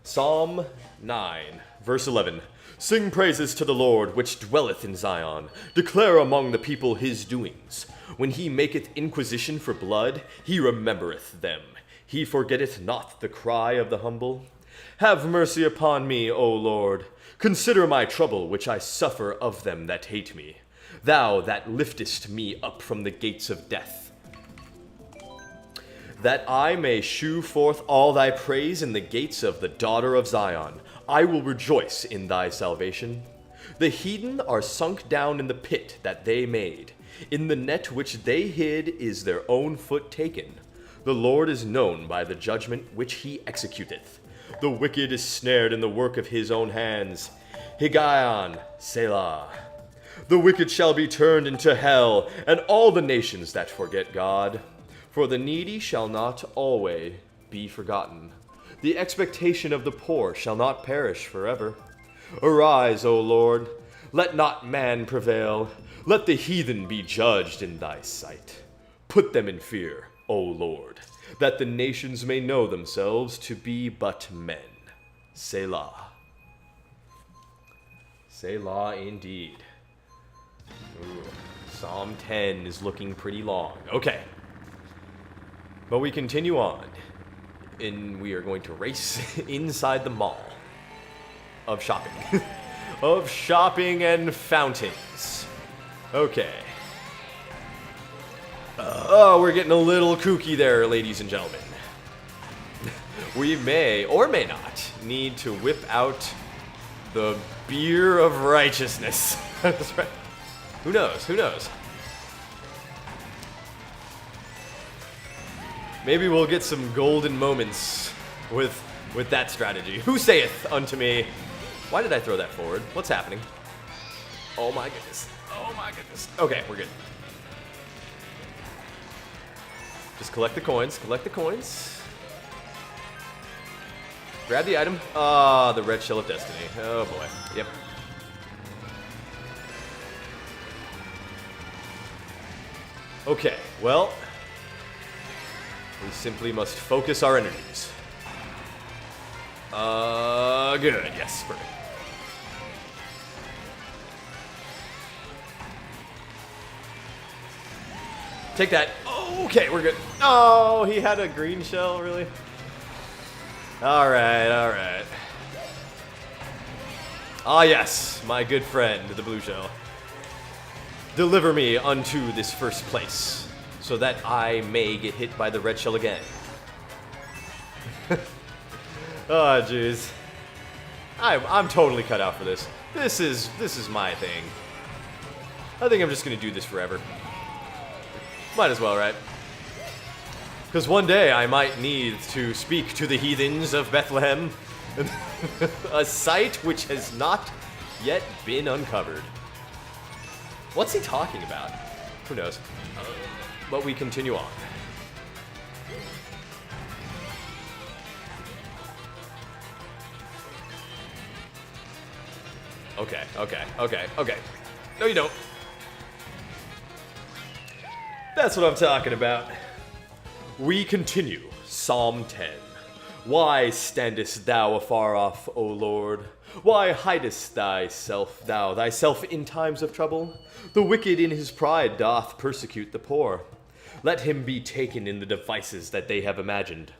Psalm 9, verse 11. Sing praises to the Lord, which dwelleth in Zion. Declare among the people his doings. When he maketh inquisition for blood, he remembereth them. He forgetteth not the cry of the humble. Have mercy upon me, O Lord. Consider my trouble, which I suffer of them that hate me. Thou that liftest me up from the gates of death. That I may shew forth all thy praise in the gates of the daughter of Zion. I will rejoice in thy salvation. The heathen are sunk down in the pit that they made. In the net which they hid is their own foot taken. The Lord is known by the judgment which he executeth. The wicked is snared in the work of his own hands. Higgaion, Selah. The wicked shall be turned into hell, and all the nations that forget God. For the needy shall not always be forgotten. The expectation of the poor shall not perish forever. Arise, O Lord, let not man prevail. Let the heathen be judged in thy sight. Put them in fear, O Lord, that the nations may know themselves to be but men. Selah. Selah indeed. Ooh, Psalm 10 is looking pretty long. Okay. But we continue on. And we are going to race inside the mall of shopping. Of shopping and fountains. Okay. Oh, we're getting a little kooky there, ladies and gentlemen. We may, or may not, need to whip out the beer of righteousness. That's right. Who knows? Who knows? Maybe we'll get some golden moments with that strategy. Who saith unto me, why did I throw that forward? What's happening? Oh my goodness. Oh my goodness. Okay, we're good. Just collect the coins. Collect the coins. Grab the item. Ah, the red shell of destiny. Oh boy. Yep. Okay, well, we simply must focus our energies. Good. Yes, perfect. Take that. Okay, we're good. Oh, he had a green shell, really? Alright, alright. Ah, yes, my good friend, the blue shell. Deliver me unto this first place, so that I may get hit by the red shell again. Oh, jeez. I'm totally cut out for this. This is my thing. I think I'm just gonna do this forever. Might as well, right? Because one day I might need to speak to the heathens of Bethlehem, a site which has not yet been uncovered. What's he talking about? Who knows? But we continue on. Okay, okay, okay, okay. No, you don't. That's what I'm talking about. We continue. Psalm 10. Why standest thou afar off, O Lord? Why hidest thyself in times of trouble? The wicked in his pride doth persecute the poor. Let him be taken in the devices that they have imagined.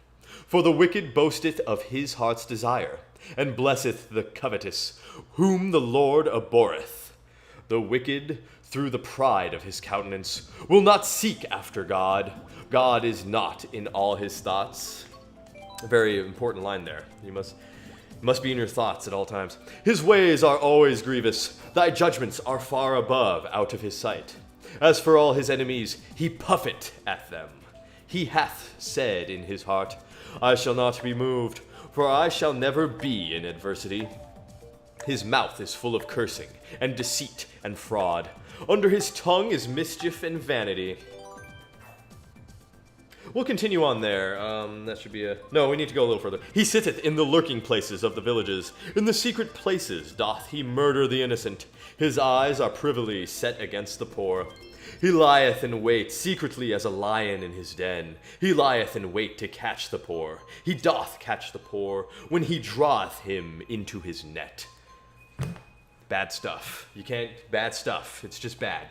For the wicked boasteth of his heart's desire, and blesseth the covetous, whom the Lord abhorreth. The wicked, through the pride of his countenance, will not seek after God. God is not in all his thoughts. A very important line there. You must be in your thoughts at all times. His ways are always grievous. Thy judgments are far above, out of his sight. As for all his enemies, he puffeth at them. He hath said in his heart, I shall not be moved, for I shall never be in adversity. His mouth is full of cursing, and deceit, and fraud. Under his tongue is mischief and vanity. We'll continue on there. That should be a... No, we need to go a little further. He sitteth in the lurking places of the villages. In the secret places doth he murder the innocent. His eyes are privily set against the poor. He lieth in wait secretly as a lion in his den. He lieth in wait to catch the poor. He doth catch the poor when he draweth him into his net. Bad stuff. You can't... Bad stuff. It's just bad.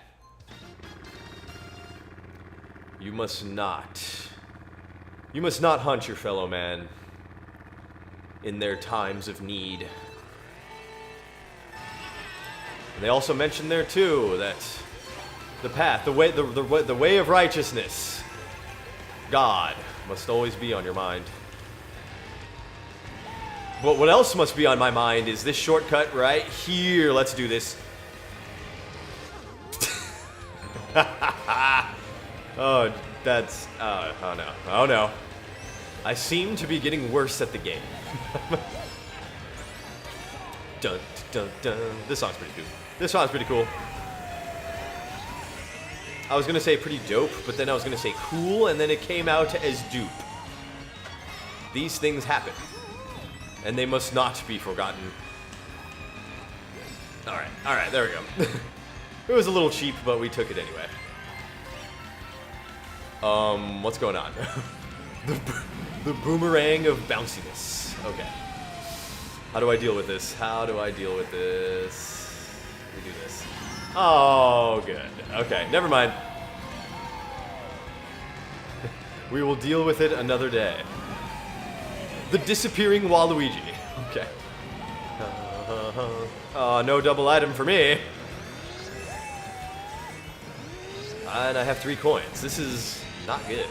You must not hunt your fellow man in their times of need. And they also mention there too that the path, the way of righteousness, God must always be on your mind. But what else must be on my mind is this shortcut right here. Let's do this. Oh, that's... oh no. Oh no. I seem to be getting worse at the game. Dun, dun, dun. This song's pretty cool. This song's pretty cool. I was gonna say pretty dope, but then I was gonna say cool, and then it came out as dupe. These things happen, and they must not be forgotten. Alright, there we go. It was a little cheap, but we took it anyway. What's going on? The boomerang of bounciness. Okay. How do I deal with this? How do I deal with this? We do this. Oh, good. Okay, never mind. We will deal with it another day. The disappearing Waluigi. Okay. No double item for me. And I have 3 coins. This is not good.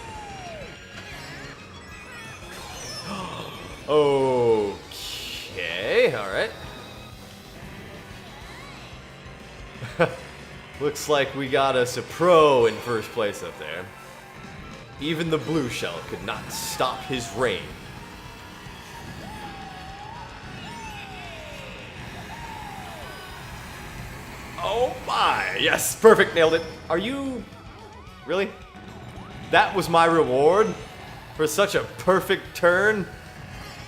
Okay, alright. Looks like we got us a pro in first place up there. Even the blue shell could not stop his reign. Oh my! Yes, perfect, nailed it. Are you... really? That was my reward? For such a perfect turn?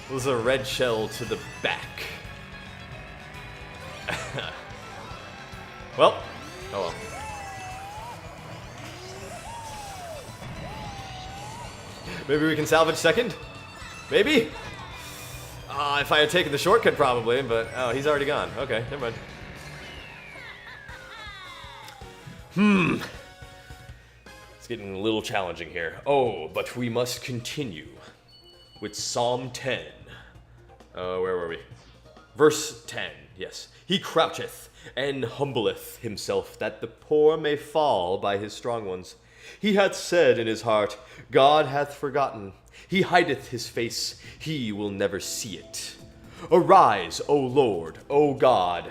It was a red shell to the back. Well, oh well. Maybe we can salvage second? Maybe? If I had taken the shortcut, probably, but oh, he's already gone. Okay, never mind. It's getting a little challenging here. Oh, but we must continue with Psalm 10. Where were we? Verse 10, yes. He croucheth and humbleth himself, that the poor may fall by his strong ones. He hath said in his heart, God hath forgotten. He hideth his face, he will never see it. Arise, O Lord, O God.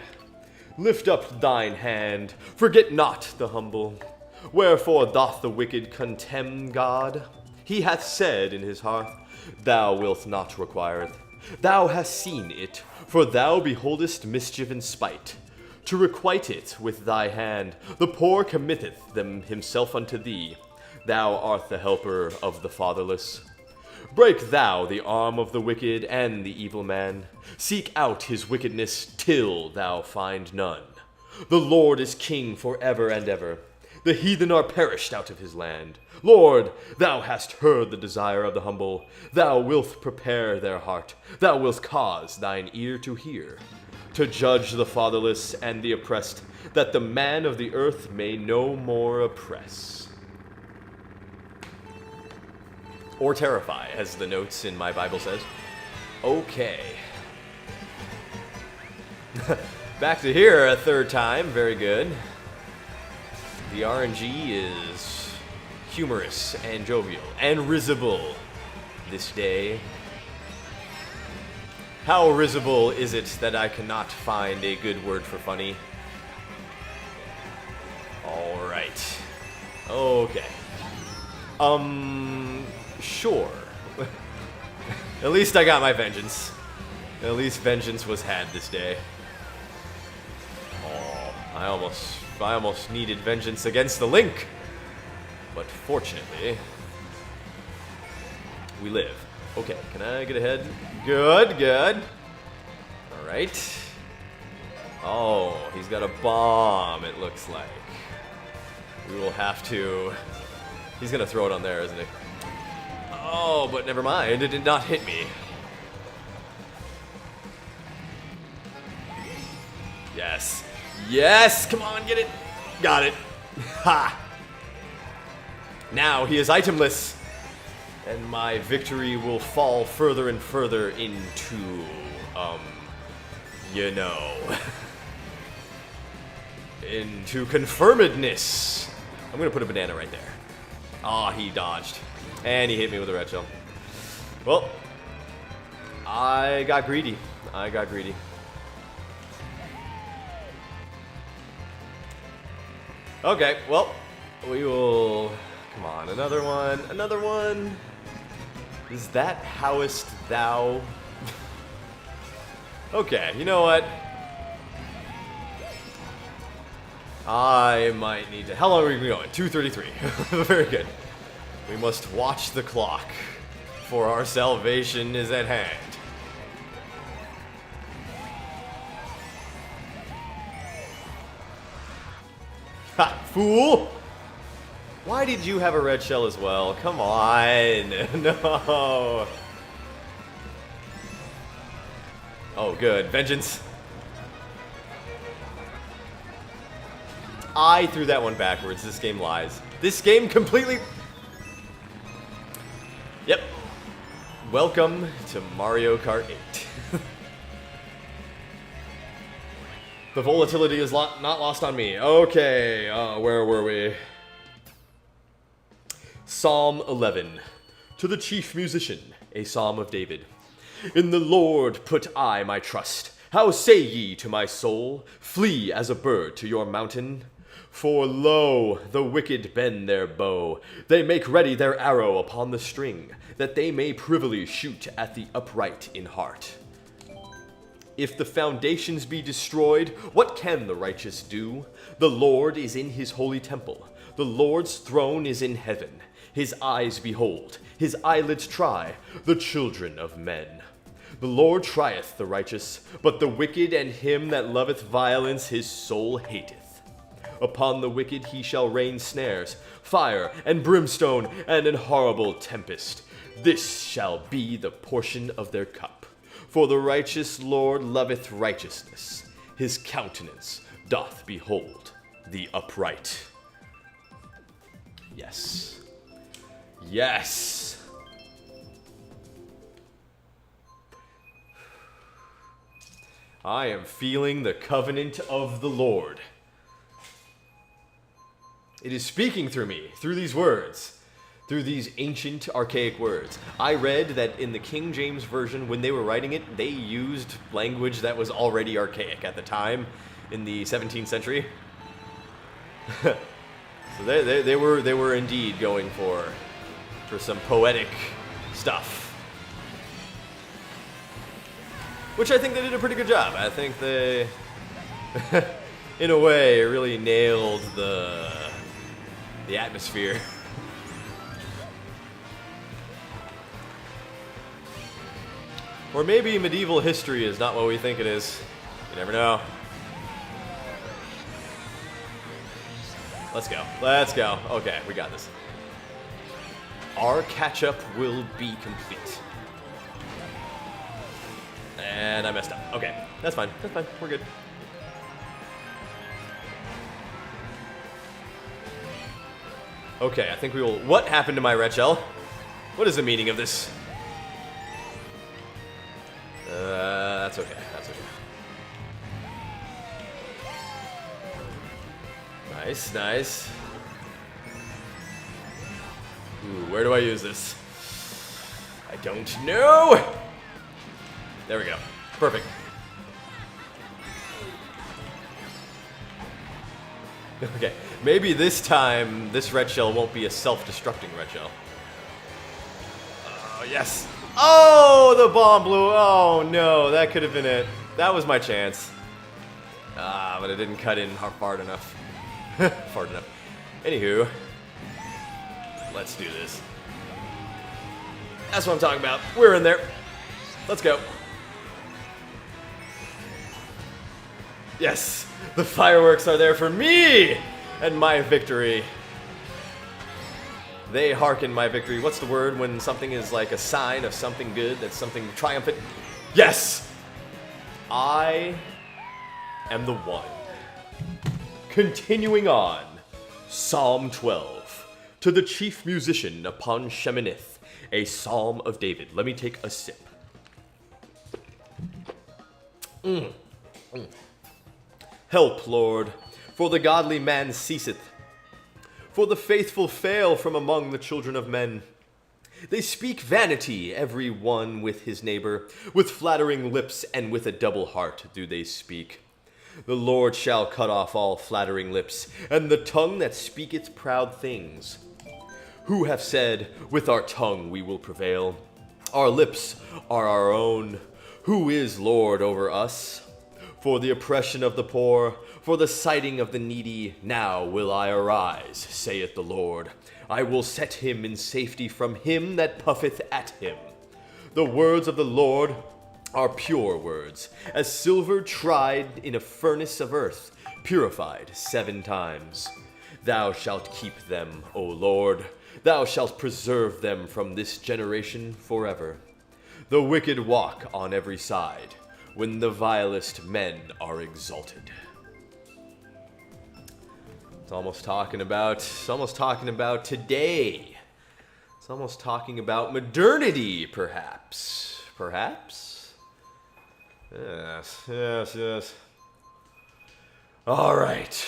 Lift up thine hand, forget not the humble. Wherefore doth the wicked contemn God? He hath said in his heart, Thou wilt not require it. Thou hast seen it, for thou beholdest mischief and spite. To requite it with thy hand, the poor committeth them himself unto thee. Thou art the helper of the fatherless. Break thou the arm of the wicked and the evil man. Seek out his wickedness till thou find none. The Lord is king forever and ever. The heathen are perished out of his land. Lord, thou hast heard the desire of the humble. Thou wilt prepare their heart. Thou wilt cause thine ear to hear, to judge the fatherless and the oppressed, that the man of the earth may no more oppress. Or terrify, as the notes in my Bible says. Okay. Back to here a third time. Very good. The RNG is humorous and jovial and risible this day. How risible is it that I cannot find a good word for funny? Alright. Okay. Sure. At least I got my vengeance. At least vengeance was had this day. Oh, I almost needed vengeance against the Link. But fortunately, we live. Okay, can I get ahead? Good, good. Alright. Oh, he's got a bomb, it looks like. We will have to... He's gonna throw it on there, isn't he? Oh, but never mind, it did not hit me. Yes. Yes! Come on, get it! Got it. Ha! Now he is itemless. And my victory will fall further and further into, you know, into confirmedness. I'm gonna put a banana right there. Ah, he dodged. And he hit me with a red shell. Well, I got greedy. I got greedy. Okay, well, We will... Come on, another one. Another one. Is that howest thou? Okay, you know what? I might need to... How long are we going? 2:33. Very good. We must watch the clock, for our salvation is at hand. Ha! Fool! Why did you have a red shell as well? Come on! No! Oh, good. Vengeance. I threw that one backwards. This game lies. This game completely... Yep. Welcome to Mario Kart 8. The volatility is not lost on me. Okay, where were we? Psalm 11. To the chief musician, a psalm of David. In the Lord put I my trust. How say ye to my soul, flee as a bird to your mountain? For lo, the wicked bend their bow. They make ready their arrow upon the string, that they may privily shoot at the upright in heart. If the foundations be destroyed, what can the righteous do? The Lord is in his holy temple. The Lord's throne is in heaven. His eyes behold, his eyelids try, the children of men. The Lord trieth the righteous, but the wicked and him that loveth violence his soul hateth. Upon the wicked he shall rain snares, fire and brimstone, and an horrible tempest. This shall be the portion of their cup. For the righteous Lord loveth righteousness. His countenance doth behold the upright. Yes. Yes. I am feeling the covenant of the Lord. It is speaking through me, through these words, through these ancient, archaic words. I read that in the King James Version, when they were writing it, they used language that was already archaic at the time, in the 17th century. So they were indeed going for some poetic stuff. Which I think they did a pretty good job. I think they, in a way, really nailed the atmosphere. Or maybe medieval history is not what we think it is. You never know. Let's go. Let's go. Okay, we got this. Our catch-up will be complete. And I messed up. Okay, that's fine. That's fine. We're good. Okay, I think we will... What happened to my red shell? What is the meaning of this? That's okay. That's okay. Nice, nice. Ooh, where do I use this? I don't know! There we go. Perfect. Okay, maybe this time this red shell won't be a self-destructing red shell. Oh, yes! Oh, the bomb blew! Oh, no, that could have been it. That was my chance. Ah, but it didn't cut in far enough. Far enough. Anywho, let's do this. That's what I'm talking about. We're in there. Let's go. Yes, the fireworks are there for me and my victory. They hearken my victory. What's the word when something is like a sign of something good, that's something triumphant? Yes! I am the one. Continuing on, Psalm 12. To the chief musician upon Sheminith, a psalm of David. Let me take a sip. Help, Lord, for the godly man ceaseth. For the faithful fail from among the children of men. They speak vanity, every one with his neighbor. With flattering lips and with a double heart do they speak. The Lord shall cut off all flattering lips, and the tongue that speaketh proud things. Who have said, with our tongue we will prevail? Our lips are our own. Who is Lord over us? For the oppression of the poor, for the sighting of the needy, now will I arise, saith the Lord. I will set him in safety from him that puffeth at him. The words of the Lord are pure words, as silver tried in a furnace of earth, purified 7 times. Thou shalt keep them, O Lord. Thou shalt preserve them from this generation forever. The wicked walk on every side, when the vilest men are exalted. It's almost talking about today. It's almost talking about modernity, perhaps. Perhaps? Yes. All right,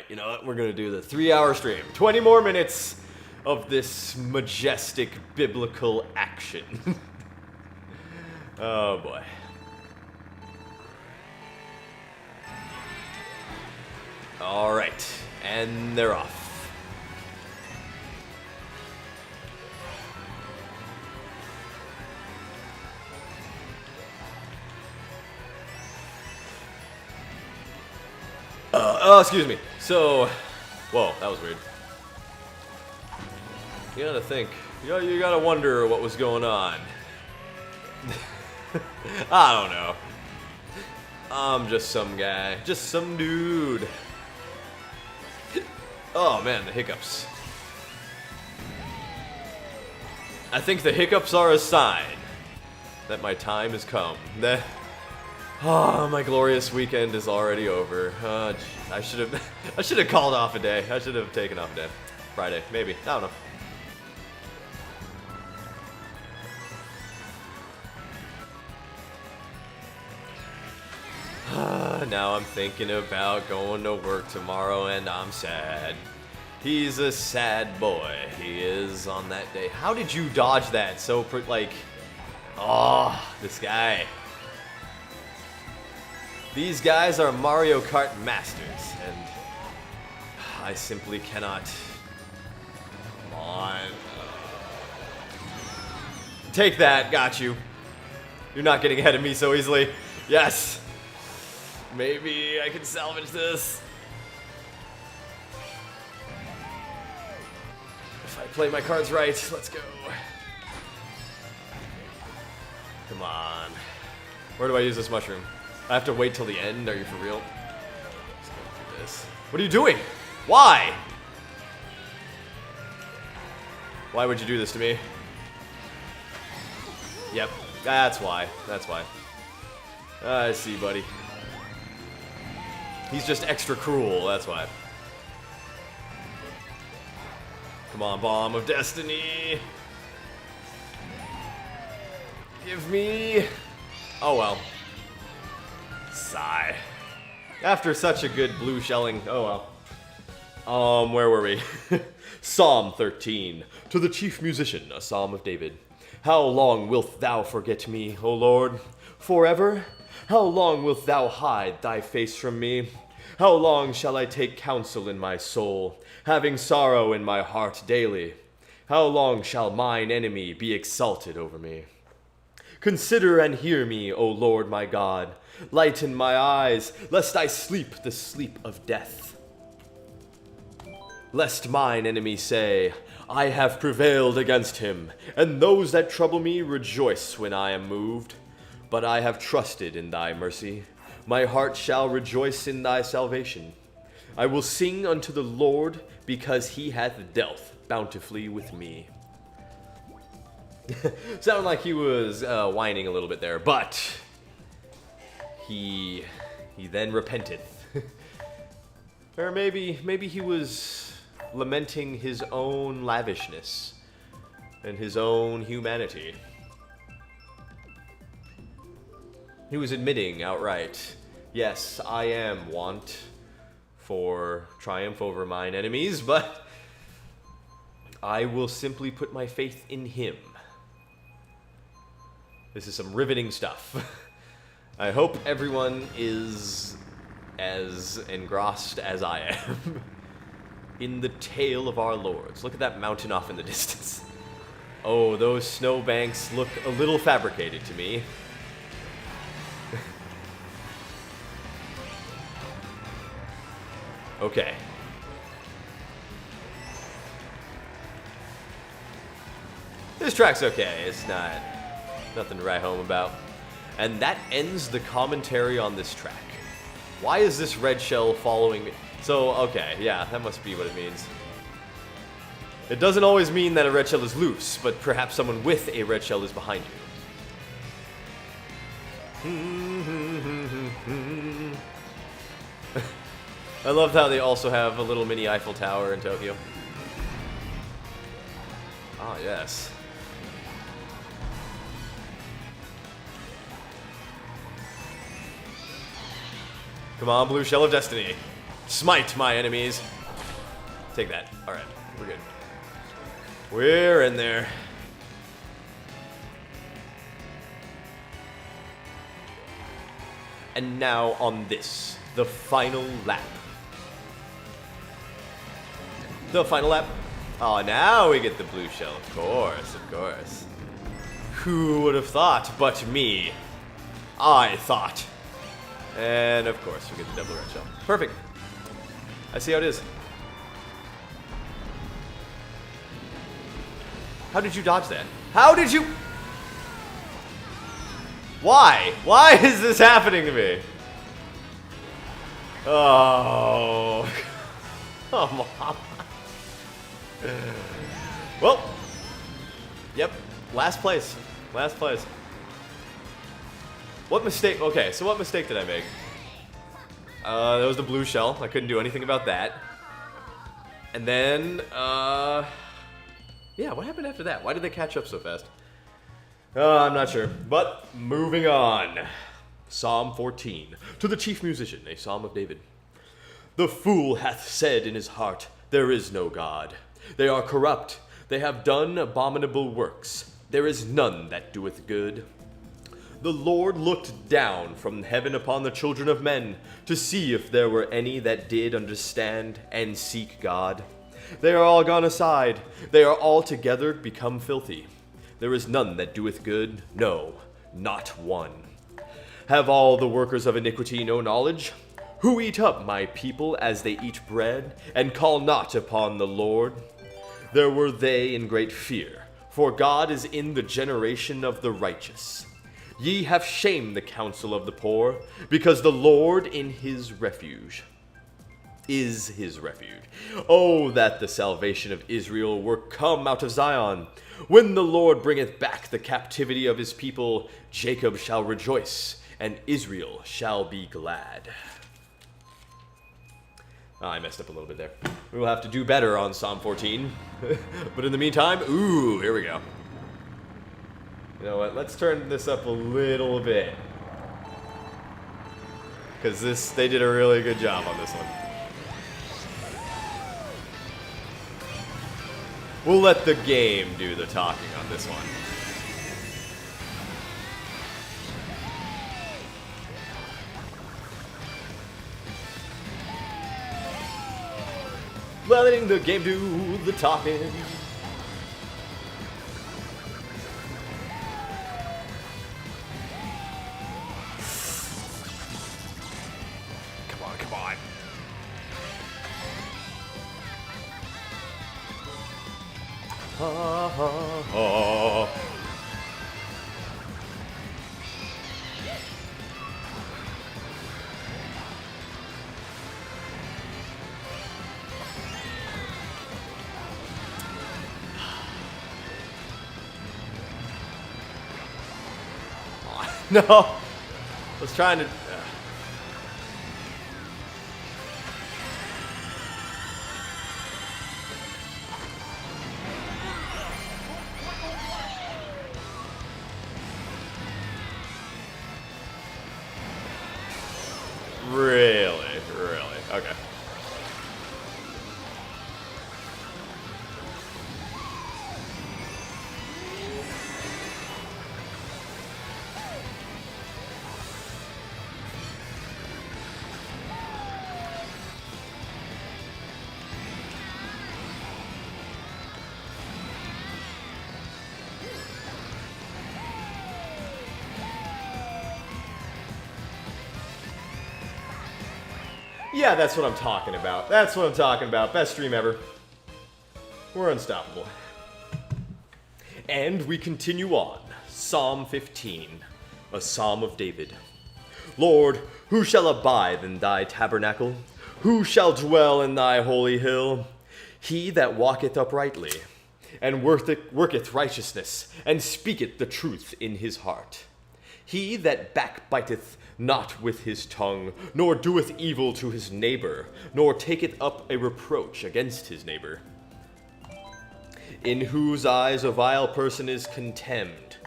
you know what? We're going to do the 3-hour stream. 20 more minutes of this majestic biblical action. Oh, boy. All right, and they're off. Excuse me. So, whoa, that was weird. You gotta think. You gotta wonder what was going on. I don't know. I'm just some guy. Just some dude. Oh man, the hiccups. I think the hiccups are a sign that my time has come. That my glorious weekend is already over. I should have called off a day. I should have taken off a day. Friday, maybe. I don't know. Now I'm thinking about going to work tomorrow, and I'm sad. He's a sad boy. He is on that day. How did you dodge that so, this guy. These guys are Mario Kart masters, and I simply cannot. Come on. Take that. Got you. You're not getting ahead of me so easily. Yes. Maybe I can salvage this. If I play my cards right, let's go. Come on. Where do I use this mushroom? I have to wait till the end? Are you for real? Let's go through this. What are you doing? Why? Why would you do this to me? Yep, that's why. That's why. I see, buddy. He's just extra cruel, that's why. Come on, Bomb of Destiny. Give me... Oh well. Sigh. After such a good blue shelling, oh well. Where were we? Psalm 13. To the chief musician, a psalm of David. How long wilt thou forget me, O Lord? Forever? How long wilt thou hide thy face from me? How long shall I take counsel in my soul, having sorrow in my heart daily? How long shall mine enemy be exalted over me? Consider and hear me, O Lord my God. Lighten my eyes, lest I sleep the sleep of death. Lest mine enemy say, I have prevailed against him, and those that trouble me rejoice when I am moved. But I have trusted in thy mercy. My heart shall rejoice in thy salvation. I will sing unto the Lord, because he hath dealt bountifully with me. Sounded like he was whining a little bit there, but he then repented. Or maybe he was lamenting his own lavishness and his own humanity. He was admitting outright, yes, I am wont for triumph over mine enemies, but I will simply put my faith in him. This is some riveting stuff. I hope everyone is as engrossed as I am in the tale of our lords. Look at that mountain off in the distance. Oh, those snowbanks look a little fabricated to me. Okay. This track's okay. It's nothing to write home about. And that ends the commentary on this track. Why is this red shell following me? So, okay, yeah, that must be what it means. It doesn't always mean that a red shell is loose, but perhaps someone with a red shell is behind you. I love how they also have a little mini Eiffel Tower in Tokyo. Ah, yes. Come on, blue shell of destiny. Smite my enemies. Take that. Alright, we're good. We're in there. And now on this, the final lap. The final lap. Oh, now we get the blue shell, of course, of course. Who would have thought but me? I thought. And of course, we get the double red shell. Perfect. I see how it is. How did you dodge that? How did you... Why? Why is this happening to me? Oh. Come on. Well. Yep. Last place. Last place. What mistake? Okay, so what mistake did I make? That was the blue shell. I couldn't do anything about that. And then, yeah, what happened after that? Why did they catch up so fast? I'm not sure. But, moving on. Psalm 14. To the chief musician, a psalm of David. The fool hath said in his heart, there is no God. They are corrupt. They have done abominable works. There is none that doeth good. The Lord looked down from heaven upon the children of men to see if there were any that did understand and seek God. They are all gone aside. They are altogether become filthy. There is none that doeth good, no, not one. Have all the workers of iniquity no knowledge? Who eat up my people as they eat bread, and call not upon the Lord? There were they in great fear, for God is in the generation of the righteous. Ye have shamed the counsel of the poor, because the Lord in his refuge is his refuge. Oh, that the salvation of Israel were come out of Zion. When the Lord bringeth back the captivity of his people, Jacob shall rejoice, and Israel shall be glad. Oh, I messed up a little bit there. We will have to do better on Psalm 14. But in the meantime, ooh, here we go. You know what, let's turn this up a little bit. Because they did a really good job on this one. We'll let the game do the talking on this one. Letting the game do the talking. Come on, come on. Ha ha ha. No, I was trying to. Really? Okay. Yeah, that's what I'm talking about. That's what I'm talking about. Best stream ever. We're unstoppable. And we continue on. Psalm 15, a psalm of David. Lord, who shall abide in thy tabernacle? Who shall dwell in thy holy hill? He that walketh uprightly, and worketh righteousness, and speaketh the truth in his heart. He that backbiteth not with his tongue, nor doeth evil to his neighbor, nor taketh up a reproach against his neighbor. In whose eyes a vile person is contemned,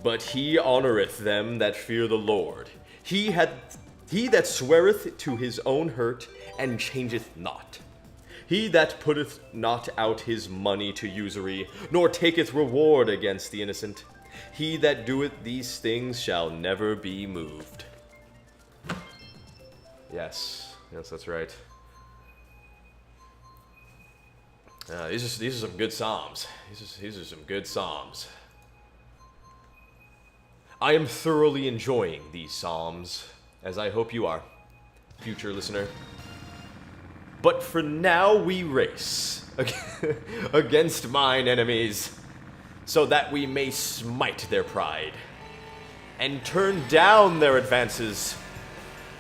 but he honoreth them that fear the Lord. He that sweareth to his own hurt, and changeth not. He that putteth not out his money to usury, nor taketh reward against the innocent. He that doeth these things shall never be moved. Yes, that's right. These are some good psalms. These are some good psalms. I am thoroughly enjoying these psalms, as I hope you are, future listener. But for now we race against mine enemies, so that we may smite their pride, and turn down their advances.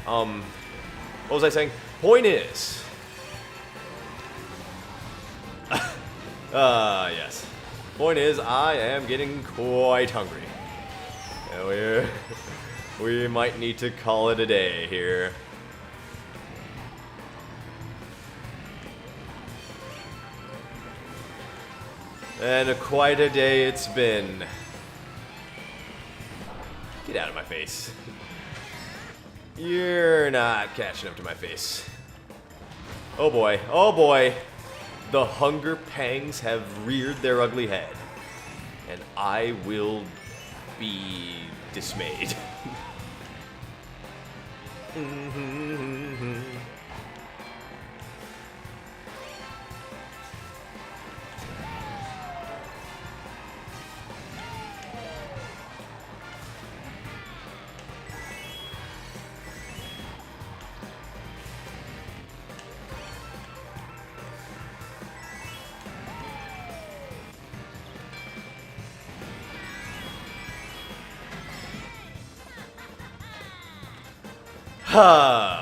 What was I saying? Point is... yes. Point is, I am getting quite hungry. And we might need to call it a day here. And quite a day it's been. Get out of my face. You're not catching up to my face. Oh boy, oh boy. The hunger pangs have reared their ugly head, and I will be dismayed.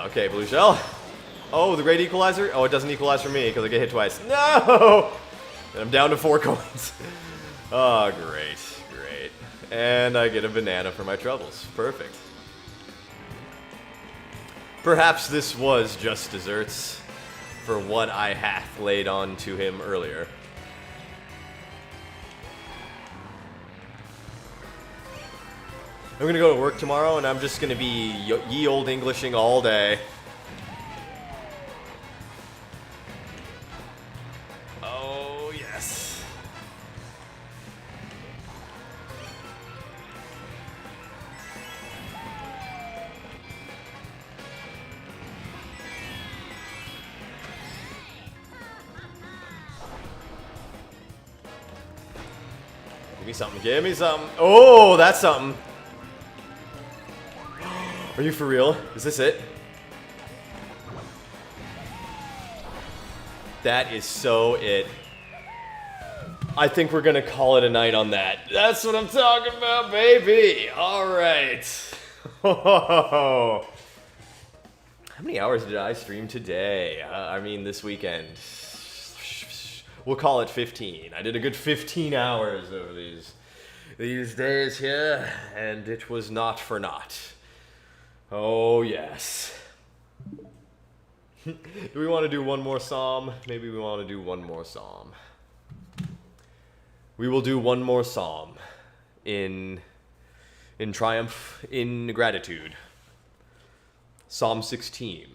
Okay, blue shell. Oh, the great equalizer? Oh, it doesn't equalize for me because I get hit twice. No! And I'm down to 4 coins. Oh, great, great. And I get a banana for my troubles. Perfect. Perhaps this was just desserts for what I hath laid on to him earlier. I'm gonna go to work tomorrow, and I'm just gonna be ye old Englishing all day. Oh, yes. Give me something, give me something. Oh, that's something. Are you for real? Is this it? That is so it. I think we're gonna call it a night on that. That's what I'm talking about, baby. All right. How many hours did I stream today? I mean, this weekend. We'll call it 15. I did a good 15 hours over these days here, and it was not for naught. Oh, yes. Do we want to do one more psalm? Maybe we want to do one more psalm. We will do one more psalm in triumph, in gratitude. Psalm 16,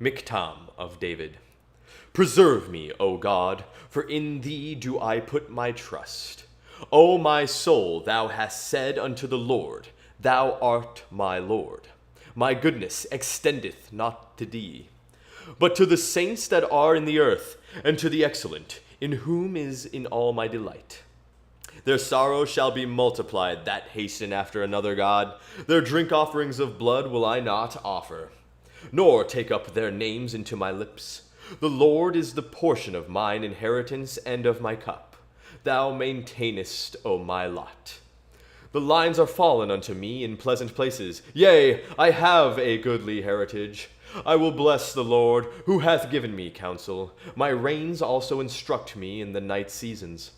Mktom of David. Preserve me, O God, for in thee do I put my trust. O my soul, thou hast said unto the Lord, thou art my Lord. My goodness extendeth not to thee, but to the saints that are in the earth, and to the excellent, in whom is in all my delight. Their sorrow shall be multiplied that hasten after another God. Their drink offerings of blood will I not offer. nor take up their names into my lips. The Lord is the portion of mine inheritance and of my cup. Thou maintainest, O my lot. The lines are fallen unto me in pleasant places. Yea, I have a goodly heritage. I will bless the Lord, who hath given me counsel. My reins also instruct me in the night seasons.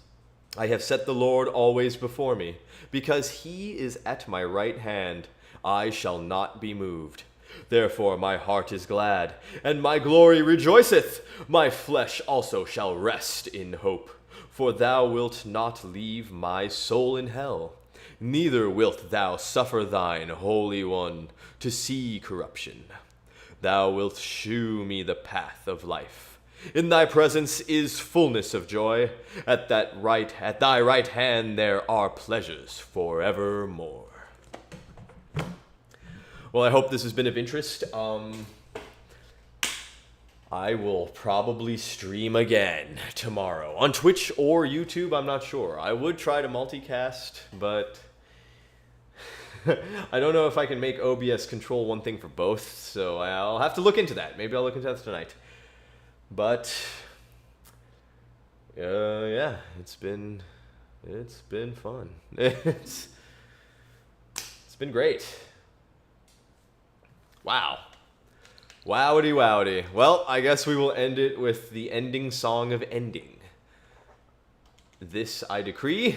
I have set the Lord always before me. Because he is at my right hand, I shall not be moved. Therefore my heart is glad, and my glory rejoiceth. My flesh also shall rest in hope. For thou wilt not leave my soul in hell, neither wilt thou suffer thine Holy One to see corruption. Thou wilt shew me the path of life. In thy presence is fullness of joy. At thy right hand there are pleasures forevermore. Well, I hope this has been of interest. I will probably stream again tomorrow on Twitch or YouTube. I'm not sure. I would try to multicast, but I don't know if I can make OBS control one thing for both, so I'll have to look into that. Maybe I'll look into that tonight. But yeah, it's been fun. It's been great. Wow. Wowdy wowdy. Well, I guess we will end it with the ending song of ending. This I decree.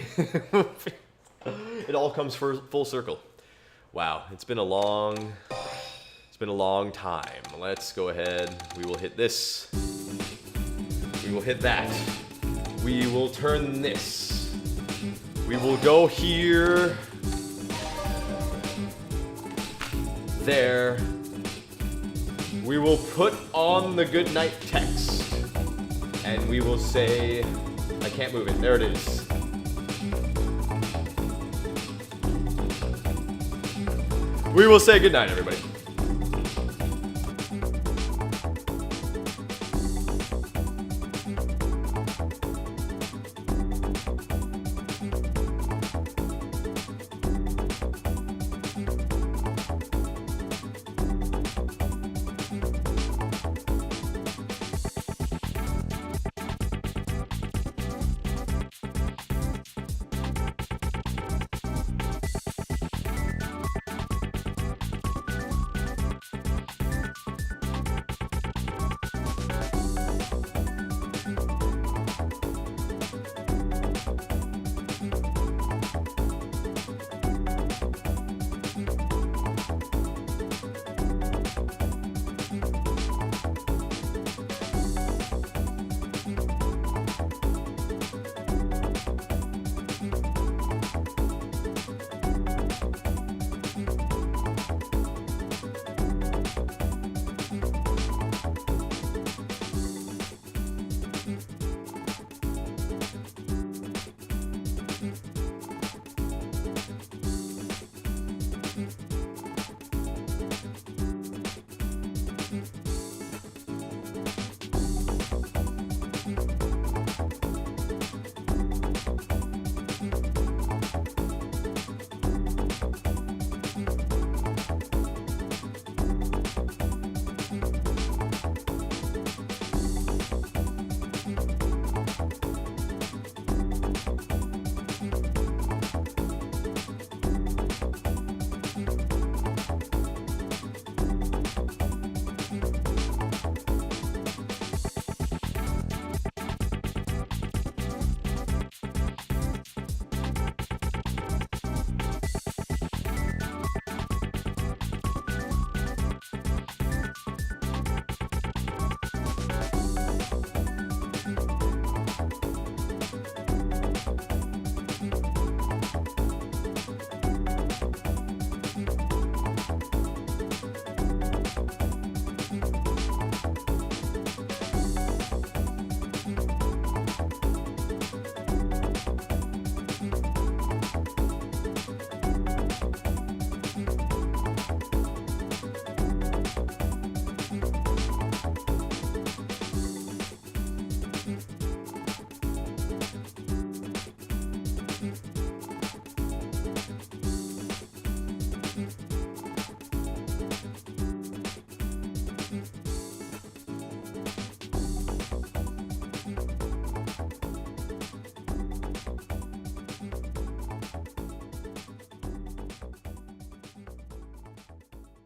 It all comes full circle. Wow, it's been a long time. Let's go ahead. We will hit this. We will hit that. We will turn this. We will go here. There. We will put on the goodnight text, and we will say, I can't move it, there it is. We will say goodnight, everybody.